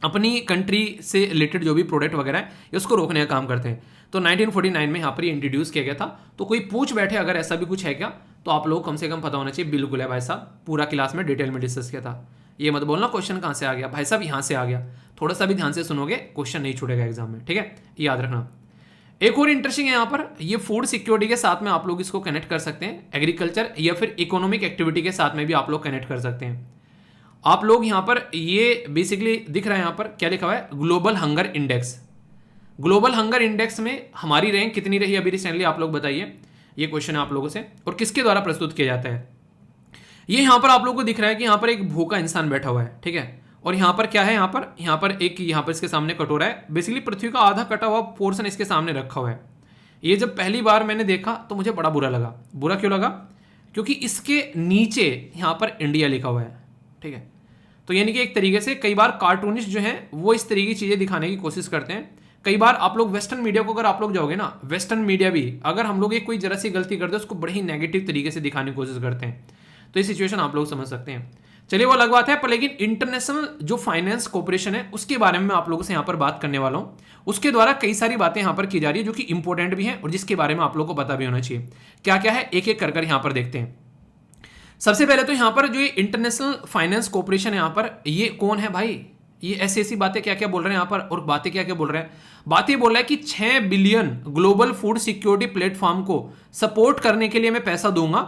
अपनी कंट्री से रिलेटेड जो भी प्रोडक्ट वगैरह है उसको रोकने का काम करते हैं। तो 1949 में यहाँ पर ये इंट्रोड्यूस किया गया था। तो कोई पूछ बैठे अगर ऐसा भी कुछ है क्या, तो आप लोग कम से कम पता होना चाहिए। बिल्कुल है भाई साहब, पूरा क्लास में डिटेल में डिस्कस किया था। ये मत बोलना क्वेश्चन कहाँ से आ गया, भाई साहब यहाँ से आ गया। थोड़ा सा भी ध्यान से सुनोगे क्वेश्चन नहीं छूटेगा एग्जाम में, ठीक है, याद रखना। एक और इंटरेस्टिंग है यहाँ पर, ये फूड सिक्योरिटी के साथ में आप लोग इसको कनेक्ट कर सकते हैं, एग्रीकल्चर या फिर इकोनॉमिक एक्टिविटी के साथ में भी आप लोग कनेक्ट कर सकते हैं। आप लोग यहाँ पर ये बेसिकली दिख रहा है, यहाँ पर क्या लिखा हुआ है, global hunger index. Global hunger index में हमारी रैंक कितनी रही अभी रिसेंटली, आप लोग बताइए। ये क्वेश्चन है आप लोगों से, और किसके द्वारा प्रस्तुत किया जाता है। ये यहाँ पर आप लोगों को दिख रहा है कि यहाँ पर एक भूखा इंसान बैठा हुआ है, ठीक है, और यहाँ पर क्या है, यहाँ पर एक यहाँ पर इसके सामने कटोरा है, बेसिकली पृथ्वी का आधा कटा हुआ पोर्शन इसके सामने रखा हुआ है। ये जब पहली बार मैंने देखा तो मुझे बड़ा बुरा लगा। बुरा क्यों लगा, क्योंकि इसके नीचे यहाँ पर इंडिया लिखा हुआ है, ठीक है। तो यानी कि एक तरीके से कई बार कार्टूनिस्ट जो हैं वो इस तरीके की चीज़ें दिखाने की कोशिश करते हैं। कई बार आप लोग वेस्टर्न मीडिया को अगर आप लोग जाओगे ना, वेस्टर्न मीडिया भी अगर हम लोग एक कोई जरा सी गलती करते हैं उसको बड़े ही नेगेटिव तरीके से दिखाने की कोशिश करते हैं। तो ये सिचुएशन आप लोग समझ सकते हैं। चलिए वो अलग बात है, पर लेकिन इंटरनेशनल जो फाइनेंस कॉर्पोरेशन है उसके बारे में मैं आप लोगों से यहाँ पर बात करने वाला हूँ। उसके द्वारा कई सारी बातें यहाँ पर की जा रही है जो कि इंपॉर्टेंट भी हैं और जिसके बारे में आप लोगों को पता भी होना चाहिए। क्या क्या है एक एक कर यहाँ पर देखते हैं। सबसे पहले तो यहाँ पर जो ये इंटरनेशनल फाइनेंस कॉर्पोरेशन है, यहाँ पर ये कौन है भाई, ये ऐसी बातें क्या क्या बोल रहे हैं यहाँ पर, और बातें क्या क्या बोल रहे हैं। बातें बोल रहा है कि 6 billion global food security platform को सपोर्ट करने के लिए मैं पैसा दूंगा,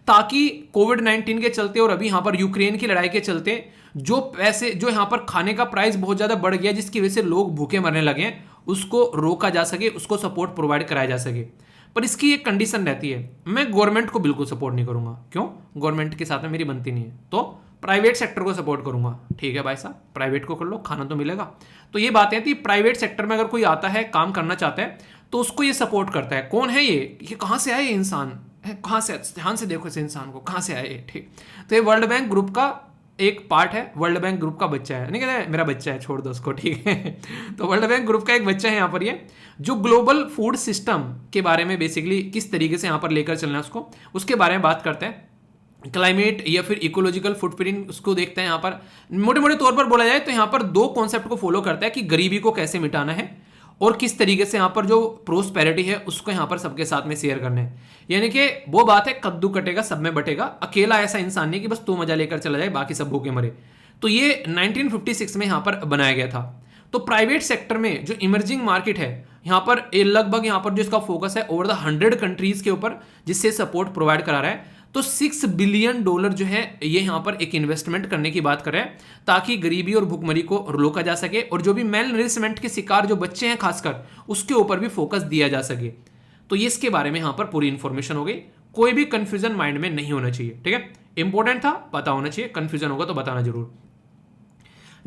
ताकि कोविड-19 के चलते और अभी यहाँ पर यूक्रेन की लड़ाई के चलते जो पैसे जो यहाँ पर खाने का प्राइस बहुत ज्यादा बढ़ गया, जिसकी वजह से लोग भूखे मरने लगे हैं, उसको रोका जा सके, उसको सपोर्ट प्रोवाइड कराया जा सके। पर इसकी एक कंडीशन रहती है, मैं गवर्नमेंट को बिल्कुल सपोर्ट नहीं करूंगा। क्यों, गवर्नमेंट के साथ में मेरी बनती नहीं है, तो प्राइवेट सेक्टर को सपोर्ट करूंगा। ठीक है भाई साहब, प्राइवेट को कर लो, खाना तो मिलेगा। तो ये बातें थी, प्राइवेट सेक्टर में अगर कोई आता है काम करना चाहता है तो उसको ये सपोर्ट करता है। कौन है ये कहाँ से आए ये इंसान, कहाँ से, ध्यान से देखो इस इंसान को, कहाँ से आए। ठीक, तो ये वर्ल्ड बैंक ग्रुप का एक पार्ट है, वर्ल्ड बैंक ग्रुप का बच्चा है, नहीं कहते मेरा बच्चा है छोड़ दो उसको, ठीक है। तो वर्ल्ड बैंक ग्रुप का एक बच्चा है यहाँ पर, ये जो ग्लोबल फूड सिस्टम के बारे में बेसिकली किस तरीके से यहाँ पर लेकर चलना है उसको, उसके बारे में बात करते हैं। क्लाइमेट या फिर इकोलॉजिकल फुटप्रिंट उसको देखते हैं। यहाँ पर मोटे मोटे तौर पर बोला जाए तो यहाँ पर 2 कॉन्सेप्ट को फॉलो करता है कि गरीबी को कैसे मिटाना है और किस तरीके से यहाँ पर जो प्रोस्पेरिटी है उसको यहाँ पर सबके साथ में शेयर करना है। यानी कि वो बात है, कद्दू कटेगा सब में बटेगा, अकेला ऐसा इंसान नहीं कि बस तू मजा लेकर चला जाए बाकी सब भूखे मरे। तो ये 1956 में यहाँ पर बनाया गया था। तो प्राइवेट सेक्टर में जो इमर्जिंग मार्केट है यहाँ पर लगभग यहाँ पर जो इसका फोकस है ओवर द 100 कंट्रीज के ऊपर, जिससे सपोर्ट प्रोवाइड करा रहा है। तो $6 बिलियन जो है ये यहाँ पर एक इन्वेस्टमेंट करने की बात कर रहे हैं, ताकि गरीबी और भुखमरी को रोका जा सके और जो भी मेल नरिशमेंट के शिकार जो बच्चे हैं खासकर, उसके ऊपर भी फोकस दिया जा सके। तो ये इसके बारे में यहाँ पर पूरी इंफॉर्मेशन हो गई। कोई भी कंफ्यूजन माइंड में नहीं होना चाहिए, ठीक है, इंपॉर्टेंट था, पता होना चाहिए, कंफ्यूजन होगा तो बताना जरूर।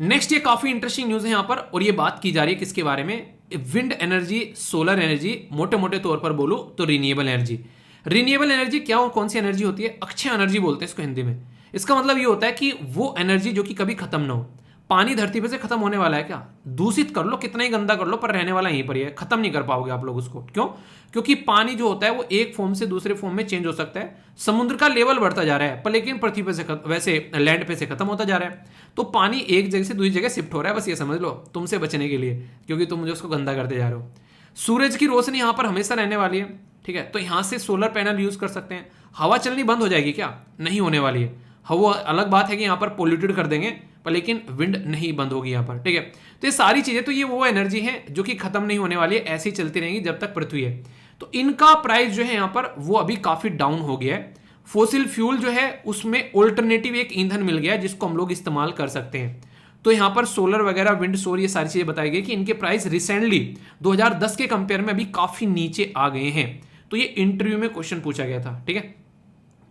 नेक्स्ट ये काफी इंटरेस्टिंग न्यूज है यहाँ पर, और ये बात की जा रही है किसके बारे में, विंड एनर्जी, सोलर एनर्जी, मोटे मोटे तौर पर बोलो तो रिन्यूएबल एनर्जी। रिन्यूएबल एनर्जी क्या और कौन सी एनर्जी होती है, अक्षय एनर्जी बोलते हैं इसको हिंदी में। इसका मतलब ये होता है कि वो एनर्जी जो कि कभी खत्म ना हो। पानी धरती पे से खत्म होने वाला है क्या, दूषित कर लो, कितना ही गंदा कर लो, पर रहने वाला यहीं पर ही है, खत्म नहीं कर पाओगे आप लोग उसको। क्यों, क्योंकि पानी जो होता है वो एक फॉर्म से दूसरे फॉर्म में चेंज हो सकता है। समुद्र का लेवल बढ़ता जा रहा है, पर लेकिन पृथ्वी पे से वैसे लैंड पे से खत्म होता जा रहा है। तो पानी एक जगह से दूसरी जगह शिफ्ट हो रहा है, बस ये समझ लो, तुमसे बचने के लिए, क्योंकि तुम मुझे उसको गंदा करते जा रहे हो। सूरज की रोशनी यहाँ पर हमेशा रहने वाली है, ठीक है, तो यहाँ से सोलर पैनल यूज कर सकते हैं। हवा चलनी बंद हो जाएगी क्या, नहीं होने वाली है। हवा अलग बात है कि यहाँ पर पोल्यूटेड कर देंगे, पर लेकिन विंड नहीं बंद होगी यहाँ पर, ठीक है। तो ये सारी चीजें, तो ये वो एनर्जी है जो कि खत्म नहीं होने वाली है, ऐसी चलती रहेंगी जब तक पृथ्वी है। तो इनका प्राइस जो है यहाँ पर वो अभी काफी डाउन हो गया है। फोसिल फ्यूल जो है उसमें ऑल्टरनेटिव एक ईंधन मिल गया है जिसको हम लोग इस्तेमाल कर सकते हैं। तो यहाँ पर सोलर वगैरह, विंड, सोलर, ये सारी चीजें बताई गई कि इनके प्राइस रिसेंटली 2010 के कंपेयर में अभी काफी नीचे आ गए हैं। तो ये इंटरव्यू में क्वेश्चन पूछा गया था, ठीक है,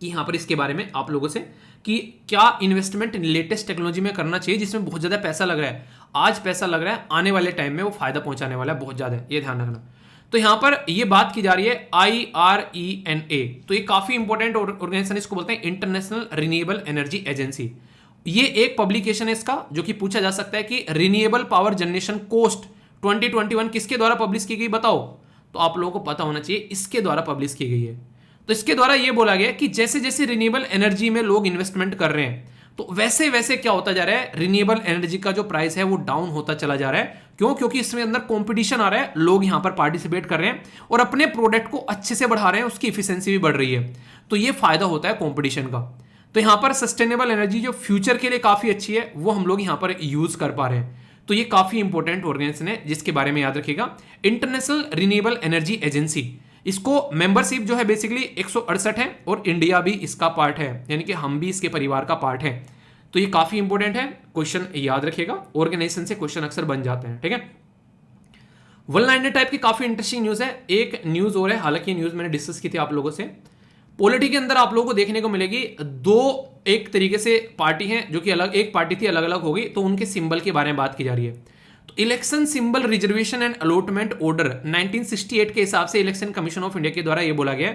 कि यहाँ पर इसके बारे में आप लोगों से कि क्या इन्वेस्टमेंट लेटेस्ट टेक्नोलॉजी में करना चाहिए जिसमें बहुत ज़्यादा पैसा लग रहा है, आज पैसा लग रहा है, आने वाले टाइम में वो फायदा पहुंचाने वाला है बहुत ज़्यादा, ये ध्यान रखना। तो यहाँ पर ये बात की जा रही है IRENA, तो ये काफ़ी इंपॉर्टेंट ऑर्गेनाइजेशन, इसको बोलते हैं इंटरनेशनल रिन्यूएबल एनर्जी एजेंसी। ये एक पब्लिकेशन है इसका जो कि पूछा जा सकता है कि रिन्यूएबल पावर जनरेशन कोस्ट 2021 किसके द्वारा पब्लिश की गई बताओ, तो आप लोगों को पता होना चाहिए इसके द्वारा पब्लिश की गई है। तो इसके द्वारा ये बोला गया कि जैसे जैसे रिन्यूएबल एनर्जी में लोग इन्वेस्टमेंट कर रहे हैं तो वैसे वैसे क्या होता जा रहा है, रिन्यूएबल एनर्जी का जो प्राइस है वो डाउन होता चला जा रहा है। क्यों? क्योंकि इसमें अंदर कंपटीशन आ रहा है, लोग यहां पर पार्टिसिपेट कर रहे हैं और अपने प्रोडक्ट को अच्छे से बढ़ा रहे हैं, उसकी इफिशियंसी भी बढ़ रही है, तो ये फायदा होता है कंपटीशन का। तो यहां पर सस्टेनेबल एनर्जी जो फ्यूचर के लिए काफी अच्छी है वो हम लोग यहां पर यूज कर पा रहे हैं। तो ये काफी इंपॉर्टेंट ऑर्गेनाइजेशन है जिसके बारे में याद रखिएगा, इंटरनेशनल रिन्यूएबल एनर्जी एजेंसी। इसको मेंबरशिप जो है बेसिकली 168 है और इंडिया भी इसका पार्ट है, यानी कि हम भी इसके परिवार का पार्ट है। तो ये काफी इंपॉर्टेंट है, क्वेश्चन याद रखिएगा, ऑर्गेनाइजेशन से क्वेश्चन अक्सर बन जाते हैं, ठीक है। वन लाइनर टाइप की काफी इंटरेस्टिंग न्यूज है। एक न्यूज और है, हालांकि न्यूज मैंने डिस्कस की थी आप लोगों से। पॉलिटी के अंदर आप लोगों को देखने को मिलेगी दो एक तरीके से पार्टी हैं जो कि अलग, एक पार्टी थी अलग अलग हो गई, तो उनके सिंबल के बारे में बात की जा रही है। तो election symbol reservation and allotment order 1968 के हिसाब से इलेक्शन कमीशन ऑफ इंडिया के द्वारा ये बोला गया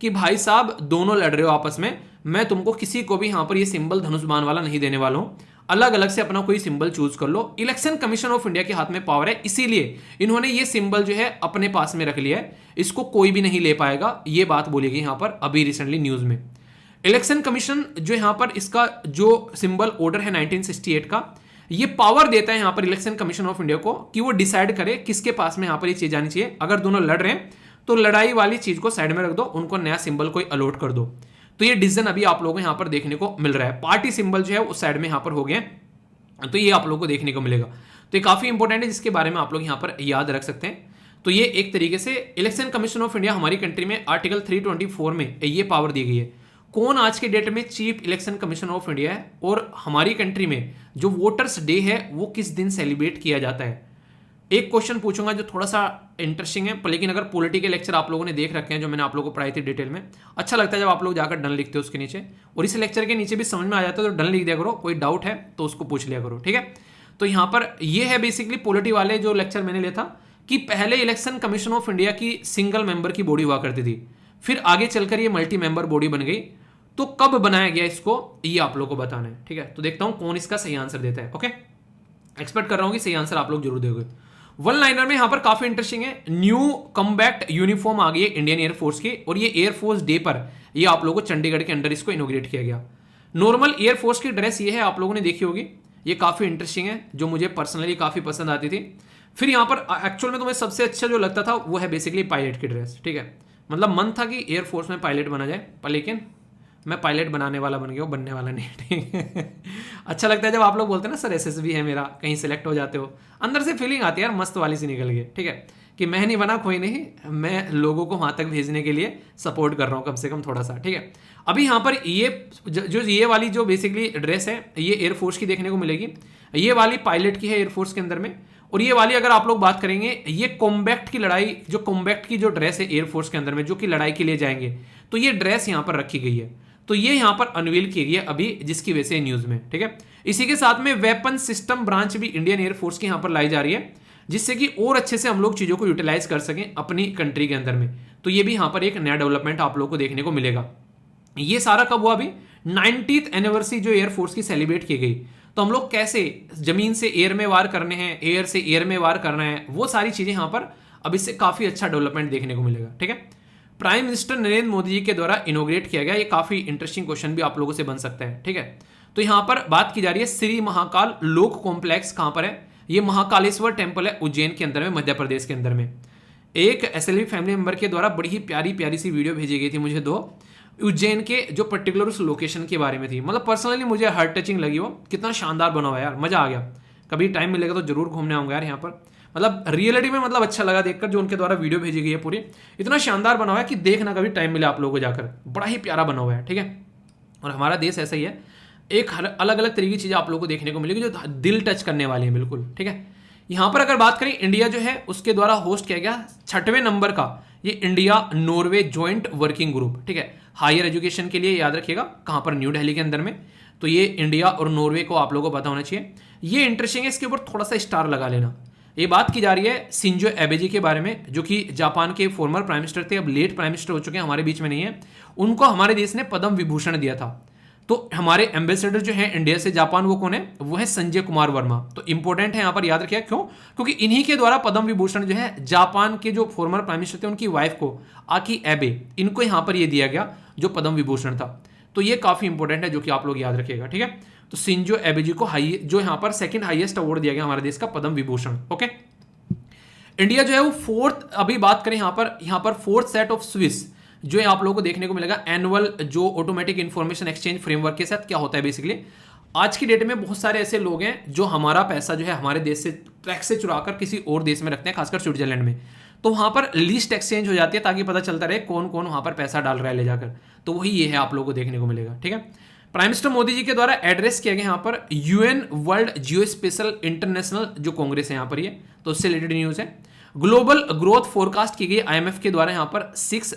कि भाई साहब दोनों लड़ रहे हो आपस में, मैं तुमको किसी को भी यहां पर ये सिंबल धनुष बाण वाला नहीं देने वाला हूं, अलग अलग से अपना कोई सिंबल चूज कर लो। इलेक्शन कमीशन ऑफ इंडिया के हाथ में पावर है, इसीलिए इन्होंने ये सिंबल जो है अपने पास में रख लिया है, इसको कोई भी नहीं ले पाएगा, ये बात बोली गई यहां पर अभी रिसेंटली न्यूज में। इलेक्शन कमीशन जो यहां पर इसका जो सिंबल ऑर्डर है 1968 का, ये पावर देता है यहां पर इलेक्शन कमीशन ऑफ इंडिया को कि वो डिसाइड करे किसके पास में यहां पर ये चीज आनी चाहिए। अगर दोनों लड़ रहे हैं तो लड़ाई वाली चीज को साइड में रख दो, उनको नया सिंबल कोई अलॉट कर दो। तो ये डिसीजन अभी आप लोगों को यहां पर देखने को मिल रहा है। पार्टी सिंबल जो है उस साइड में यहां पर हो गए, तो ये आप लोगों को देखने को मिलेगा। तो ये काफी इंपॉर्टेंट है जिसके बारे में आप लोग यहां पर याद रख सकते हैं। तो ये एक तरीके से इलेक्शन कमीशन ऑफ इंडिया हमारी कंट्री में आर्टिकल 324 में ये पावर दी गई है। कौन आज के डेट में chief election commission of India है और हमारी कंट्री में जो वोटर्स डे है वो किस दिन सेलिब्रेट किया जाता है। एक क्वेश्चन पूछूंगा जो थोड़ा सा इंटरेस्टिंग है, लेकिन अगर पॉलिटिकल लेक्चर आप लोगों ने देख रखे हैं जो मैंने आप लोगों को पढ़ाई थी डिटेल में, अच्छा लगता है जब आप लोग जाकर डन लिखते हो उसके नीचे, और इस लेक्चर के नीचे भी समझ में आ जाता है तो डन लिख दिया करो, कोई डाउट है तो उसको पूछ लिया करो, ठीक है। तो यहाँ पर ये है बेसिकली पॉलिटी वाले जो लेक्चर मैंने लिया था कि पहले इलेक्शन कमीशन ऑफ इंडिया की सिंगल मेंबर की बॉडी हुआ करती थी, फिर आगे चलकर ये मल्टी मेंबर बॉडी बन गई। तो कब बनाया गया इसको ये आप लोग को बताना है, ठीक है। तो देखता हूं कौन इसका सही आंसर देता है। ओके, एक्सपेक्ट कर रहा हूं कि सही आंसर आप लोग जरूर दोगे। वन लाइनर में यहां पर काफी इंटरेस्टिंग है, न्यू कम्बैक्ट यूनिफॉर्म आ गई है इंडियन एयरफोर्स की, और ये एयरफोर्स डे पर ये आप लोगों को चंडीगढ़ के अंदर इसको इनोग्रेट किया गया। नॉर्मल एयरफोर्स की ड्रेस ये है, आप लोगों ने देखी होगी, ये काफी इंटरेस्टिंग है, जो मुझे पर्सनली काफी पसंद आती थी। फिर यहां पर एक्चुअल में तुम्हें सबसे अच्छा जो लगता था वो है बेसिकली पायलट की ड्रेस, ठीक है। मतलब मन था कि एयरफोर्स में पायलट बना जाए, पर लेकिन मैं पायलट बनाने वाला बन गया हूँ, बनने वाला नहीं, ठीक है। अच्छा लगता है जब आप लोग बोलते हैं ना सर एसएसबी है मेरा, कहीं सेलेक्ट हो जाते हो, अंदर से फीलिंग आती है यार मस्त वाली सी निकल गई, ठीक है, कि मैं नहीं बना कोई नहीं, मैं लोगों को वहाँ तक भेजने के लिए सपोर्ट कर रहा हूँ कम से कम थोड़ा सा, ठीक है। अभी यहाँ पर ये जो ये वाली जो बेसिकली ड्रेस है ये एयरफोर्स की देखने को मिलेगी, ये वाली पायलट की है एयरफोर्स के अंदर में, और ये वाली अगर आप लोग बात करेंगे ये कॉम्बैक्ट की लड़ाई, जो कॉम्बैक्ट की जो ड्रेस है एयरफोर्स के अंदर में जो कि लड़ाई के लिए जाएंगे, तो ये ड्रेस यहाँ पर रखी गई है। तो ये यहां पर अनवील की गई है अभी, जिसकी वजह से न्यूज में, ठीक है। इसी के साथ में वेपन सिस्टम ब्रांच भी इंडियन एयरफोर्स की यहां पर लाई जा रही है, जिससे कि और अच्छे से हम लोग चीजों को यूटिलाइज कर सकें अपनी कंट्री के अंदर में। तो ये भी यहां पर एक नया डेवलपमेंट आप लोग को देखने को मिलेगा। ये सारा कब हुआ? अभी 90th एनिवर्सरी जो एयरफोर्स की सेलिब्रेट की गई। तो हम लोग कैसे जमीन से एयर में वार करने हैं, एयर से एयर में वार करना है, वो सारी चीजें यहां पर अब इससे काफी अच्छा डेवलपमेंट देखने को मिलेगा, ठीक है। प्राइम मिनिस्टर नरेंद्र मोदी जी के द्वारा इनोग्रेट किया गया, ये काफी इंटरेस्टिंग क्वेश्चन भी आप लोगों से बन सकता है, ठीक है। तो यहां पर बात की जा रही है श्री महाकाल लोक कॉम्प्लेक्स, कहां पर है? ये महाकालेश्वर टेम्पल है उज्जैन के अंदर में, मध्य प्रदेश के अंदर में। एक एसएलवी फैमिली मेंबर के द्वारा बड़ी ही प्यारी प्यारी सी वीडियो भेजी गई थी मुझे दो, उज्जैन के जो पर्टिकुलर उस लोकेशन के बारे में थी। मतलब पर्सनली मुझे हार्ट टचिंग लगी, वो कितना शानदार बना हुआ है यार, मजा आ गया। कभी टाइम मिलेगा तो जरूर घूमने आऊंगा यार यहाँ पर, मतलब रियलिटी में मतलब अच्छा लगा देखकर, जो उनके द्वारा वीडियो भेजी गई है पूरी, इतना शानदार बना हुआ है कि देखना कभी टाइम मिले आप लोगों को जाकर, बड़ा ही प्यारा बना हुआ है, ठीक है। और हमारा देश ऐसा ही है, एक अलग अलग तरीके की चीजें आप लोगों को देखने को मिलेगी जो दिल टच करने वाली है, बिल्कुल, ठीक है। यहाँ पर अगर बात करें इंडिया जो है उसके द्वारा होस्ट किया गया 6वें नंबर का ये India Norway joint working group, ठीक है, हायर एजुकेशन के लिए याद रखिएगा, कहां पर, न्यू दिल्ली के अंदर में। तो ये इंडिया और नॉर्वे को आप लोगों को पता होना चाहिए। ये इंटरेस्टिंग है, इसके ऊपर थोड़ा सा स्टार लगा लेना। ये बात की जा रही है शिंजो एबे जी के बारे में, जो कि जापान के फॉर्मर प्राइम मिनिस्टर थे, अब लेट प्राइम मिनिस्टर हो चुके हैं, हमारे बीच में नहीं है। उनको हमारे देश ने पद्म विभूषण दिया था। तो हमारे एम्बेसडर जो है इंडिया से जापान, वो कौन है, वो है संजय कुमार वर्मा। तो इंपॉर्टेंट है यहां पर, याद रखिए क्यों, क्योंकि इन्हीं के द्वारा पद्म विभूषण जो है जापान के जो फॉर्मर प्राइम मिनिस्टर थे उनकी वाइफ को, आकी एबे, इनको यहां पर ये दिया गया जो पद्म विभूषण था। तो ये काफी इंपॉर्टेंट है, जो कि आप लोग याद रखिएगा, ठीक है। तो शिंजो एबे जी को जो यहां पर सेकंड हाईएस्ट अवार्ड दिया गया हमारे देश का, पद्म विभूषण। ओके, इंडिया जो है वो फोर्थ, अभी बात करें यहां पर फोर्थ सेट ऑफ स्विस जो है आप लोगों को देखने को मिलेगा एनुअल जो ऑटोमेटिक इंफॉर्मेशन एक्सचेंज फ्रेमवर्क के साथ। क्या होता है बेसिकली, आज की डेट में बहुत सारे ऐसे लोग हैं जो हमारा पैसा जो है हमारे देश से टैक्स से चुराकर किसी और देश में रखते हैं, खासकर स्विट्जरलैंड में। तो वहां पर लिस्ट एक्सचेंज हो जाती है ताकि पता चलता रहे कौन कौन वहां पर पैसा डाल रहा है ले जाकर। तो वही ये है, आप लोगों को देखने को मिलेगा, ठीक है। प्राइम मिनिस्टर मोदी जी के द्वारा एड्रेस किया गया यहाँ पर यूएन वर्ल्ड जियो स्पेशल इंटरनेशनल जो कांग्रेस है यहाँ पर, ये तो उससे रिलेटेड न्यूज है। ग्लोबल ग्रोथ फोरकास्ट की गई आईएमएफ के द्वारा यहाँ पर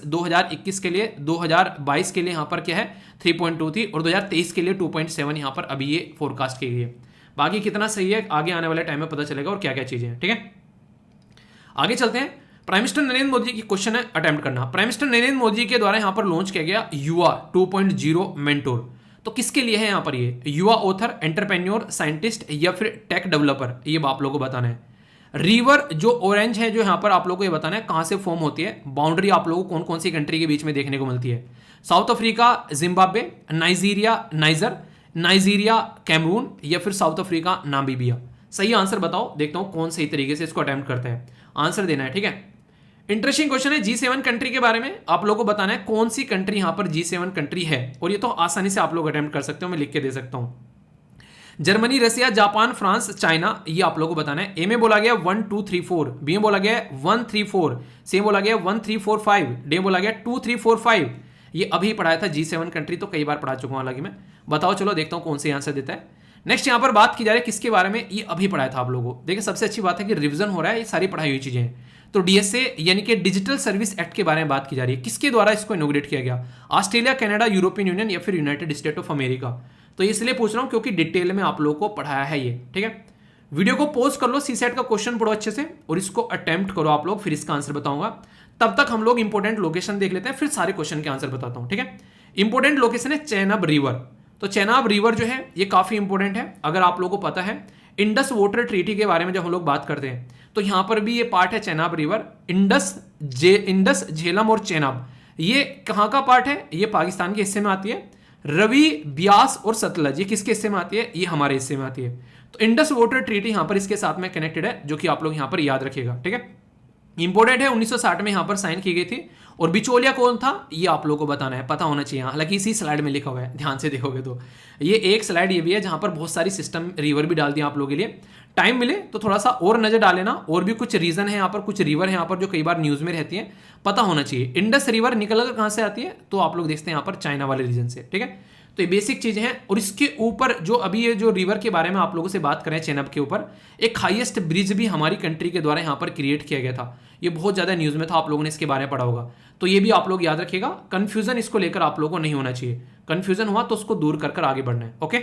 2021 के लिए, 2022 के लिए यहाँ पर क्या है 3.2 थी, और 2023 के लिए 2.7 यहाँ पर अभी ये फोरकास्ट की गई है। बाकी कितना सही है आगे आने वाले टाइम में पता चलेगा, और क्या क्या चीजें हैं, ठीक है। आगे चलते हैं। प्राइम मिनिस्टर नरेंद्र मोदी की क्वेश्चन है अटेम्प्ट करना। प्राइम मिनिस्टर नरेंद्र मोदी के द्वारा यहाँ पर लॉन्च किया गया युवा 2.0 मेंटोर। तो किसके लिए है यहाँ पर, ये युवा ऑथर, एंटरप्रेन्योर, साइंटिस्ट या फिर टेक डेवलपर, ये आप लोगों को बताना है। रिवर जो ऑरेंज है, जो यहाँ पर आप लोगों को ये बताना है कहां से फॉर्म होती है, बाउंड्री आप लोगों को कौन कौन सी कंट्री के बीच में देखने को मिलती है। South Africa, Zimbabwe, Nigeria, Cameroon या फिर साउथ अफ्रीका, नामीबिया। सही आंसर बताओ, देखता हूं कौन सही तरीके से इसको अटेम्प्ट करता है, आंसर देना है, ठीक है। इंटरेस्टिंग क्वेश्चन है G7 कंट्री के बारे में, आप लोगों को बताना है कौन सी कंट्री यहां पर G7 कंट्री है, और ये तो आसानी से आप लोग अटेम्प्ट कर सकते हो, मैं लिख के दे सकता हूं। जर्मनी, रसिया, जापान, फ्रांस, चाइना, ये आप लोगों को बताना है। ए में बोला गया 1 2 3 4, बी में बोला गया 1 3 4, सी में बोला गया 1 3 4 5, डी में बोला गया 2 3 4 5। ये अभी पढ़ाया था G7 कंट्री, तो कई बार पढ़ा चुका हूं हालांकि मैं। बताओ, चलो देखता हूं कौन सी आंसर देता है। नेक्स्ट यहां पर बात की जा रही है किसके बारे में, ये अभी पढ़ाया था आप लोगों को। देखिए सबसे अच्छी बात है कि रिविजन हो रहा है, ये सारी पढ़ाई हुई चीजें हैं। तो डीएसए यानी कि डिजिटल सर्विस एक्ट के बारे में बात की जा रही है, किसके द्वारा इसको इनोग्रेट किया गया, ऑस्ट्रेलिया, कनाडा, यूरोपियन यूनियन या फिर यूनाइटेड स्टेट ऑफ अमेरिका। तो इसलिए पूछ रहा हूं क्योंकि डिटेल में आप लोगों को पढ़ाया है ये, ठीक है। वीडियो को पॉज कर लो, सीसेट का क्वेश्चन पढ़ो अच्छे से और इसको अटेम्प्ट करो आप लोग, फिर इसका आंसर बताऊंगा। तब तक हम लोग इंपॉर्टेंट लोकेशन देख लेते हैं, फिर सारे क्वेश्चन के आंसर बताता हूं, ठीक है। इंपॉर्टेंट लोकेशन है चेनाब रिवर। तो चेनाब रिवर जो है ये काफी इंपॉर्टेंट है। अगर आप लोगों को पता है इंडस वाटर ट्रीटी के बारे में जब हम लोग बात करते हैं, तो यहां पर भी ये पार्ट है चेनाब रिवर। इंडस, झेलम और चेनाब, ये कहां का पार्ट है, ये पाकिस्तान के हिस्से में आती है। रवि, ब्यास और सतलज, ये किसके हिस्से में आती है, ये हमारे हिस्से में आती है। तो इंडस वाटर ट्रीटी यहां पर इसके साथ में कनेक्टेड है, जो कि आप लोग यहां पर याद रखिएगा, ठीक है। इंपोर्टेंट है, 1960 में यहां पर साइन की गई थी। और बिचौलिया कौन था, ये आप लोगों को बताना है, पता होना चाहिए। हालांकि इसी स्लाइड में लिखा हुआ है, ध्यान से देखोगे तो ये एक स्लाइड ये भी है जहां पर बहुत सारी सिस्टम रिवर भी डाल दिया आप लोगों के लिए। टाइम मिले तो थोड़ा सा और नजर डालेना, और भी कुछ रीजन है यहाँ पर, कुछ रिवर है यहाँ पर जो कई बार न्यूज में रहती है, पता होना चाहिए। इंडस रिवर निकलकर कहां से आती है, तो आप लोग देखते हैं यहाँ पर चाइना वाले रीजन से, ठीक है। तो ये बेसिक चीजें हैं। और इसके ऊपर जो अभी ये जो रिवर के बारे में आप लोगों से बात करें, चेनाब के ऊपर एक हाईएस्ट ब्रिज भी हमारी कंट्री के द्वारा यहाँ पर क्रिएट किया गया था। ये बहुत ज्यादा न्यूज में था, आप लोगों ने इसके बारे में पढ़ा होगा। तो ये भी आप लोग याद रखिएगा, कंफ्यूजन इसको लेकर आप लोगों को नहीं होना चाहिए। कंफ्यूजन हुआ तो उसको दूर कर आगे बढ़ना है, ओके।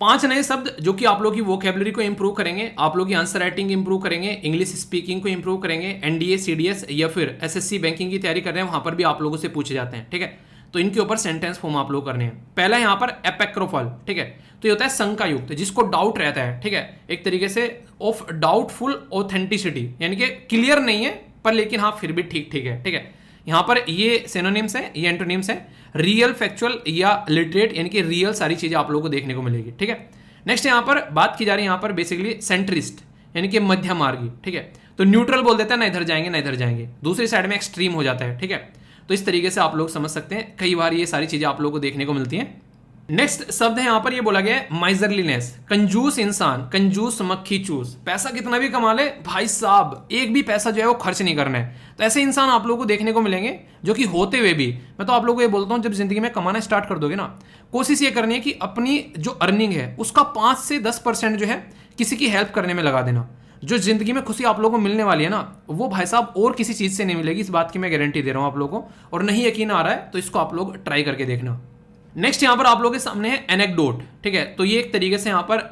5 नए शब्द जो कि आप लोग की वोकैबुलरी को इंप्रूव करेंगे, आप लोग की आंसर राइटिंग इंप्रूव करेंगे, इंग्लिश स्पीकिंग को इंप्रूव करेंगे। एनडीए, सीडीएस या फिर एसएससी बैंकिंग की तैयारी कर रहे हैं, वहां पर भी आप लोगों से पूछे जाते हैं, ठीक है। तो इनके ऊपर सेंटेंस फॉर्म आप लोग करने हैं। पहला यहाँ पर एपेक्रोफल, ठीक है। तो ये होता है शंका युक्त, जिसको डाउट रहता है, ठीक है, एक तरीके से ऑफ डाउटफुल ऑथेंटिसिटी, यानी कि क्लियर नहीं है पर लेकिन हाँ फिर भी ठीक ठीक है, ठीक है। यहाँ पर ये सिनोनिम्स है, ये एंटोनिम्स है। रियल, फैक्चुअल या लिटरेट, यानी कि रियल सारी चीजें आप लोगों को देखने को मिलेगी, ठीक है। नेक्स्ट यहाँ पर बात की जा रही है यहाँ पर बेसिकली सेंट्रिस्ट, यानी कि मध्य मार्गी, ठीक है। तो न्यूट्रल बोल देता है, ना इधर जाएंगे ना इधर जाएंगे, दूसरी साइड में एक्सट्रीम हो जाता है, ठीक है। तो इस तरीके से आप लोग समझ सकते हैं, कई बार ये सारी चीजें आप लोगों को देखने को मिलती हैं। नेक्स्ट शब्द है यहाँ पर, ये बोला गया है माइजरलीनेस, कंजूस इंसान, कंजूस मक्खी चूस। पैसा कितना भी कमा ले भाई साहब, एक भी पैसा जो है वो खर्च नहीं करना है। तो ऐसे इंसान आप लोगों को देखने को मिलेंगे, जो कि होते हुए भी, मैं तो आप लोगों को ये बोलता हूँ, जब जिंदगी में कमाना स्टार्ट कर दोगे ना, कोशिश ये करनी है कि अपनी जो अर्निंग है उसका 5 से 10% जो है किसी की हेल्प करने में लगा देना। जो जिंदगी में खुशी आप लोगों को मिलने वाली है ना, वो भाई साहब और किसी चीज से नहीं मिलेगी, इस बात की मैं गारंटी दे रहा हूं आप लोगों को। और नहीं यकीन आ रहा है तो इसको आप लोग ट्राई करके देखना। नेक्स्ट यहां पर आप लोगों के सामने है एनेक्डोट, ठीक है। तो ये एक तरीके से यहां पर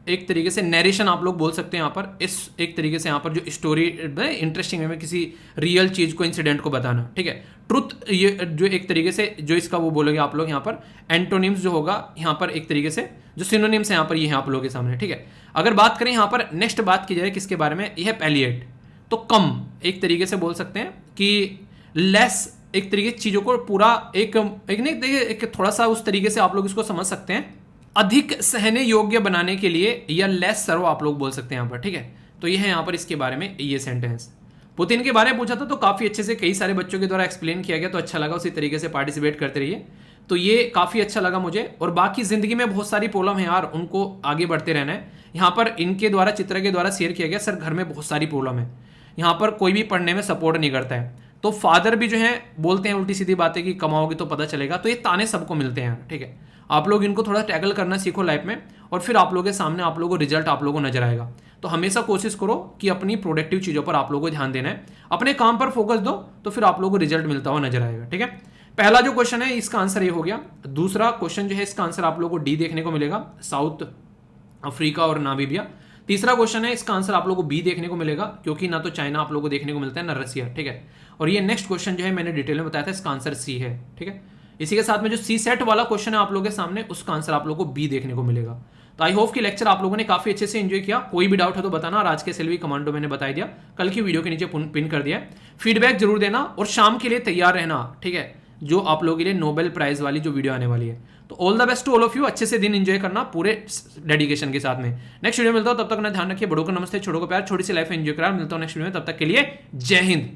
एक तरीके से नरेशन आप लोग बोल सकते हैं यहाँ पर। इस एक तरीके से यहाँ पर जो स्टोरी इंटरेस्टिंग है, किसी रियल चीज को, इंसिडेंट को बताना, ठीक है। ट्रुथ, ये जो एक तरीके से जो इसका वो बोलोगे आप लोग यहाँ पर एंटोनिम्स जो होगा यहाँ पर, एक तरीके से जो सिनोनिम्स है यहाँ पर, ये है आप लोगों के सामने, ठीक है। अगर बात करें यहाँ पर नेक्स्ट बात की जाए किसके बारे में, यह है पैलिएट। तो कम एक तरीके से बोल सकते हैं कि लेस, एक तरीके से चीजों को पूरा एक नहीं देखिए, एक थोड़ा सा उस तरीके से आप लोग इसको समझ सकते हैं, अधिक सहने योग्य बनाने के लिए, या लेस सर्व आप लोग बोल सकते हैं यहाँ पर, ठीक है। तो ये है यहाँ पर इसके बारे में ये सेंटेंस। पुतिन के बारे में पूछा था तो काफी अच्छे से कई सारे बच्चों के द्वारा एक्सप्लेन किया गया, तो अच्छा लगा। उसी तरीके से पार्टिसिपेट करते रहिए, तो ये काफी अच्छा लगा मुझे। और बाकी जिंदगी में बहुत सारी प्रॉब्लम है यार, उनको आगे बढ़ते रहना है। यहाँ पर इनके द्वारा, चित्र के द्वारा शेयर किया गया, सर घर में बहुत सारी प्रॉब्लम है, यहाँ पर कोई भी पढ़ने में सपोर्ट नहीं करता है। तो फादर भी जो है बोलते हैं उल्टी सीधी बातें कि कमाओगे तो पता चलेगा। तो ये ताने सबको मिलते हैं, ठीक है। आप लोग इनको थोड़ा टैकल करना सीखो लाइफ में, और फिर आप लोगों के सामने आप लोगों को रिजल्ट आप लोगों को नजर आएगा। तो हमेशा कोशिश करो कि अपनी प्रोडक्टिव चीजों पर आप लोगों को ध्यान देना है, अपने काम पर फोकस दो, तो फिर आप लोगों को रिजल्ट मिलता हुआ नजर आएगा, ठीक है। पहला जो क्वेश्चन है इसका आंसर ये हो गया। दूसरा क्वेश्चन जो है इसका आंसर आप लोगों को डी देखने को मिलेगा, साउथ अफ्रीका और नामीबिया। तीसरा क्वेश्चन है इसका आंसर आप लोगों को बी देखने को मिलेगा, क्योंकि ना तो चाइना आप लोगों को देखने को मिलता है ना रसिया, ठीक है। और ये नेक्स्ट क्वेश्चन जो है मैंने डिटेल में बताया था, इसका आंसर सी है, ठीक है। इसी के साथ में जो सी सेट वाला क्वेश्चन है आप लोगों के सामने, उसका आंसर आप लोगों को बी देखने को मिलेगा। तो आई होप कि लेक्चर आप लोगों ने काफी अच्छे से एंजॉय किया। कोई भी डाउट हो तो बताना, और आज के एसएलवी कमांडो मैंने बता दिया, कल की वीडियो के नीचे पिन कर दिया। फीडबैक जरूर देना, और शाम के लिए तैयार रहना, ठीक है, जो आप लोगों के लिए नोबेल प्राइज वाली जो वीडियो आने वाली है। तो all the best to all of you, अच्छे से दिन एंजॉय करना पूरे डेडिकेशन के साथ में। नेक्स्ट वीडियो मिलता हूं, तब तक अपना ध्यान रखिए, बड़ों को नमस्ते, छोटों को प्यार, छोटी सी लाइफ एंजॉय करा। मिलता हूं नेक्स्ट वीडियो में, तब तक के लिए जय हिंद।